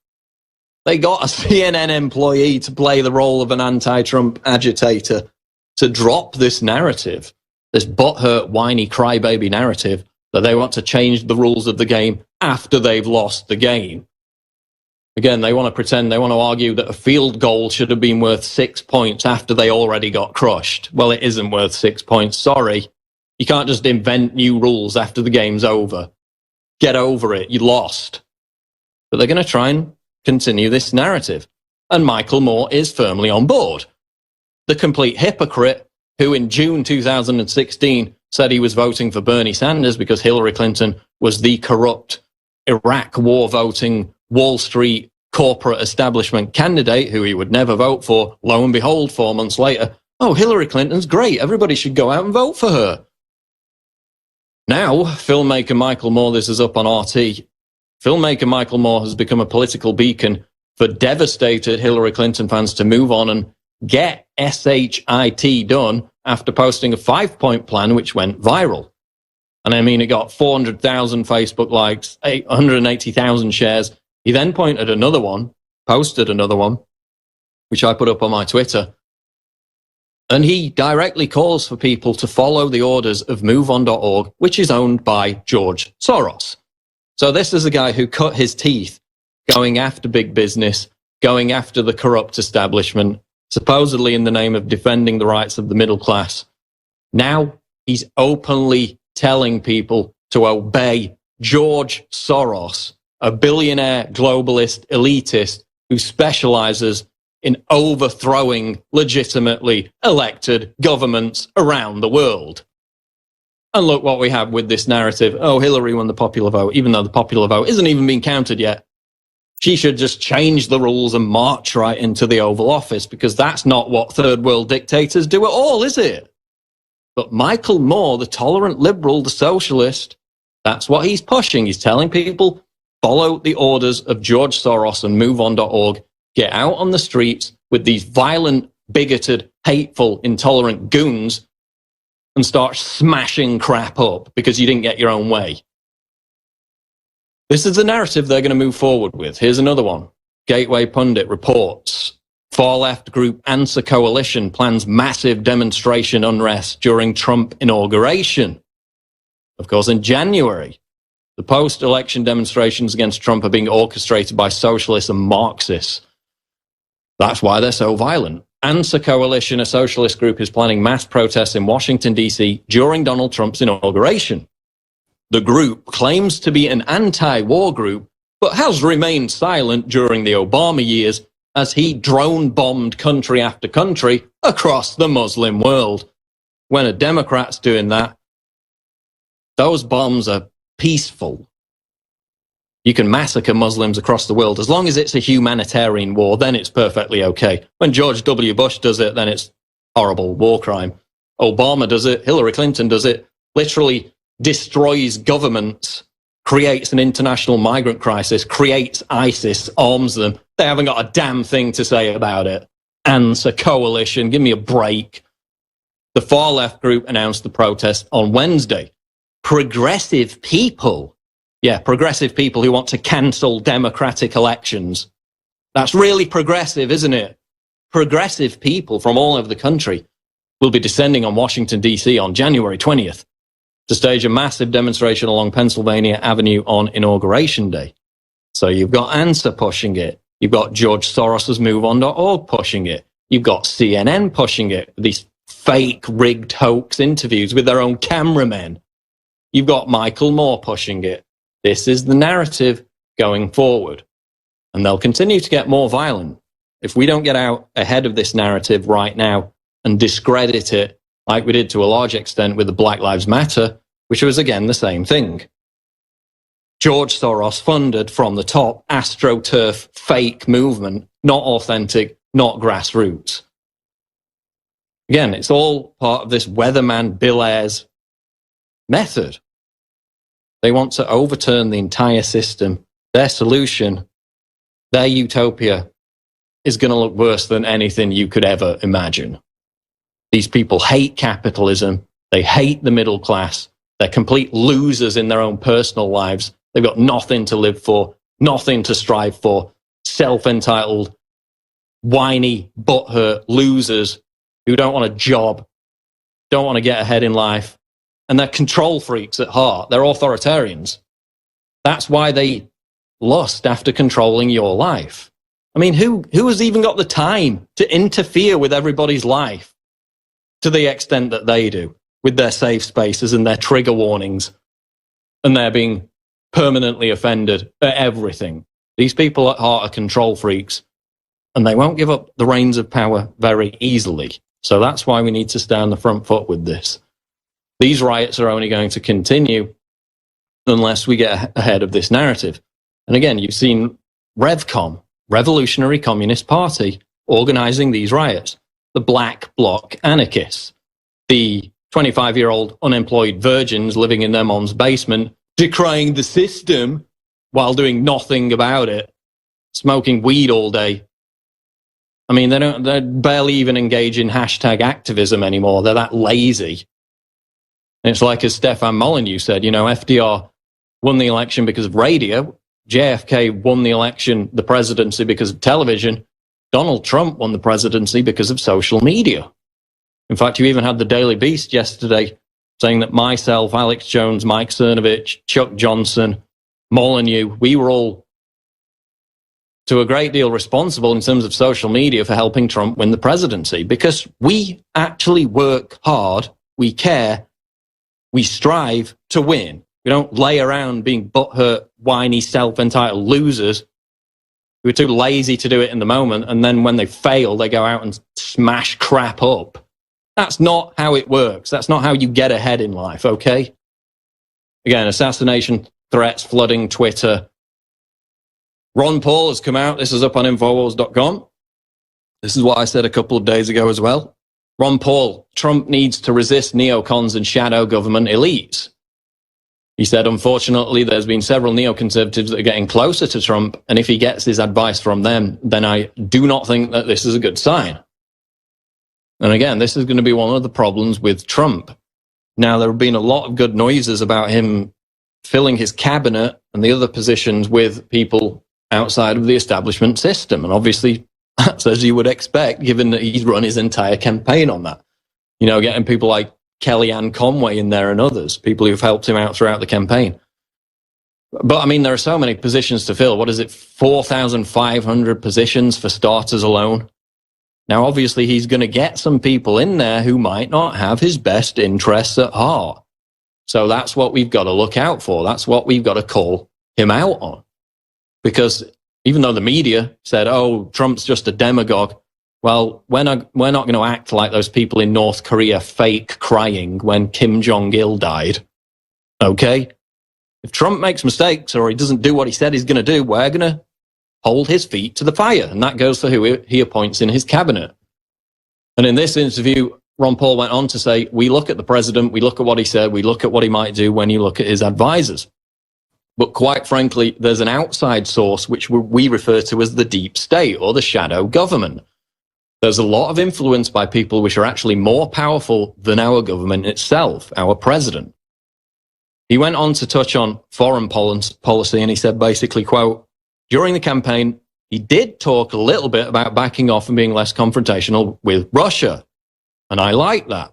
S12: They got a CNN employee to play the role of an anti-Trump agitator to drop this narrative, this butthurt, whiny, crybaby narrative that they want to change the rules of the game after they've lost the game. Again, they want to pretend, they want to argue that a field goal should have been worth 6 points after they already got crushed. Well, it isn't worth 6 points, sorry. You can't just invent new rules after the game's over. Get over it, you lost. But they're going to try and continue this narrative. And Michael Moore is firmly on board. The complete hypocrite who in June 2016 said he was voting for Bernie Sanders because Hillary Clinton was the corrupt Iraq war voting Wall Street corporate establishment candidate who he would never vote for. Lo and behold, 4 months later, oh, Hillary Clinton's great. Everybody should go out and vote for her. Now, filmmaker Michael Moore, this is up on RT, filmmaker Michael Moore has become a political beacon for devastated Hillary Clinton fans to move on and get SHIT done after posting a 5-point plan which went viral. And I mean, it got 400,000 Facebook likes, 180,000 shares. He then posted another one, which I put up on my Twitter. And he directly calls for people to follow the orders of MoveOn.org, which is owned by George Soros. So this is a guy who cut his teeth going after big business, going after the corrupt establishment, supposedly in the name of defending the rights of the middle class. Now he's openly telling people to obey George Soros, a billionaire globalist elitist who specializes in overthrowing legitimately elected governments around the world. And look what we have with this narrative. Oh, Hillary won the popular vote, even though the popular vote isn't even being counted yet. She should just change the rules and march right into the Oval Office, because that's not what third world dictators do at all, is it? But Michael Moore, the tolerant liberal, the socialist, that's what he's pushing. He's telling people, follow the orders of George Soros and MoveOn.org. Get out on the streets with these violent, bigoted, hateful, intolerant goons and start smashing crap up because you didn't get your own way. This is the narrative they're going to move forward with. Here's another one. Gateway Pundit reports, far-left group Answer Coalition plans massive demonstration unrest during Trump inauguration. Of course, in January, the post-election demonstrations against Trump are being orchestrated by socialists and Marxists. That's why they're so violent. Answer Coalition, a socialist group, is planning mass protests in Washington, D.C. during Donald Trump's inauguration. The group claims to be an anti-war group, but has remained silent during the Obama years as he drone-bombed country after country across the Muslim world. When a Democrat's doing that, those bombs are peaceful. You can massacre Muslims across the world. As long as it's a humanitarian war, then it's perfectly okay. When George W. Bush does it, then it's horrible war crime. Obama does it, Hillary Clinton does it, literally destroys governments, creates an international migrant crisis, creates ISIS, arms them. They haven't got a damn thing to say about it. Answer Coalition, give me a break. The far-left group announced the protest on Wednesday. Progressive people, progressive people who want to cancel democratic elections. That's really progressive, isn't it? Progressive people from all over the country will be descending on Washington, D.C. on January 20th to stage a massive demonstration along Pennsylvania Avenue on Inauguration Day. So you've got Answer pushing it. You've got George Soros's MoveOn.org pushing it. You've got CNN pushing it, these fake, rigged hoax interviews with their own cameramen. You've got Michael Moore pushing it. This is the narrative going forward. And they'll continue to get more violent. If we don't get out ahead of this narrative right now and discredit it, like we did to a large extent with the Black Lives Matter, which was again the same thing. George Soros funded from the top AstroTurf fake movement, not authentic, not grassroots. Again, it's all part of this weatherman Bill Ayers method. They want to overturn the entire system. Their solution, their utopia, is going to look worse than anything you could ever imagine. These people hate capitalism. They hate the middle class. They're complete losers in their own personal lives. They've got nothing to live for, nothing to strive for, self-entitled, whiny, butthurt losers who don't want a job, don't want to get ahead in life, and they're control freaks at heart. They're authoritarians. That's why they lust after controlling your life. I mean, who has even got the time to interfere with everybody's life to the extent that they do, with their safe spaces and their trigger warnings, and they're being permanently offended at everything? These people at heart are control freaks, and they won't give up the reins of power very easily. So that's why we need to stay on the front foot with this. These riots are only going to continue unless we get ahead of this narrative. And again, you've seen RevCom, Revolutionary Communist Party, organizing these riots. The Black Bloc anarchists, the 25-year-old unemployed virgins living in their mom's basement, decrying the system while doing nothing about it, smoking weed all day. I mean, they barely even engage in hashtag activism anymore. They're that lazy. And it's like, as Stefan Molyneux said, FDR won the election because of radio. JFK won the election, the presidency, because of television. Donald Trump won the presidency because of social media. In fact, you even had the Daily Beast yesterday saying that myself, Alex Jones, Mike Cernovich, Chuck Johnson, Molyneux, we were all to a great deal responsible in terms of social media for helping Trump win the presidency, because we actually work hard, we care, we strive to win. We don't lay around being butthurt, whiny, self-entitled losers who are too lazy to do it in the moment, and then when they fail, they go out and smash crap up. That's not how it works. That's not how you get ahead in life, okay? Again, assassination threats flooding Twitter. Ron Paul has come out. This is up on Infowars.com. This is what I said a couple of days ago as well. Ron Paul, Trump needs to resist neocons and shadow government elites. He said, unfortunately, there's been several neoconservatives that are getting closer to Trump, and if he gets his advice from them, then I do not think that this is a good sign. And again, this is going to be one of the problems with Trump. Now, there have been a lot of good noises about him filling his cabinet and the other positions with people outside of the establishment system. And obviously, that's as you would expect, given that he's run his entire campaign on that. Getting people like Kellyanne Conway in there and others, people who've helped him out throughout the campaign. But, I mean, there are so many positions to fill. What is it, 4,500 positions for starters alone? Now, obviously, he's going to get some people in there who might not have his best interests at heart. So that's what we've got to look out for. That's what we've got to call him out on. Because even though the media said, oh, Trump's just a demagogue, well, we're not going to act like those people in North Korea fake crying when Kim Jong-il died. Okay? If Trump makes mistakes or he doesn't do what he said he's going to do, we're going to hold his feet to the fire. And that goes for who he appoints in his cabinet. And in this interview, Ron Paul went on to say, we look at the president, we look at what he said, we look at what he might do when you look at his advisors. But quite frankly, there's an outside source which we refer to as the deep state or the shadow government. There's a lot of influence by people which are actually more powerful than our government itself, our president. He went on to touch on foreign policy, and he said basically, quote, during the campaign, he did talk a little bit about backing off and being less confrontational with Russia. And I like that.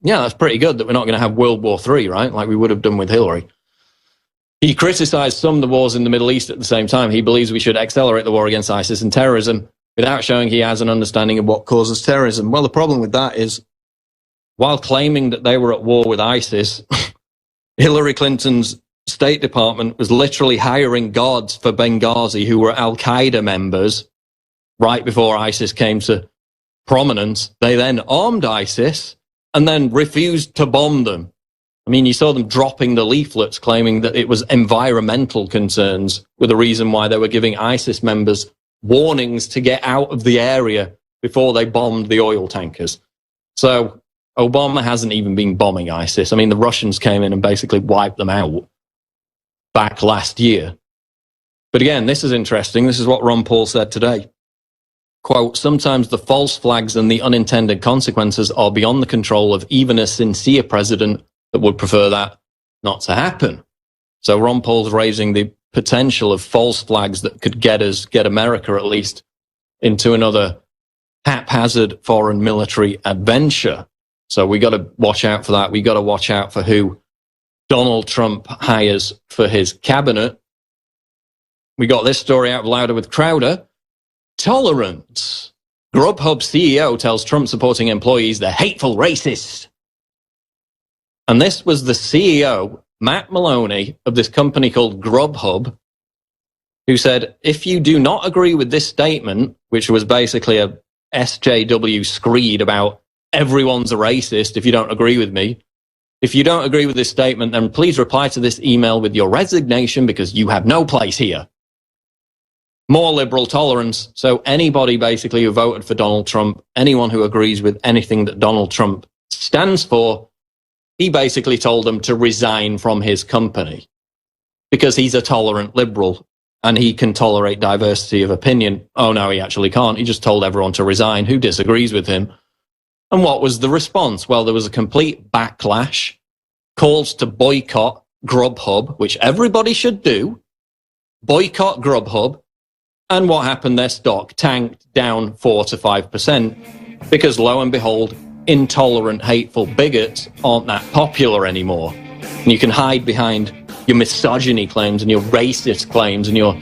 S12: Yeah, that's pretty good that we're not going to have World War III, right? Like we would have done with Hillary. He criticized some of the wars in the Middle East at the same time. He believes we should accelerate the war against ISIS and terrorism without showing he has an understanding of what causes terrorism. Well, the problem with that is, while claiming that they were at war with ISIS, Hillary Clinton's State Department was literally hiring guards for Benghazi who were Al-Qaeda members right before ISIS came to prominence. They then armed ISIS and then refused to bomb them. I mean, you saw them dropping the leaflets claiming that it was environmental concerns were the reason why they were giving ISIS members warnings to get out of the area before they bombed the oil tankers. So Obama hasn't even been bombing ISIS. I mean, the Russians came in and basically wiped them out back last year. But again, this is interesting. This is what Ron Paul said today. Quote, sometimes the false flags and the unintended consequences are beyond the control of even a sincere president that would prefer that not to happen. So Ron Paul's raising the potential of false flags that could get America at least into another haphazard foreign military adventure. So we got to watch out for that. We got to watch out for who Donald Trump hires for his cabinet. We got this story out of Louder with Crowder. Tolerance. Grubhub CEO tells Trump supporting employees they're hateful racists. And this was the CEO, Matt Maloney, of this company called Grubhub, who said, if you do not agree with this statement, which was basically a SJW screed about everyone's a racist if you don't agree with me, if you don't agree with this statement, then please reply to this email with your resignation because you have no place here. More liberal tolerance. So anybody basically who voted for Donald Trump, anyone who agrees with anything that Donald Trump stands for, he basically told them to resign from his company because he's a tolerant liberal and he can tolerate diversity of opinion. Oh, no, he actually can't. He just told everyone to resign who disagrees with him. And what was the response? Well, there was a complete backlash, calls to boycott Grubhub, which everybody should do. Boycott Grubhub. And what happened? Their stock tanked down 4 to 5% because, lo and behold, intolerant, hateful bigots aren't that popular anymore. And you can hide behind your misogyny claims and your racist claims and your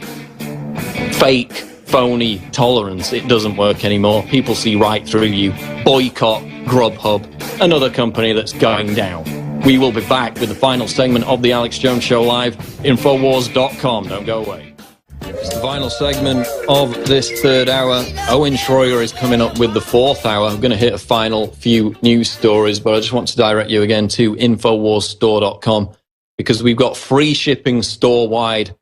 S12: fake, phony tolerance. It doesn't work anymore. People see right through you. Boycott Grubhub, another company that's going down. We will be back with the final segment of the Alex Jones Show live. Infowars.com. Don't go away. It's the final segment of this third hour. Owen Schroyer is coming up with the fourth hour. I'm going to hit a final few news stories, but I just want to direct you again to InfoWarsStore.com because we've got free shipping store-wide.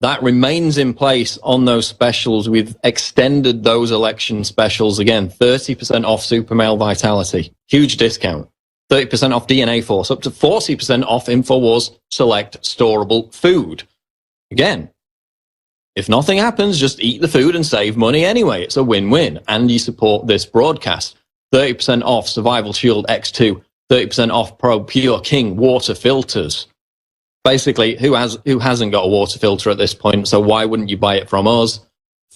S12: That remains in place on those specials. We've extended those election specials. Again, 30% off Super Male Vitality. Huge discount. 30% off DNA Force. Up to 40% off InfoWars Select Storable Food. Again, if nothing happens, just eat the food and save money anyway. It's a win-win. And you support this broadcast. 30% off Survival Shield X2. 30% off Pro Pure King water filters. Basically, who hasn't got a water filter at this point? So why wouldn't you buy it from us?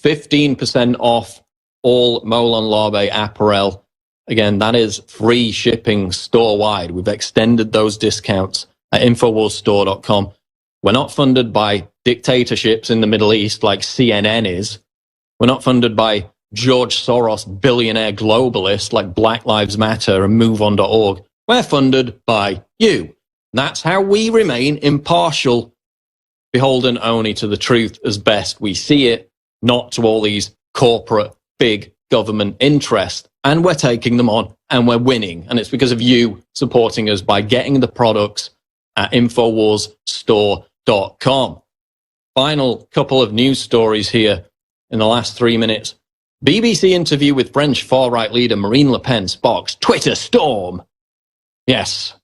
S12: 15% off all Molon Labe apparel. Again, that is free shipping store-wide. We've extended those discounts at InfoWarsStore.com. We're not funded by dictatorships in the Middle East like CNN is. We're not funded by George Soros billionaire globalists like Black Lives Matter and MoveOn.org. We're funded by you. That's how we remain impartial, beholden only to the truth as best we see it, not to all these corporate big government interests. And we're taking them on and we're winning. And it's because of you supporting us by getting the products at InfoWarsStore.com. Final couple of news stories here in the last 3 minutes. BBC interview with French far-right leader Marine Le Pen sparks Twitter storm. Yes,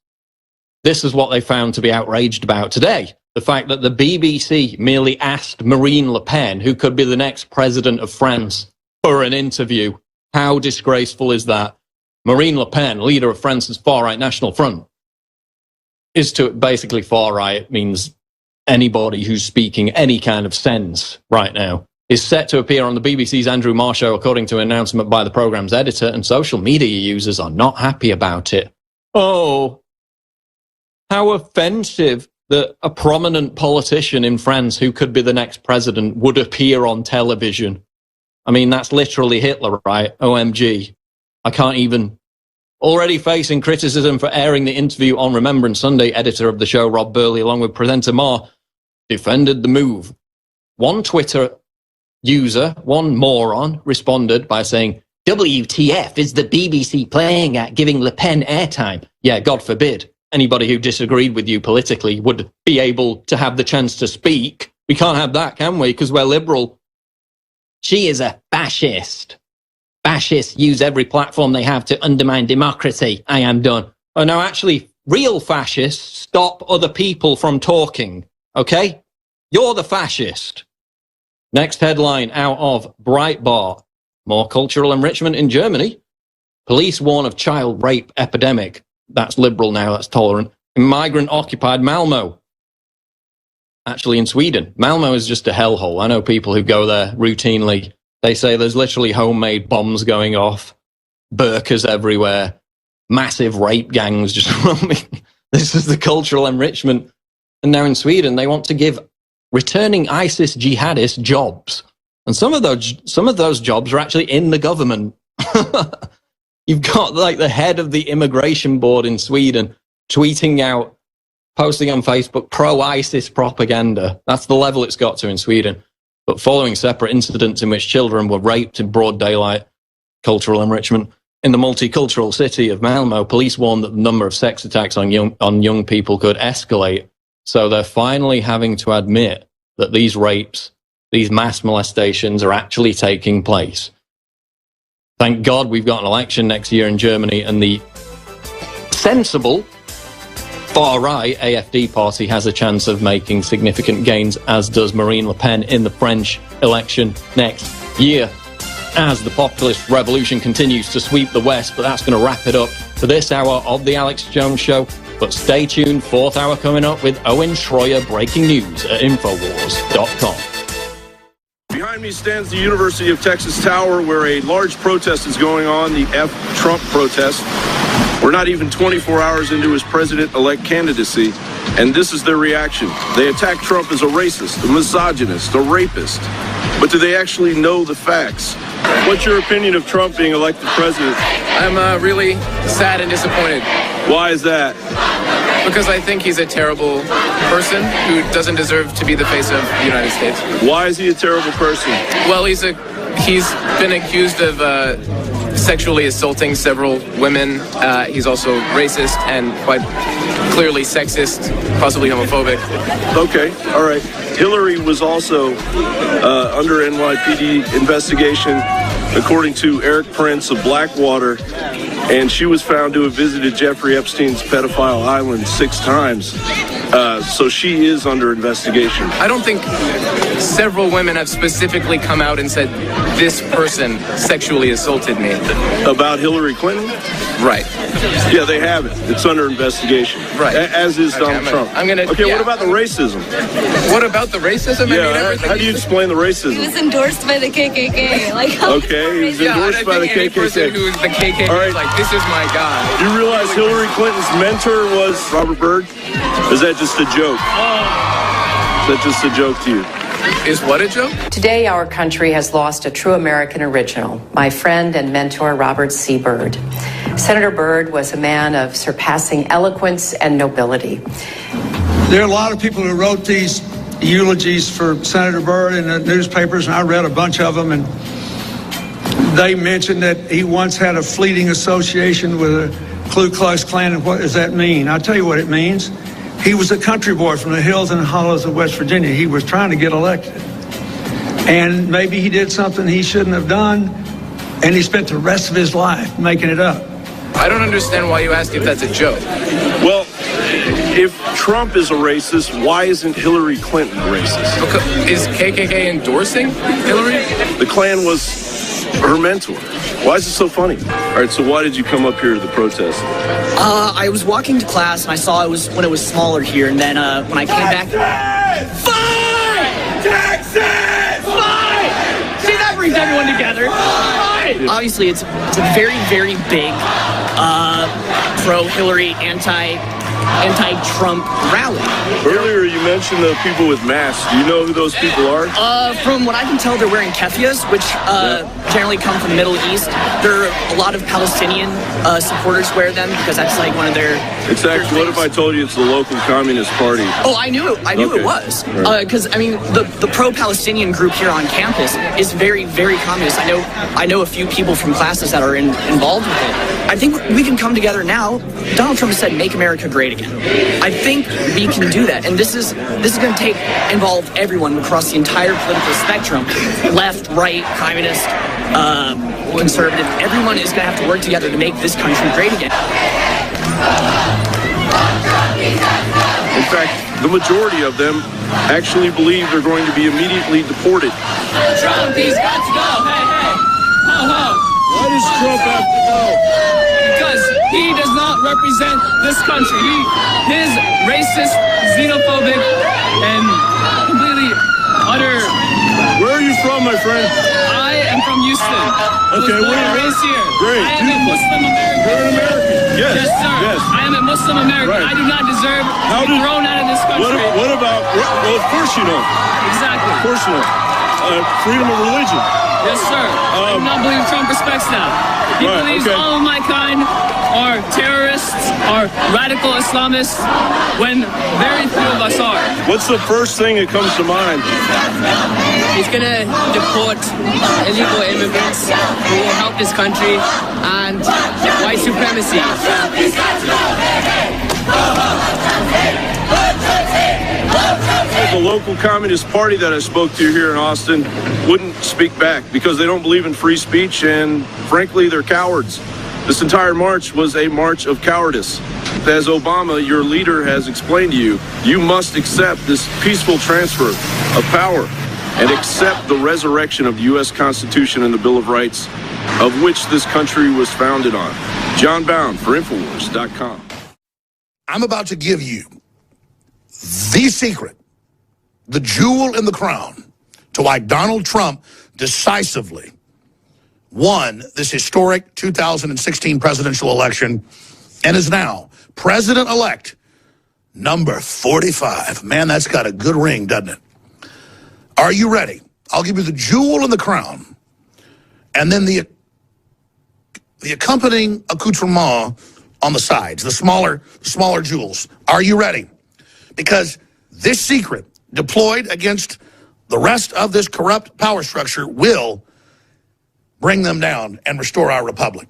S12: this is what they found to be outraged about today. The fact that the BBC merely asked Marine Le Pen, who could be the next president of France, for an interview. How disgraceful is that? Marine Le Pen, leader of France's far-right National Front, is to basically far-right means anybody who's speaking any kind of sense right now, is set to appear on the BBC's Andrew Marr show, according to an announcement by the programme's editor, and social media users are not happy about it. Oh, how offensive that a prominent politician in France who could be the next president would appear on television. I mean, that's literally Hitler, right? OMG. I can't even... Already facing criticism for airing the interview on Remembrance Sunday, editor of the show, Rob Burley, along with presenter Marr, defended the move. One Twitter user, one moron, responded by saying, WTF is the BBC playing at giving Le Pen airtime? Yeah, God forbid. Anybody who disagreed with you politically would be able to have the chance to speak. We can't have that, can we? Because we're liberal. She is a fascist. Fascists use every platform they have to undermine democracy. I am done. Oh, no, actually, real fascists stop other people from talking. Okay? You're the fascist. Next headline out of Breitbart. More cultural enrichment in Germany. Police warn of child rape epidemic. That's liberal now, that's tolerant. In migrant-occupied Malmö. Actually, in Sweden. Malmö is just a hellhole. I know people who go there routinely. They say there's literally homemade bombs going off, burqas everywhere, massive rape gangs just roaming. This is the cultural enrichment. And now in Sweden, they want to give returning ISIS jihadists jobs. And some of those jobs are actually in the government. You've got like the head of the immigration board in Sweden tweeting out, posting on Facebook, pro-ISIS propaganda. That's the level it's got to in Sweden. But following separate incidents in which children were raped in broad daylight, cultural enrichment, in the multicultural city of Malmö, police warned that the number of sex attacks on young people could escalate. So they're finally having to admit that these rapes, these mass molestations are actually taking place. Thank God we've got an election next year in Germany, and the sensible far-right AfD party has a chance of making significant gains, as does Marine Le Pen in the French election next year, as the populist revolution continues to sweep the West. But that's going to wrap it up for this hour of The Alex Jones Show. But stay tuned, fourth hour coming up with Owen Schroyer, breaking news at Infowars.com.
S4: Behind me stands the University of Texas Tower, where a large protest is going on, the F Trump protest. We're not even 24 hours into his president-elect candidacy, and this is their reaction. They attack Trump as a racist, a misogynist, a rapist. But do they actually know the facts? What's your opinion of Trump being elected president?
S15: I'm really sad and disappointed.
S4: Why is that?
S15: Because I think he's a terrible person who doesn't deserve to be the face of the United States.
S4: Why is he a terrible person?
S15: Well, he's been accused of sexually assaulting several women. He's also racist and quite clearly sexist, possibly homophobic.
S4: Okay, all right. Hillary was also under NYPD investigation, according to Eric Prince of Blackwater, and she was found to have visited Jeffrey Epstein's pedophile island 6 times. So she is under investigation.
S15: I don't think several women have specifically come out and said, this person sexually assaulted me.
S4: About Hillary Clinton?
S15: Right.
S4: Yeah, they haven't. It's under investigation.
S15: Right.
S4: As is Donald Trump. What about the racism?
S15: What about the racism?
S4: Yeah, how do you explain the racism?
S16: He was endorsed by the KKK.
S4: Okay, he was endorsed by the KKK.
S15: Person who is the KKK,
S4: all right.
S15: like, this is my guy.
S4: You realize Hillary Clinton's mentor was Robert Byrd? Is that just a joke? Is that just a joke to you?
S15: Is what a joke?
S18: Today, our country has lost a true American original, my friend and mentor, Robert C. Byrd. Senator Byrd was a man of surpassing eloquence and nobility.
S19: There are a lot of people who wrote these eulogies for Senator Byrd in the newspapers, and I read a bunch of them, and they mentioned that he once had a fleeting association with a Ku Klux Klan. And what does that mean? I'll tell you what it means. He was a country boy from the hills and hollows of West Virginia. He was trying to get elected. And maybe he did something he shouldn't have done, and he spent the rest of his life making it up.
S15: I don't understand why you ask if that's a joke.
S4: Well, if Trump is a racist, why isn't Hillary Clinton racist?
S15: Because, is KKK endorsing Hillary?
S4: The Klan was her mentor. Why is it so funny? All right, so why did you come up here to the protest?
S26: I was walking to class and I saw it was when it was smaller here, and then when I came back.
S16: Fight! Texas!
S26: Fight! See, that brings everyone together. Fight! Obviously, it's a very, very big pro-Hillary, anti-Trump rally.
S4: Earlier you mentioned the people with masks. Do you know who those people are?
S26: From what I can tell, they're wearing keffiyehs, which generally come from the Middle East. There are a lot of Palestinian supporters wear them because that's like one of their...
S4: Exactly. What if I told you it's the local Communist Party?
S26: Oh, I knew it. It was. Because, I mean, the pro-Palestinian group here on campus is very, very communist. I know a few people from classes that are involved with it. I think we can come together now. Donald Trump has said, make America great again. I think we can do that. And this is going to involve everyone across the entire political spectrum, left, right, communist, conservative. Everyone is going to have to work together to make this country great again.
S4: In fact, the majority of them actually believe they're going to be immediately deported.
S26: Trump, he's got to go. Hey, hey.
S4: Why does Trump have to go?
S26: Because he does not represent this country. His racist, xenophobic, and completely utter...
S4: Where are you from, my friend?
S26: I am from Houston.
S4: Okay,
S26: I was born and raised here.
S4: Great.
S26: I am a Muslim American.
S4: You're an American. Yes.
S26: Yes, sir.
S4: Yes.
S26: I am a Muslim American.
S4: Right.
S26: I do not deserve to be thrown out of this country.
S4: What about... Well, of course you don't.
S26: Exactly.
S4: Of course you don't. Freedom of religion.
S26: Yes, sir. I do not believe Trump respects that. He believes all of my kind are terrorists, are radical Islamists, when very few of us are.
S4: What's the first thing that comes to mind?
S26: He's going to deport illegal immigrants who will help this country, and white supremacy.
S4: The local Communist Party that I spoke to here in Austin wouldn't speak back because they don't believe in free speech, and frankly, they're cowards. This entire march was a march of cowardice. As Obama, your leader, has explained to you, you must accept this peaceful transfer of power and accept the resurrection of the U.S. Constitution and the Bill of Rights, of which this country was founded on. John Bound for Infowars.com.
S1: I'm about to give you the secret, the jewel in the crown, to why Donald Trump decisively won this historic 2016 presidential election and is now president-elect number 45. Man, that's got a good ring, doesn't it? Are you ready? I'll give you the jewel in the crown and then the accompanying accoutrement on the sides, the smaller jewels. Are you ready? Because this secret deployed against the rest of this corrupt power structure will bring them down and restore our republic.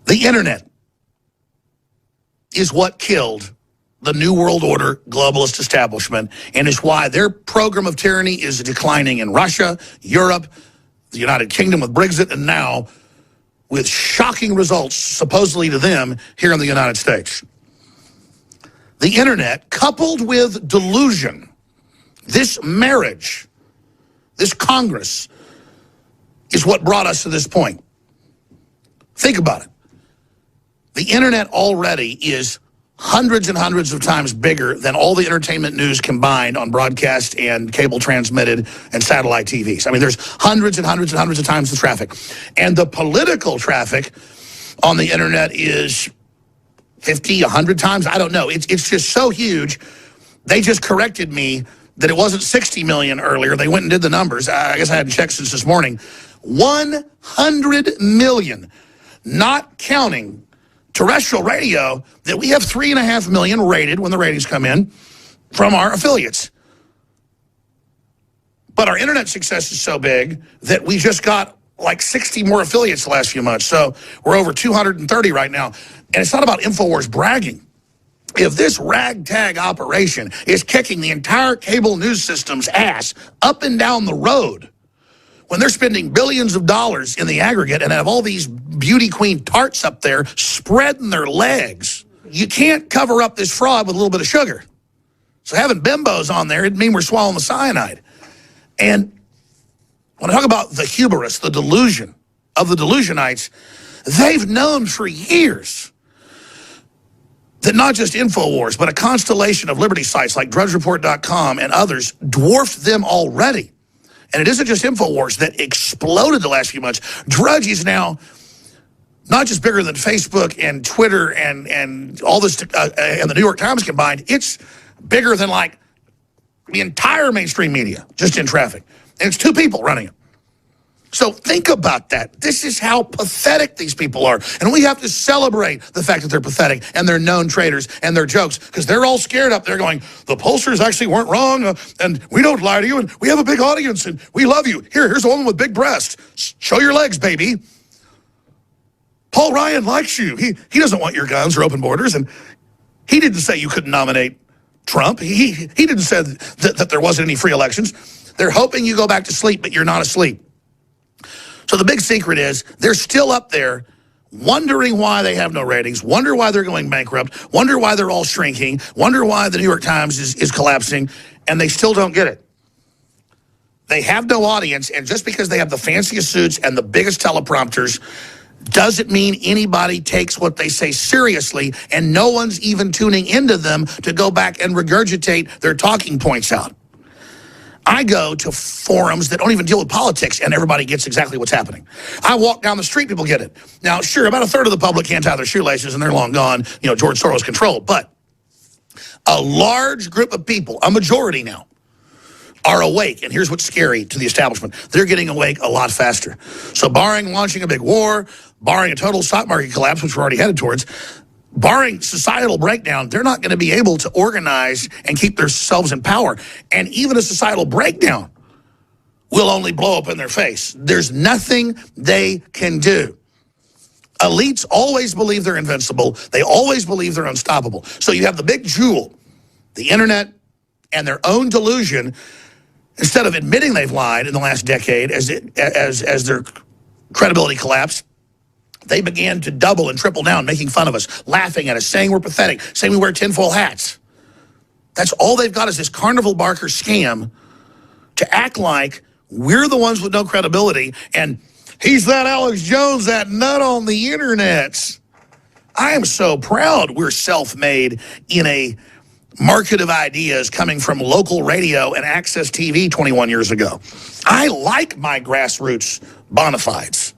S1: The internet is what killed the New World Order globalist establishment and is why their program of tyranny is declining in Russia, Europe, the United Kingdom with Brexit, and now with shocking results, supposedly to them, here in the United States. The internet, coupled with delusion, this marriage, this Congress, is what brought us to this point. Think about it. The internet already is hundreds and hundreds of times bigger than all the entertainment news combined on broadcast and cable transmitted and satellite TVs. I mean, there's hundreds and hundreds and hundreds of times the traffic. And the political traffic on the internet is 50, 100 times. I don't know. It's just so huge. They just corrected me that it wasn't 60 million earlier. They went and did the numbers. I guess I hadn't checked since this morning. 100 million, not counting terrestrial radio, that we have 3.5 million rated when the ratings come in from our affiliates. But our internet success is so big that we just got like 60 more affiliates the last few months. So we're over 230 right now. And it's not about InfoWars bragging. If this ragtag operation is kicking the entire cable news system's ass up and down the road, when they're spending billions of dollars in the aggregate and have all these beauty queen tarts up there spreading their legs, you can't cover up this fraud with a little bit of sugar. So having bimbos on there, it'd mean we're swallowing the cyanide. And when I talk about the hubris, the delusion of the delusionites, they've known for years that not just InfoWars, but a constellation of liberty sites like DrudgeReport.com and others dwarfed them already. And it isn't just InfoWars that exploded the last few months. Drudge is now not just bigger than Facebook and Twitter and all this, and the New York Times combined. It's bigger than like the entire mainstream media, just in traffic. And it's two people running it. So think about that. This is how pathetic these people are. And we have to celebrate the fact that they're pathetic and they're known traitors and they're jokes, because they're all scared up there going, the pollsters actually weren't wrong, and we don't lie to you, and we have a big audience, and we love you. Here's a woman with big breasts. Show your legs, baby. Paul Ryan likes you. He doesn't want your guns or open borders, and he didn't say you couldn't nominate Trump. He didn't say that there wasn't any free elections. They're hoping you go back to sleep, but you're not asleep. So the big secret is they're still up there wondering why they have no ratings, wonder why they're going bankrupt, wonder why they're all shrinking, wonder why the New York Times is collapsing, and they still don't get it. They have no audience, and just because they have the fanciest suits and the biggest teleprompters doesn't mean anybody takes what they say seriously, and no one's even tuning into them to go back and regurgitate their talking points out. I go to forums that don't even deal with politics, and everybody gets exactly what's happening. I walk down the street, people get it. Now, sure, about a third of the public can't tie their shoelaces, and they're long gone, George Soros control. But a large group of people, a majority now, are awake. And here's what's scary to the establishment. They're getting awake a lot faster. So barring launching a big war, barring a total stock market collapse, which we're already headed towards, barring societal breakdown, they're not going to be able to organize and keep themselves in power. And even a societal breakdown will only blow up in their face. There's nothing they can do. Elites always believe they're invincible. They always believe they're unstoppable. So you have the big jewel, the internet, and their own delusion. Instead of admitting they've lied in the last decade as their credibility collapsed, they began to double and triple down, making fun of us, laughing at us, saying we're pathetic, saying we wear tinfoil hats. That's all they've got is this carnival barker scam to act like we're the ones with no credibility, and he's that Alex Jones, that nut on the internet. I am so proud we're self-made in a market of ideas coming from local radio and Access TV 21 years ago. I like my grassroots bona fides.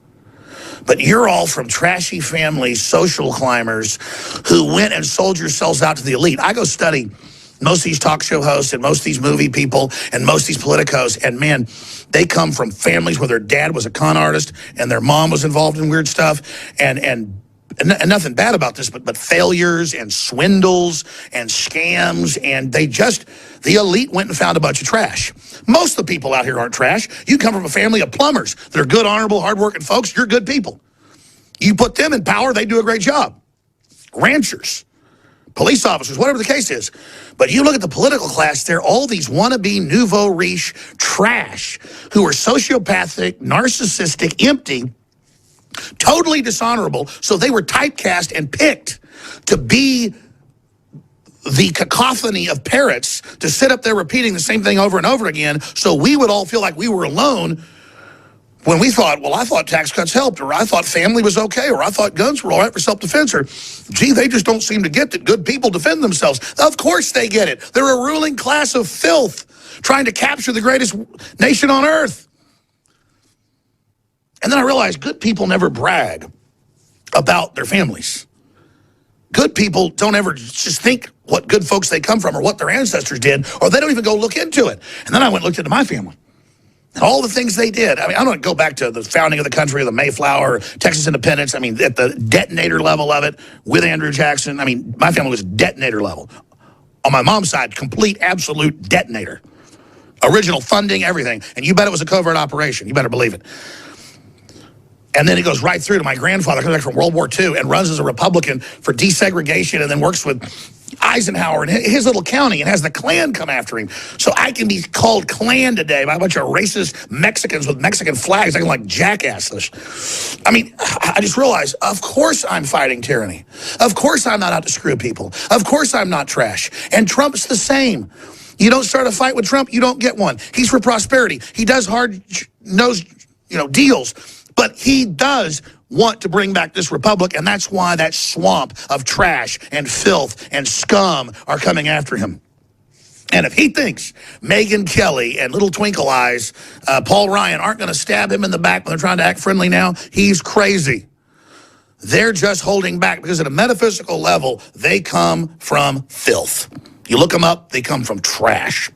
S1: But you're all from trashy families, social climbers, who went and sold yourselves out to the elite. I go study most of these talk show hosts and most of these movie people and most of these politicos, and man, they come from families where their dad was a con artist and their mom was involved in weird stuff, and nothing bad about this, but failures and swindles and scams, and the elite went and found a bunch of trash. Most of the people out here aren't trash. You come from a family of plumbers that are good, honorable, hardworking folks. You're good people. You put them in power, they do a great job. Ranchers, police officers, whatever the case is. But you look at the political class, they're all these wannabe nouveau riche trash who are sociopathic, narcissistic, empty, totally dishonorable. So they were typecast and picked to be the cacophony of parrots, to sit up there repeating the same thing over and over again, so we would all feel like we were alone when we thought, well, I thought tax cuts helped, or I thought family was okay, or I thought guns were all right for self-defense, or gee, they just don't seem to get that good people defend themselves. Of course they get it. They're a ruling class of filth trying to capture the greatest nation on earth. And then I realized good people never brag about their families. Good people don't ever just think what good folks they come from or what their ancestors did, or they don't even go look into it. And then I went and looked into my family and all the things they did. I mean, I don't go back to the founding of the country, or the Mayflower, or Texas independence. I mean, at the detonator level of it with Andrew Jackson. I mean, my family was detonator level. On my mom's side, complete, absolute detonator. Original funding, everything. And you bet it was a covert operation. You better believe it. And then it goes right through to my grandfather, comes back from World War II and runs as a Republican for desegregation, and then works with Eisenhower in his little county and has the Klan come after him. So I can be called Klan today by a bunch of racist Mexicans with Mexican flags. I can like jackass this. I mean, I just realized, of course I'm fighting tyranny. Of course I'm not out to screw people. Of course I'm not trash. And Trump's the same. You don't start a fight with Trump, you don't get one. He's for prosperity. He does hard-nosed, deals. But he does want to bring back this republic, and that's why that swamp of trash and filth and scum are coming after him. And if he thinks Megyn Kelly and Little Twinkle Eyes, Paul Ryan, aren't going to stab him in the back when they're trying to act friendly now, he's crazy. They're just holding back because at a metaphysical level, they come from filth. You look them up, they come from trash.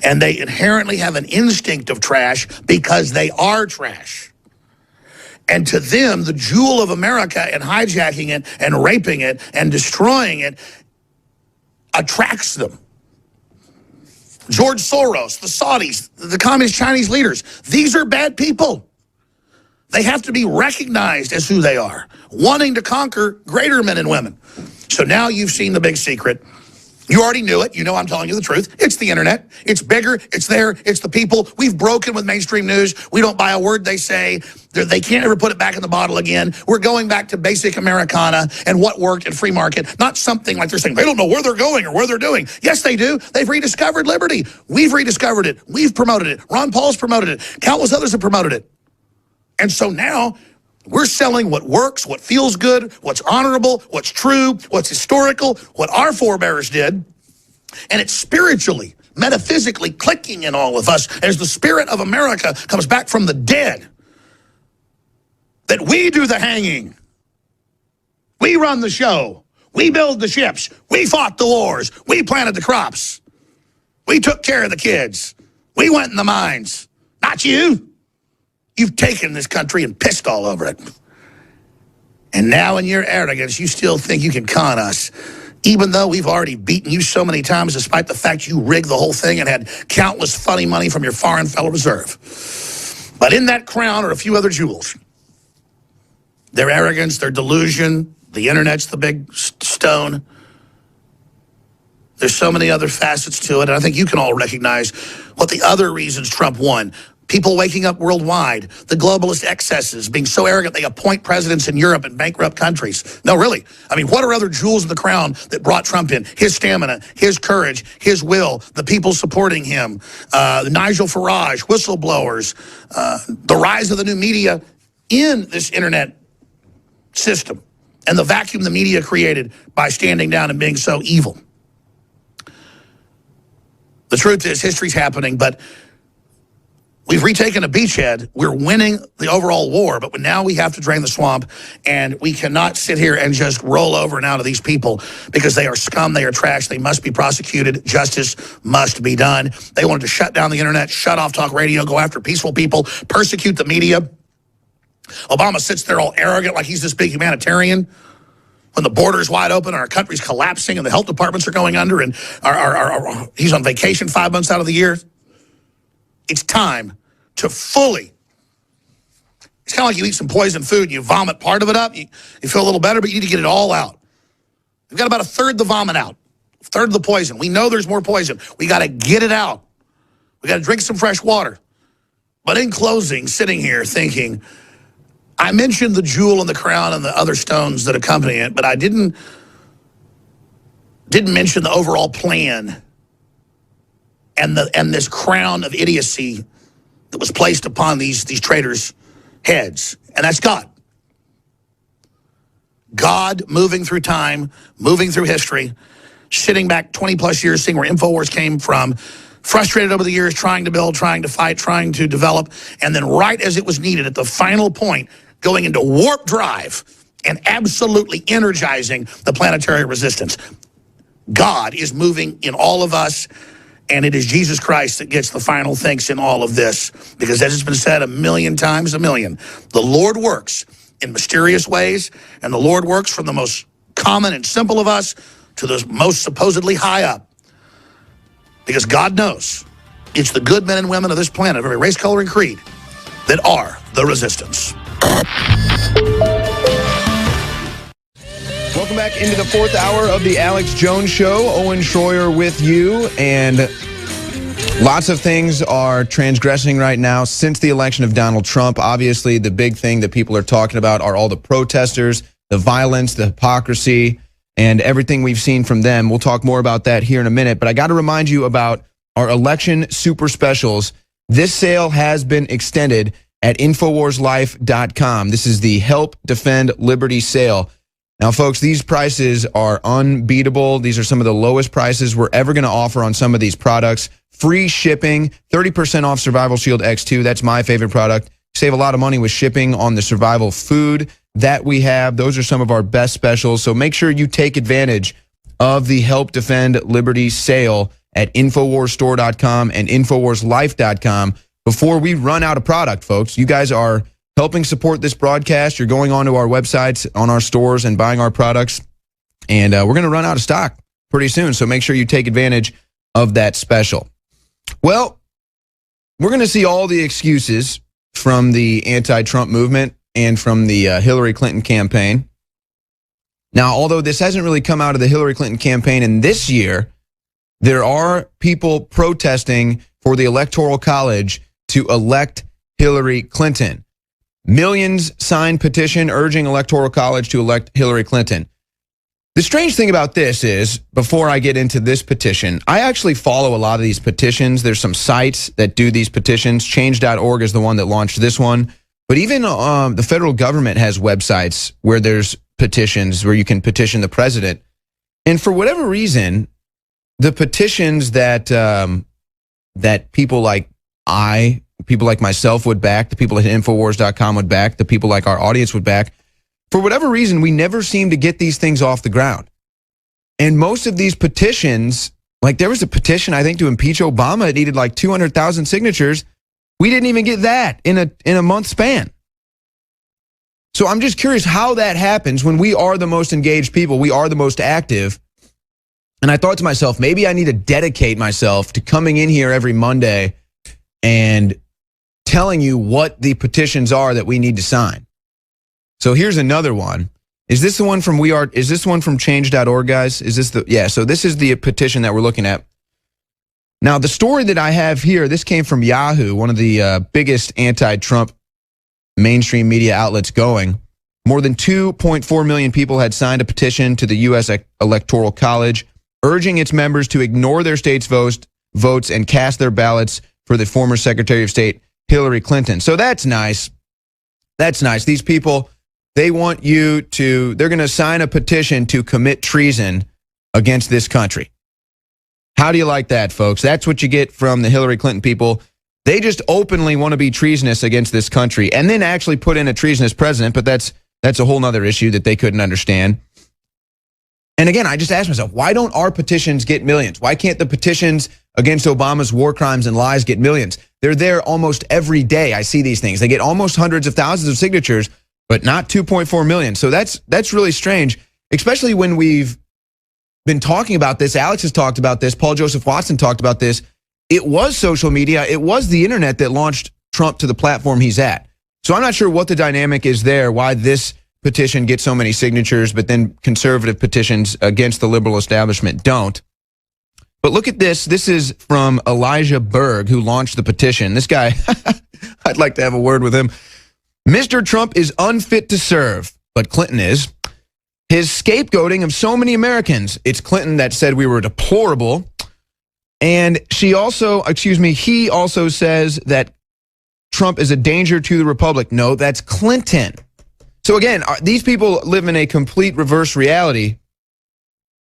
S1: And they inherently have an instinct of trash because they are trash. And to them, the jewel of America and hijacking it and raping it and destroying it attracts them. George Soros, the Saudis, the communist Chinese leaders, these are bad people. They have to be recognized as who they are, wanting to conquer greater men and women. So now you've seen the big secret. You already knew it. You know I'm telling you the truth. It's the internet. It's bigger. It's there. It's the people. We've broken with mainstream news. We don't buy a word they say. They can't ever put it back in the bottle again. We're going back to basic Americana and what worked in free market, not something like they're saying they don't know where they're going or where they're doing. Yes, they do. They've rediscovered liberty. We've rediscovered it. We've promoted it. Ron Paul's promoted it. Countless others have promoted it. And so now we're selling what works, what feels good, what's honorable, what's true, what's historical, what our forebears did. And it's spiritually, metaphysically clicking in all of us as the spirit of America comes back from the dead. That we do the hanging. We run the show. We build the ships. We fought the wars. We planted the crops. We took care of the kids. We went in the mines. Not you. You've taken this country and pissed all over it. And now in your arrogance, you still think you can con us, even though we've already beaten you so many times, despite the fact you rigged the whole thing and had countless funny money from your foreign Federal Reserve. But in that crown are a few other jewels. Their arrogance, their delusion, the internet's the big stone. There's so many other facets to it, and I think you can all recognize what the other reasons Trump won. People waking up worldwide, the globalist excesses, being so arrogant they appoint presidents in Europe and bankrupt countries. No, really. I mean, what are other jewels in the crown that brought Trump in? His stamina, his courage, his will, the people supporting him, Nigel Farage, whistleblowers, the rise of the new media in this internet system, and the vacuum the media created by standing down and being so evil. The truth is, history's happening, but we've retaken a beachhead. We're winning the overall war, but now we have to drain the swamp, and we cannot sit here and just roll over now to these people because they are scum, they are trash, they must be prosecuted, justice must be done. They wanted to shut down the internet, shut off talk radio, go after peaceful people, persecute the media. Obama sits there all arrogant like he's this big humanitarian when the border's wide open and our country's collapsing and the health departments are going under and he's on vacation 5 months out of the year. It's time to fully, it's kind of like you eat some poison food and you vomit part of it up. You feel a little better, but you need to get it all out. We've got about a third of the vomit out, a third of the poison. We know there's more poison. We got to get it out. We got to drink some fresh water. But in closing, sitting here thinking, I mentioned the jewel in the crown and the other stones that accompany it, but I didn't mention the overall plan and this crown of idiocy that was placed upon these traitors' heads, and that's God. God moving through time, moving through history, sitting back 20-plus years, seeing where InfoWars came from, frustrated over the years, trying to build, trying to fight, trying to develop, and then right as it was needed, at the final point, going into warp drive and absolutely energizing the planetary resistance. God is moving in all of us, and it is Jesus Christ that gets the final thanks in all of this. Because as it's been said a million times, the Lord works in mysterious ways, and the Lord works from the most common and simple of us to the most supposedly high up. Because God knows it's the good men and women of this planet, of every race, color, and creed, that are the resistance.
S2: Welcome back into the fourth hour of the Alex Jones Show. Owen Schroyer with you, and lots of things are transgressing right now since the election of Donald Trump. Obviously, the big thing that people are talking about are all the protesters, the violence, the hypocrisy, and everything we've seen from them. We'll talk more about that here in a minute, but I got to remind you about our election super specials. This sale has been extended at InfoWarsLife.com. This is the Help Defend Liberty sale. Now, folks, these prices are unbeatable. These are some of the lowest prices we're ever going to offer on some of these products. Free shipping, 30% off Survival Shield X2. That's my favorite product. Save a lot of money with shipping on the survival food that we have. Those are some of our best specials. So make sure you take advantage of the Help Defend Liberty sale at InfoWarsStore.com and InfoWarsLife.com before we run out of product, folks. You guys are helping support this broadcast. You're going onto our websites, on our stores, and buying our products. And we're going to run out of stock pretty soon, so make sure you take advantage of that special. Well, we're going to see all the excuses from the anti-Trump movement and from the Hillary Clinton campaign. Now, although this hasn't really come out of the Hillary Clinton campaign in this year, there are people protesting for the Electoral College to elect Hillary Clinton. Millions signed petition urging Electoral College to elect Hillary Clinton. The strange thing about this is, before I get into this petition, I actually follow a lot of these petitions. There's some sites that do these petitions. Change.org is the one that launched this one. But even the federal government has websites where there's petitions where you can petition the president. And for whatever reason, the petitions that that people like people like myself would back, the people at Infowars.com would back, the people like our audience would back, for whatever reason, we never seem to get these things off the ground. And most of these petitions, like there was a petition, I think, to impeach Obama. It needed like 200,000 signatures. We didn't even get that in a month span. So I'm just curious how that happens when we are the most engaged people, we are the most active. And I thought to myself, maybe I need to dedicate myself to coming in here every Monday and telling you what the petitions are that we need to sign. So here's another one. Is this the one from is this one from change.org, guys? Is this yeah, so this is the petition that we're looking at. Now, the story that I have here, this came from Yahoo, one of the biggest anti-Trump mainstream media outlets going. More than 2.4 million people had signed a petition to the U.S. Electoral College, urging its members to ignore their state's votes and cast their ballots for the former Secretary of State, Hillary Clinton. So that's nice. That's nice. These people, they want you to, they're going to sign a petition to commit treason against this country. How do you like that, folks? That's what you get from the Hillary Clinton people. They just openly want to be treasonous against this country and then actually put in a treasonous president, but that's a whole nother issue that they couldn't understand. And again, I just asked myself, why don't our petitions get millions? Why can't the petitions against Obama's war crimes and lies get millions? They're there almost every day. I see these things. They get almost hundreds of thousands of signatures, but not 2.4 million. So that's really strange, especially when we've been talking about this. Alex has talked about this. Paul Joseph Watson talked about this. It was social media. It was the internet that launched Trump to the platform he's at. So I'm not sure what the dynamic is there, why this petition gets so many signatures, but then conservative petitions against the liberal establishment don't. But look at this. This is from Elijah Berg, who launched the petition. This guy, I'd like to have a word with him. Mr. Trump is unfit to serve, but Clinton is. His scapegoating of so many Americans. It's Clinton that said we were deplorable. And he also says that Trump is a danger to the republic. No, that's Clinton. So again, these people live in a complete reverse reality,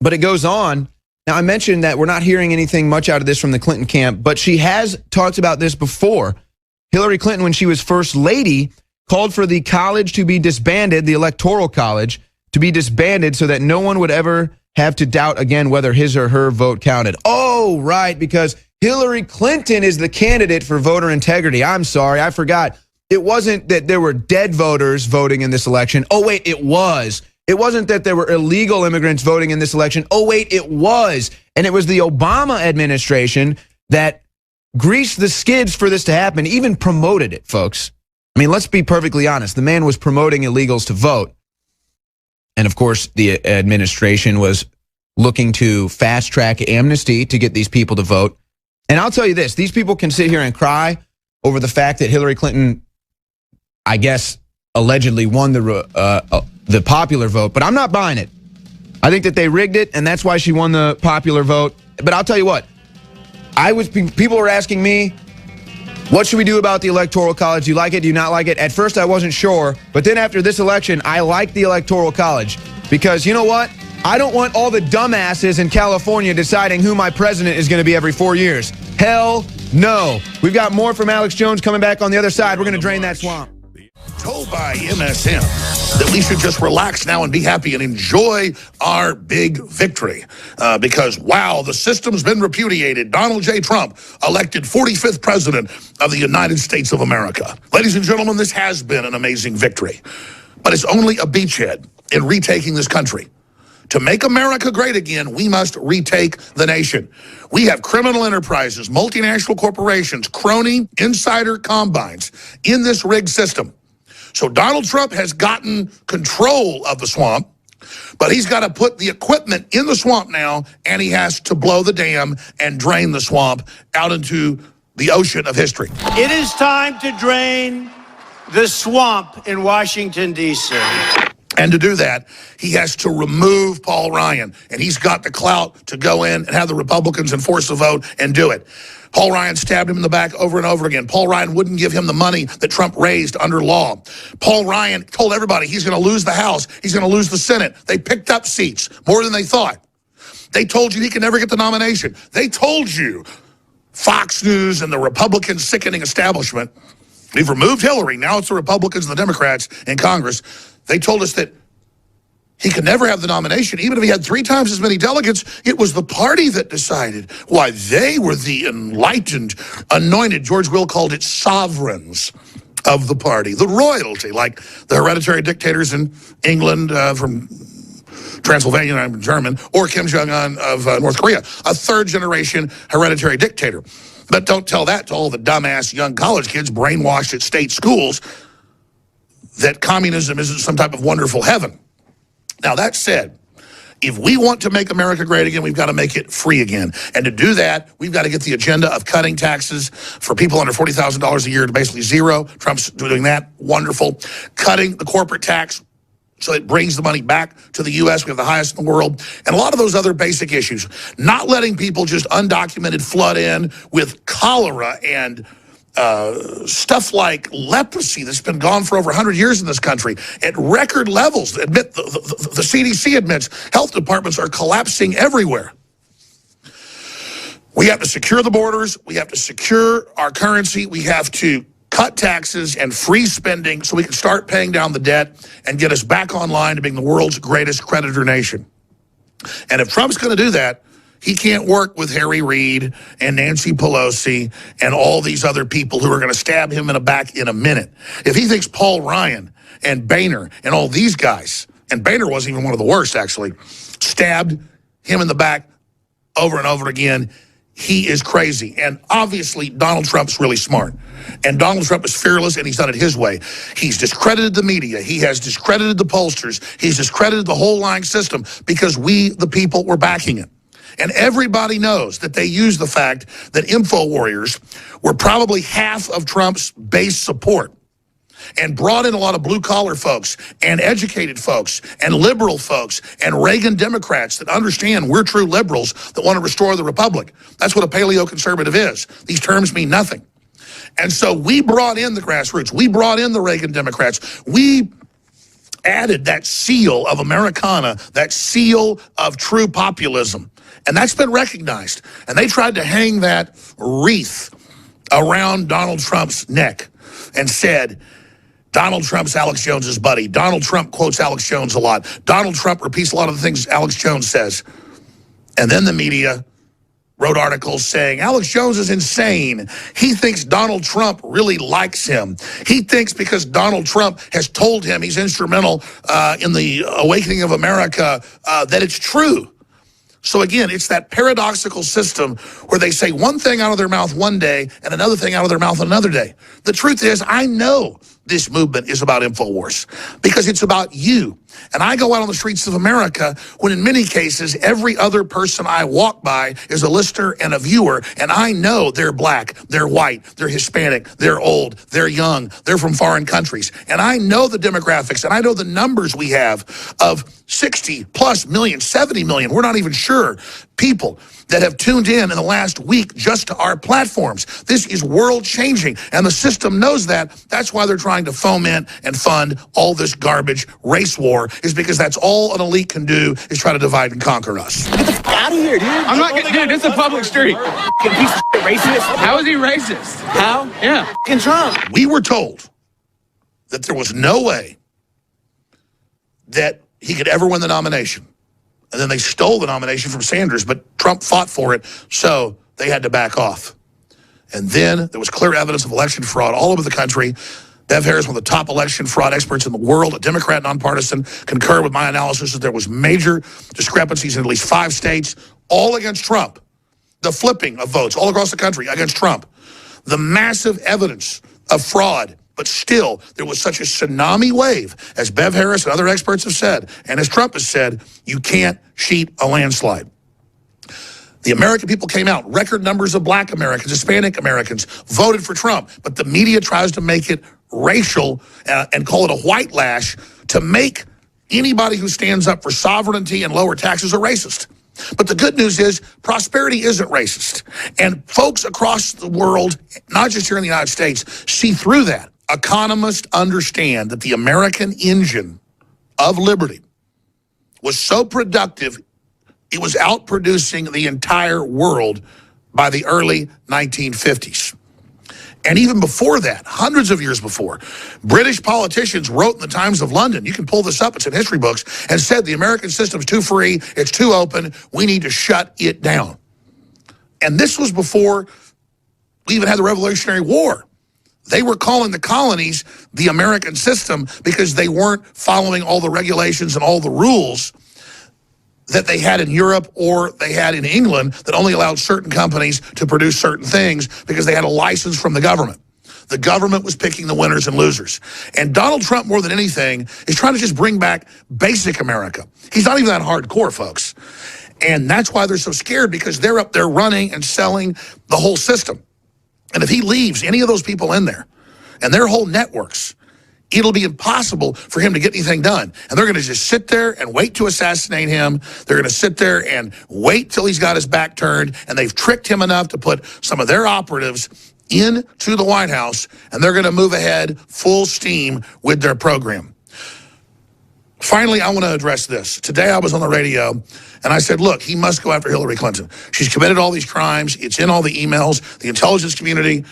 S2: but it goes on. Now, I mentioned that we're not hearing anything much out of this from the Clinton camp, but she has talked about this before. Hillary Clinton, when she was first lady, called for the college to be disbanded, the Electoral College, to be disbanded so that no one would ever have to doubt again whether his or her vote counted. Oh, right, because Hillary Clinton is the candidate for voter integrity. I'm sorry, I forgot. It wasn't that there were dead voters voting in this election. Oh, wait, it was. It wasn't that there were illegal immigrants voting in this election. Oh, wait, it was. And it was the Obama administration that greased the skids for this to happen, even promoted it, folks. I mean, let's be perfectly honest. The man was promoting illegals to vote. And of course, the administration was looking to fast track amnesty to get these people to vote. And I'll tell you this, these people can sit here and cry over the fact that Hillary Clinton, I guess, allegedly won the popular vote, but I'm not buying it. I think that they rigged it, and that's why she won the popular vote. But I'll tell you what, people were asking me, what should we do about the Electoral College? Do you like it? Do you not like it? At first, I wasn't sure, but then after this election, I like the Electoral College because you know what? I don't want all the dumbasses in California deciding who my president is going to be every 4 years. Hell no. We've got more from Alex Jones coming back on the other side. We're going to drain that swamp.
S1: told by MSM that we should just relax now and be happy and enjoy our big victory. Because, wow, the system's been repudiated. Donald J. Trump elected 45th president of the United States of America. Ladies and gentlemen, this has been an amazing victory. But it's only a beachhead in retaking this country. To make America great again, we must retake the nation. We have criminal enterprises, multinational corporations, crony, insider combines in this rigged system. So Donald Trump has gotten control of the swamp, but he's got to put the equipment in the swamp now, and he has to blow the dam and drain the swamp out into the ocean of history.
S5: It is time to drain the swamp in Washington, D.C.
S1: And to do that, he has to remove Paul Ryan. And he's got the clout to go in and have the Republicans enforce the vote and do it. Paul Ryan stabbed him in the back over and over again. Paul Ryan wouldn't give him the money that Trump raised under law. Paul Ryan told everybody he's going to lose the House. He's going to lose the Senate. They picked up seats, more than they thought. They told you he could never get the nomination. They told you, Fox News and the Republican sickening establishment, they've removed Hillary. Now it's the Republicans and the Democrats in Congress. They told us that he could never have the nomination. Even if he had 3 times as many delegates, it was the party that decided. Why, they were the enlightened, anointed, George Will called it sovereigns of the party, the royalty, like the hereditary dictators in England from Transylvania, I'm German, or Kim Jong-un of North Korea, a 3rd-generation hereditary dictator. But don't tell that to all the dumbass young college kids brainwashed at state schools that communism isn't some type of wonderful heaven. Now, that said, if we want to make America great again, we've got to make it free again. And to do that, we've got to get the agenda of cutting taxes for people under $40,000 a year to basically zero. Trump's doing that. Wonderful. Cutting the corporate tax so it brings the money back to the U.S. We have the highest in the world. And a lot of those other basic issues. Not letting people just undocumented flood in with cholera and stuff like leprosy that's been gone for over 100 years in this country at record levels. The CDC admits health departments are collapsing everywhere. We have to secure the borders. We have to secure our currency. We have to cut taxes and freeze spending so we can start paying down the debt and get us back online to being the world's greatest creditor nation. And if Trump's going to do that, he can't work with Harry Reid and Nancy Pelosi and all these other people who are going to stab him in the back in a minute. If he thinks Paul Ryan and Boehner and all these guys, and Boehner wasn't even one of the worst, actually, stabbed him in the back over and over again, he is crazy. And obviously, Donald Trump's really smart. And Donald Trump is fearless, and he's done it his way. He's discredited the media. He has discredited the pollsters. He's discredited the whole lying system because we, the people, were backing it. And everybody knows that they use the fact that InfoWarriors were probably half of Trump's base support and brought in a lot of blue-collar folks and educated folks and liberal folks and Reagan Democrats that understand we're true liberals that want to restore the republic. That's what a paleo-conservative is. These terms mean nothing. And so we brought in the grassroots. We brought in the Reagan Democrats. We added that seal of Americana, that seal of true populism. And that's been recognized. And they tried to hang that wreath around Donald Trump's neck and said, Donald Trump's Alex Jones's buddy. Donald Trump quotes Alex Jones a lot. Donald Trump repeats a lot of the things Alex Jones says. And then the media wrote articles saying, Alex Jones is insane. He thinks Donald Trump really likes him. He thinks because Donald Trump has told him he's instrumental in the awakening of America, that it's true. So again, it's that paradoxical system where they say one thing out of their mouth one day and another thing out of their mouth another day. The truth is, I know this movement is about InfoWars because it's about you. And I go out on the streets of America when in many cases, every other person I walk by is a listener and a viewer. And I know they're black, they're white, they're Hispanic, they're old, they're young, they're from foreign countries. And I know the demographics and I know the numbers we have of 60 plus million, 70 million. We're not even sure people that have tuned in the last week just to our platforms. This is world changing, and the system knows that. That's why they're trying to foment and fund all this garbage race war, is because that's all an elite can do, is try to divide and conquer us.
S13: Get the f out of here, dude. I'm not gonna, dude, this is a public street. Piece of shit racist. How is he racist? How? Yeah. Trump.
S1: We were told that there was no way that he could ever win the nomination. And then they stole the nomination from Sanders, but Trump fought for it, so they had to back off. And then there was clear evidence of election fraud all over the country. Bev Harris, one of the top election fraud experts in the world, a Democrat nonpartisan, concurred with my analysis that there was major discrepancies in at least 5 states, all against Trump. The flipping of votes all across the country against Trump. The massive evidence of fraud, but still there was such a tsunami wave, as Bev Harris and other experts have said, and as Trump has said, you can't cheat a landslide. The American people came out, record numbers of black Americans, Hispanic Americans voted for Trump, but the media tries to make it racial and call it a white lash to make anybody who stands up for sovereignty and lower taxes a racist. But the good news is prosperity isn't racist. And folks across the world, not just here in the United States, see through that. Economists understand that the American engine of liberty was so productive, it was outproducing the entire world by the early 1950s. And even before that, hundreds of years before, British politicians wrote in the Times of London, you can pull this up, it's in history books, and said the American system is too free, it's too open, we need to shut it down. And this was before we even had the Revolutionary War. They were calling the colonies the American system because they weren't following all the regulations and all the rules that they had in Europe or they had in England that only allowed certain companies to produce certain things because they had a license from the government. The government was picking the winners and losers. And Donald Trump, more than anything, is trying to just bring back basic America. He's not even that hardcore, folks. And that's why they're so scared, because they're up there running and selling the whole system. And if he leaves any of those people in there and their whole networks, it'll be impossible for him to get anything done. And they're going to just sit there and wait to assassinate him. They're going to sit there and wait till he's got his back turned. And they've tricked him enough to put some of their operatives into the White House, and they're going to move ahead full steam with their program. Finally, I want to address this. Today I was on the radio, and I said, look, he must go after Hillary Clinton. She's committed all these crimes. It's in all the emails. The intelligence community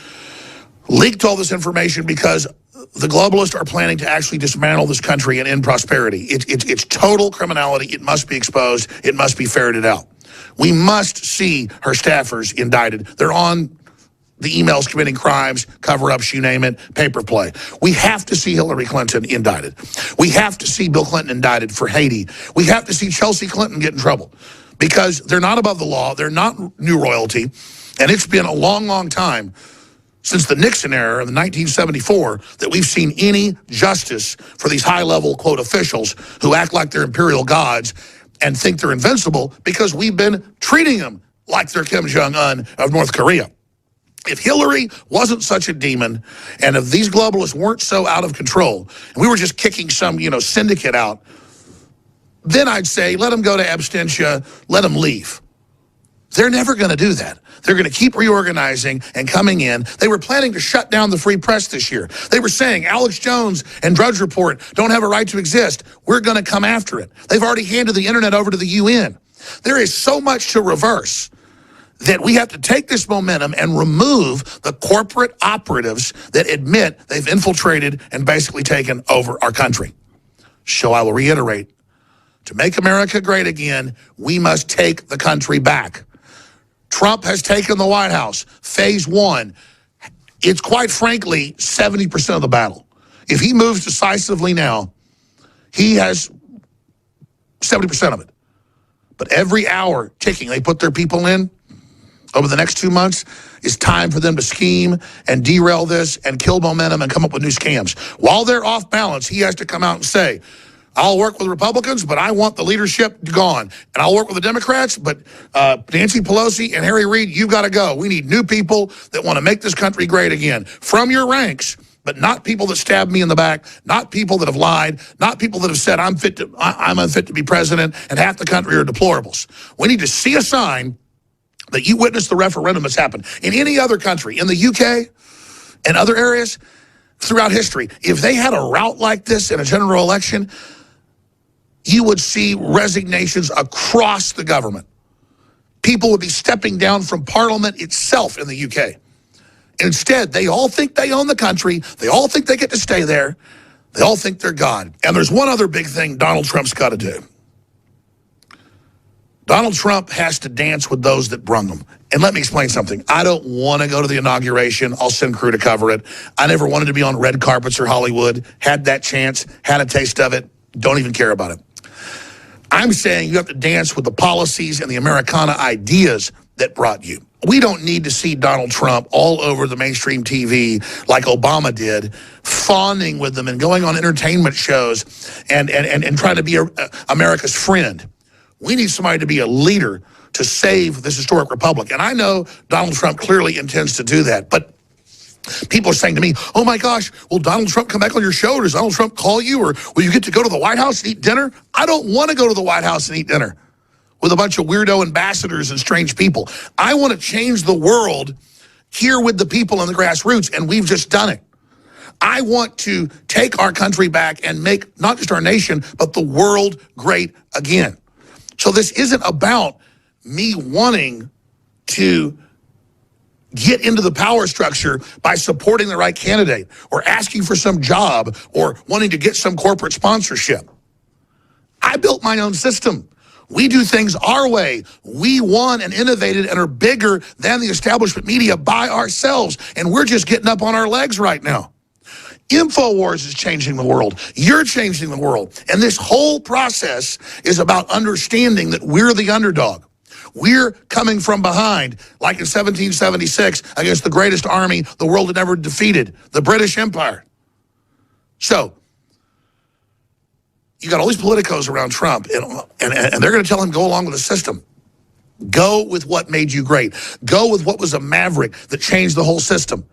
S1: leaked all this information because the globalists are planning to actually dismantle this country and end prosperity. It's total criminality. It must be exposed. It must be ferreted out. We must see her staffers indicted. They're on the emails committing crimes, cover-ups, you name it, paper play. We have to see Hillary Clinton indicted. We have to see Bill Clinton indicted for Haiti. We have to see Chelsea Clinton get in trouble because they're not above the law. They're not new royalty. And it's been a long, long time since the Nixon era in 1974 that we've seen any justice for these high-level, quote, officials who act like they're imperial gods and think they're invincible because we've been treating them like they're Kim Jong-un of North Korea. If Hillary wasn't such a demon, and if these globalists weren't so out of control, and we were just kicking some, syndicate out, then I'd say let them go to abstention, let them leave. They're never going to do that. They're going to keep reorganizing and coming in. They were planning to shut down the free press this year. They were saying Alex Jones and Drudge Report don't have a right to exist. We're going to come after it. They've already handed the internet over to the UN. There is so much to reverse that we have to take this momentum and remove the corporate operatives that admit they've infiltrated and basically taken over our country. So I will reiterate, to make America great again, we must take the country back. Trump has taken the White House. Phase 1. It's quite frankly 70% of the battle. If he moves decisively now, he has 70% of it. But every hour ticking they put their people in over the next 2 months is time for them to scheme and derail this and kill momentum and come up with new scams. While they're off balance, he has to come out and say, I'll work with Republicans, but I want the leadership gone. And I'll work with the Democrats, but Nancy Pelosi and Harry Reid, you've got to go. We need new people that want to make this country great again. From your ranks, but not people that stabbed me in the back, not people that have lied, not people that have said I'm unfit to be president, and half the country are deplorables. We need to see a sign that you witnessed the referendum that's happened. In any other country, in the UK and other areas throughout history, if they had a route like this in a general election, you would see resignations across the government. People would be stepping down from Parliament itself in the UK. Instead, they all think they own the country. They all think they get to stay there. They all think they're God. And there's one other big thing Donald Trump's got to do. Donald Trump has to dance with those that brung him. And let me explain something. I don't want to go to the inauguration. I'll send crew to cover it. I never wanted to be on red carpets or Hollywood. Had that chance, had a taste of it. Don't even care about it. I'm saying you have to dance with the policies and the Americana ideas that brought you. We don't need to see Donald Trump all over the mainstream TV like Obama did, fawning with them and going on entertainment shows and trying to be America's friend. We need somebody to be a leader to save this historic republic. And I know Donald Trump clearly intends to do that. But people are saying to me, oh my gosh, will Donald Trump come back on your show? Or does Donald Trump call you? Or will you get to go to the White House and eat dinner? I don't want to go to the White House and eat dinner with a bunch of weirdo ambassadors and strange people. I want to change the world here with the people and the grassroots, and we've just done it. I want to take our country back and make not just our nation, but the world great again. So this isn't about me wanting to get into the power structure by supporting the right candidate or asking for some job or wanting to get some corporate sponsorship. I built my own system. We do things our way. We won and innovated and are bigger than the establishment media by ourselves, and we're just getting up on our legs right now. InfoWars is changing the world. You're changing the world. And this whole process is about understanding that we're the underdog. We're coming from behind, like in 1776, against the greatest army the world had ever defeated, the British Empire. So, you got all these politicos around Trump, and they're going to tell him go along with the system. Go with what made you great. Go with what was a maverick that changed the whole system.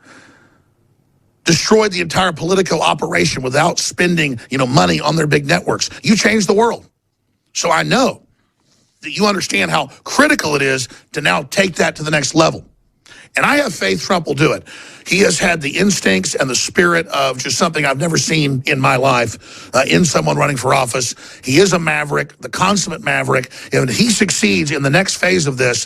S1: Destroyed the entire Politico operation without spending, money on their big networks. You changed the world. So I know that you understand how critical it is to now take that to the next level. And I have faith Trump will do it. He has had the instincts and the spirit of just something I've never seen in my life in someone running for office. He is a maverick, the consummate maverick, and he succeeds in the next phase of this.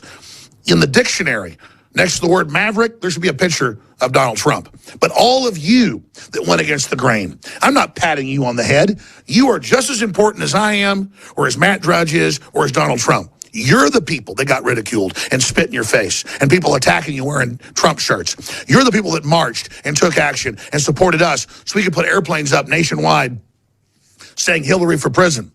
S1: In the dictionary, next to the word maverick, there should be a picture of Donald Trump. But all of you that went against the grain, I'm not patting you on the head. You are just as important as I am, or as Matt Drudge is, or as Donald Trump. You're the people that got ridiculed and spit in your face and people attacking you wearing Trump shirts. You're the people that marched and took action and supported us so we could put airplanes up nationwide saying Hillary for prison.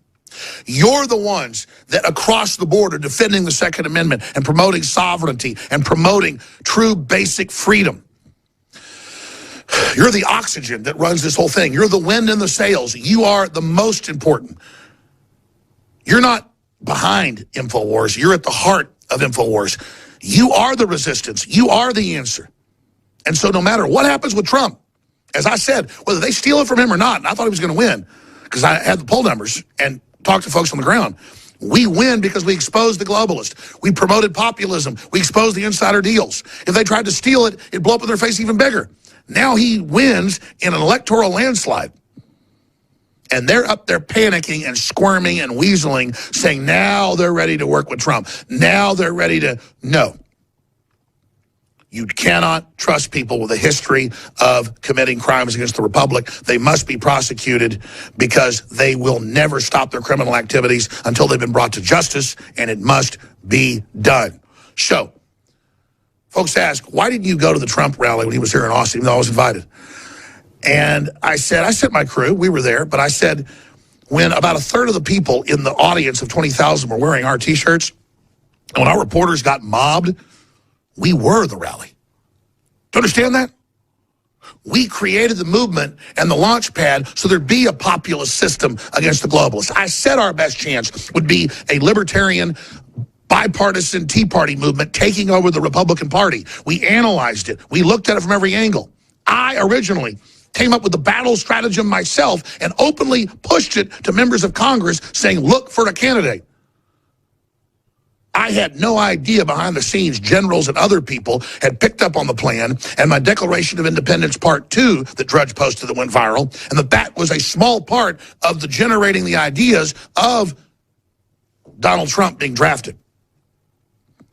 S1: You're the ones that across the board are defending the Second Amendment and promoting sovereignty and promoting true basic freedom. You're the oxygen that runs this whole thing. You're the wind in the sails. You are the most important. You're not behind InfoWars. You're at the heart of InfoWars. You are the resistance. You are the answer. And so no matter what happens with Trump, as I said, whether they steal it from him or not, and I thought he was going to win because I had the poll numbers and talked to folks on the ground. We win because we exposed the globalist. We promoted populism. We exposed the insider deals. If they tried to steal it, it'd blow up in their face even bigger. Now he wins in an electoral landslide. And they're up there panicking and squirming and weaseling, saying now they're ready to work with Trump. Now they're ready to, no. You cannot trust people with a history of committing crimes against the Republic. They must be prosecuted because they will never stop their criminal activities until they've been brought to justice, and it must be done. So, folks ask, why didn't you go to the Trump rally when he was here in Austin, even though I was invited? And I sent my crew, we were there, but I said, when about a third of the people in the audience of 20,000 were wearing our T-shirts, and when our reporters got mobbed, we were the rally. Do you understand that? We created the movement and the launch pad so there'd be a populist system against the globalists. I said our best chance would be a libertarian, bipartisan Tea Party movement taking over the Republican Party. We analyzed it. We looked at it from every angle. I originally came up with the battle stratagem myself and openly pushed it to members of Congress saying, look for a candidate. I had no idea behind the scenes generals and other people had picked up on the plan, and my Declaration of Independence Part 2 that Drudge posted that went viral, and that was a small part of the generating the ideas of Donald Trump being drafted.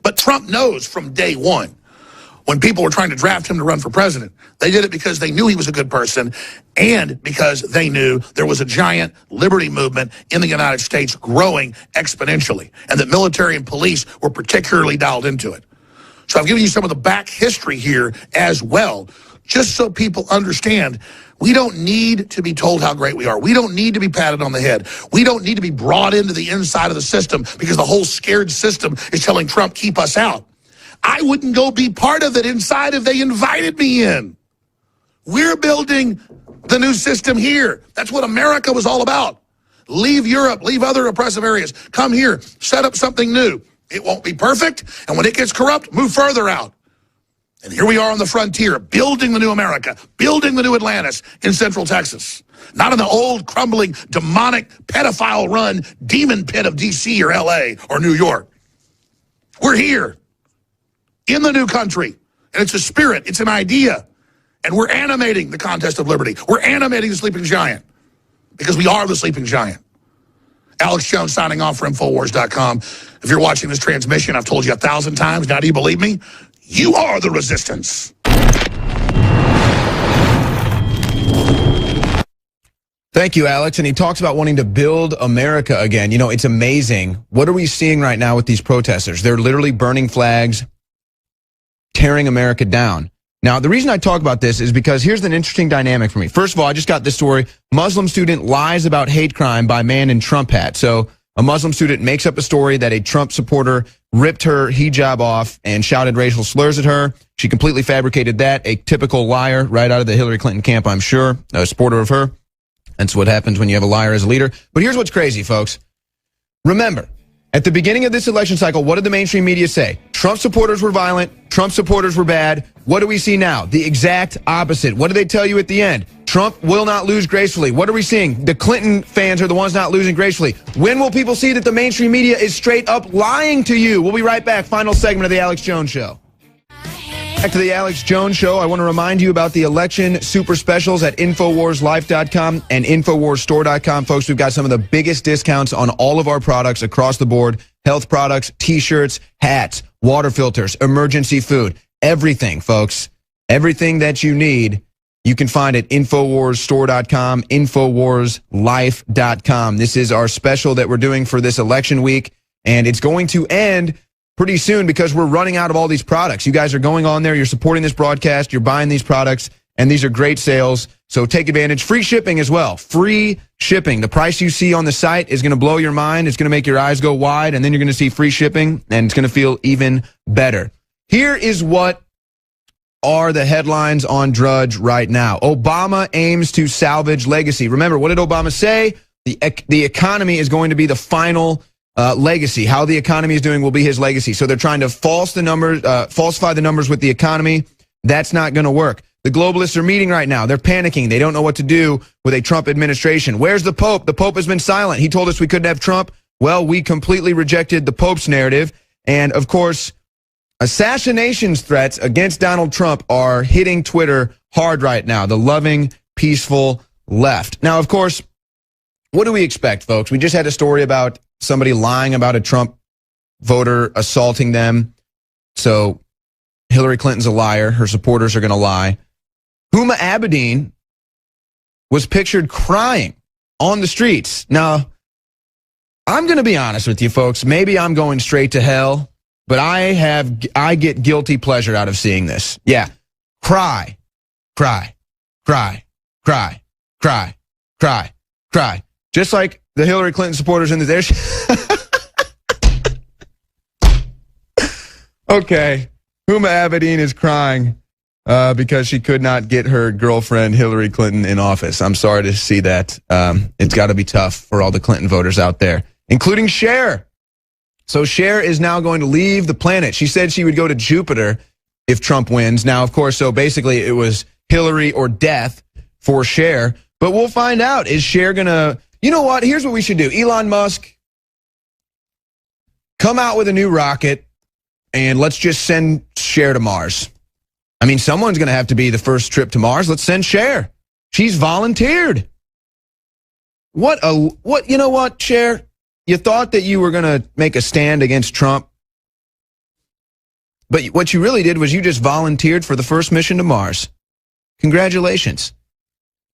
S1: But Trump knows from day one when people were trying to draft him to run for president. They did it because they knew he was a good person and because they knew there was a giant liberty movement in the United States growing exponentially and that military and police were particularly dialed into it. So I've given you some of the back history here as well, just so people understand we don't need to be told how great we are. We don't need to be patted on the head. We don't need to be brought into the inside of the system because the whole scared system is telling Trump, keep us out. I wouldn't go be part of it inside if they invited me in. We're building the new system here. That's what America was all about. Leave Europe, leave other oppressive areas. Come here, set up something new. It won't be perfect, and when it gets corrupt, move further out. And here we are on the frontier, building the new America, building the new Atlantis in Central Texas. Not in the old, crumbling, demonic, pedophile-run demon pit of D.C. or L.A. or New York. We're here in the new country, and it's a spirit, it's an idea, and we're animating the contest of liberty. We're animating the sleeping giant because we are the sleeping giant. Alex Jones signing off for Infowars.com. If you're watching this transmission, I've told you 1,000 times, now do you believe me? You are the resistance.
S2: Thank you, Alex. And he talks about wanting to build America again. You know, it's amazing. What are we seeing right now with these protesters? They're literally burning flags, tearing America down. Now, the reason I talk about this is because here's an interesting dynamic for me. First of all, I just got this story. Muslim student lies about hate crime by man in Trump hat. So a Muslim student makes up a story that a Trump supporter ripped her hijab off and shouted racial slurs at her. She completely fabricated that. A typical liar right out of the Hillary Clinton camp, I'm sure. A supporter of her. That's what happens when you have a liar as a leader. But here's what's crazy, folks. Remember, at the beginning of this election cycle, what did the mainstream media say? Trump supporters were violent. Trump supporters were bad. What do we see now? The exact opposite. What do they tell you at the end? Trump will not lose gracefully. What are we seeing? The Clinton fans are the ones not losing gracefully. When will people see that the mainstream media is straight up lying to you? We'll be right back. Final segment of the Alex Jones Show. Back to the Alex Jones Show. I want to remind you about the election super specials at InfoWarsLife.com and InfoWarsStore.com. Folks, we've got some of the biggest discounts on all of our products across the board. Health products, T-shirts, hats, water filters, emergency food, everything, folks. Everything that you need, you can find at InfoWarsStore.com, InfoWarsLife.com. This is our special that we're doing for this election week, and it's going to end pretty soon because we're running out of all these products. You guys are going on there, you're supporting this broadcast, you're buying these products, and these are great sales. So take advantage. Free shipping as well. Free shipping. The price you see on the site is going to blow your mind. It's going to make your eyes go wide, and then you're going to see free shipping, and it's going to feel even better. Here is what are the headlines on Drudge right now. Obama aims to salvage legacy. Remember, what did Obama say? The economy is going to be the final legacy. How the economy is doing will be his legacy. So they're trying to falsify the numbers with the economy. That's not going to work. The globalists are meeting right now. They're panicking. They don't know what to do with a Trump administration. Where's the Pope? The Pope has been silent. He told us we couldn't have Trump. Well, we completely rejected the Pope's narrative. And, of course, assassination threats against Donald Trump are hitting Twitter hard right now. The loving, peaceful left. Now, of course, what do we expect, folks? We just had a story about somebody lying about a Trump voter assaulting them. So Hillary Clinton's a liar. Her supporters are going to lie. Huma Abedin was pictured crying on the streets. Now, I'm going to be honest with you, folks. Maybe I'm going straight to hell, but I get guilty pleasure out of seeing this. Yeah. Cry, cry, cry, cry, cry, cry, cry. Just like the Hillary Clinton supporters in there. Okay. Huma Abedin is crying because she could not get her girlfriend Hillary Clinton in office. I'm sorry to see that. It's got to be tough for all the Clinton voters out there, including Cher. So Cher is now going to leave the planet. She said she would go to Jupiter if Trump wins. Now, of course, so basically it was Hillary or death for Cher. But we'll find out. Is Cher going to... You know what? Here's what we should do. Elon Musk, come out with a new rocket, and let's just send Cher to Mars. I mean, someone's going to have to be the first trip to Mars. Let's send Cher. She's volunteered. You know what, Cher? You thought that you were going to make a stand against Trump? But what you really did was you just volunteered for the first mission to Mars. Congratulations.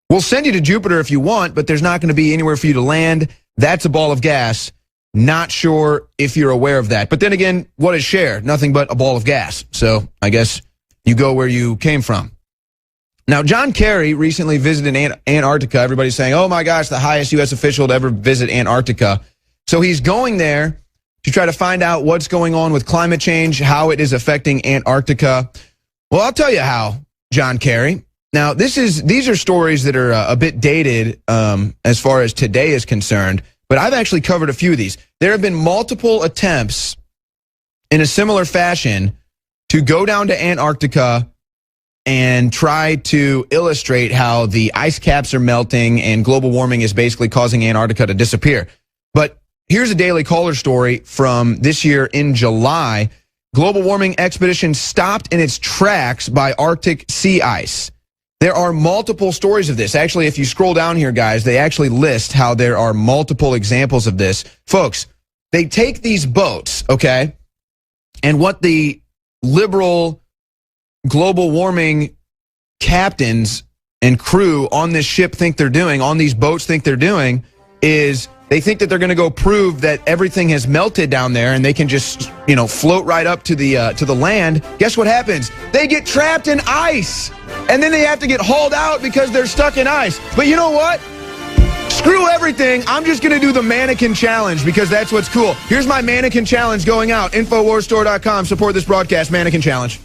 S2: We'll send you to Jupiter if you want, but there's not going to be anywhere for you to land. That's a ball of gas. Not sure if you're aware of that. But then again, what is Cher? Nothing but a ball of gas. So I guess you go where you came from. Now, John Kerry recently visited Antarctica. Everybody's saying, oh my gosh, the highest U.S. official to ever visit Antarctica. So he's going there to try to find out what's going on with climate change, how it is affecting Antarctica. Well, I'll tell you how, John Kerry. Now, these are stories that are a bit dated as far as today is concerned, but I've actually covered a few of these. There have been multiple attempts in a similar fashion to go down to Antarctica and try to illustrate how the ice caps are melting and global warming is basically causing Antarctica to disappear. But here's a Daily Caller story from this year in July. Global warming expedition stopped in its tracks by Arctic sea ice. There are multiple stories of this. Actually, if you scroll down here, guys, they actually list how there are multiple examples of this. Folks, they take these boats, okay, and what the liberal global warming captains and crew on this ship think they're doing, on these boats think they're doing, is they think that they're going to go prove that everything has melted down there and they can just, you know, float right up to the land. Guess what happens? They get trapped in ice, and then they have to get hauled out because they're stuck in ice. But you know what? Screw everything. I'm just going to do the mannequin challenge because that's what's cool. Here's my mannequin challenge going out. Infowarsstore.com. Support this broadcast. Mannequin challenge.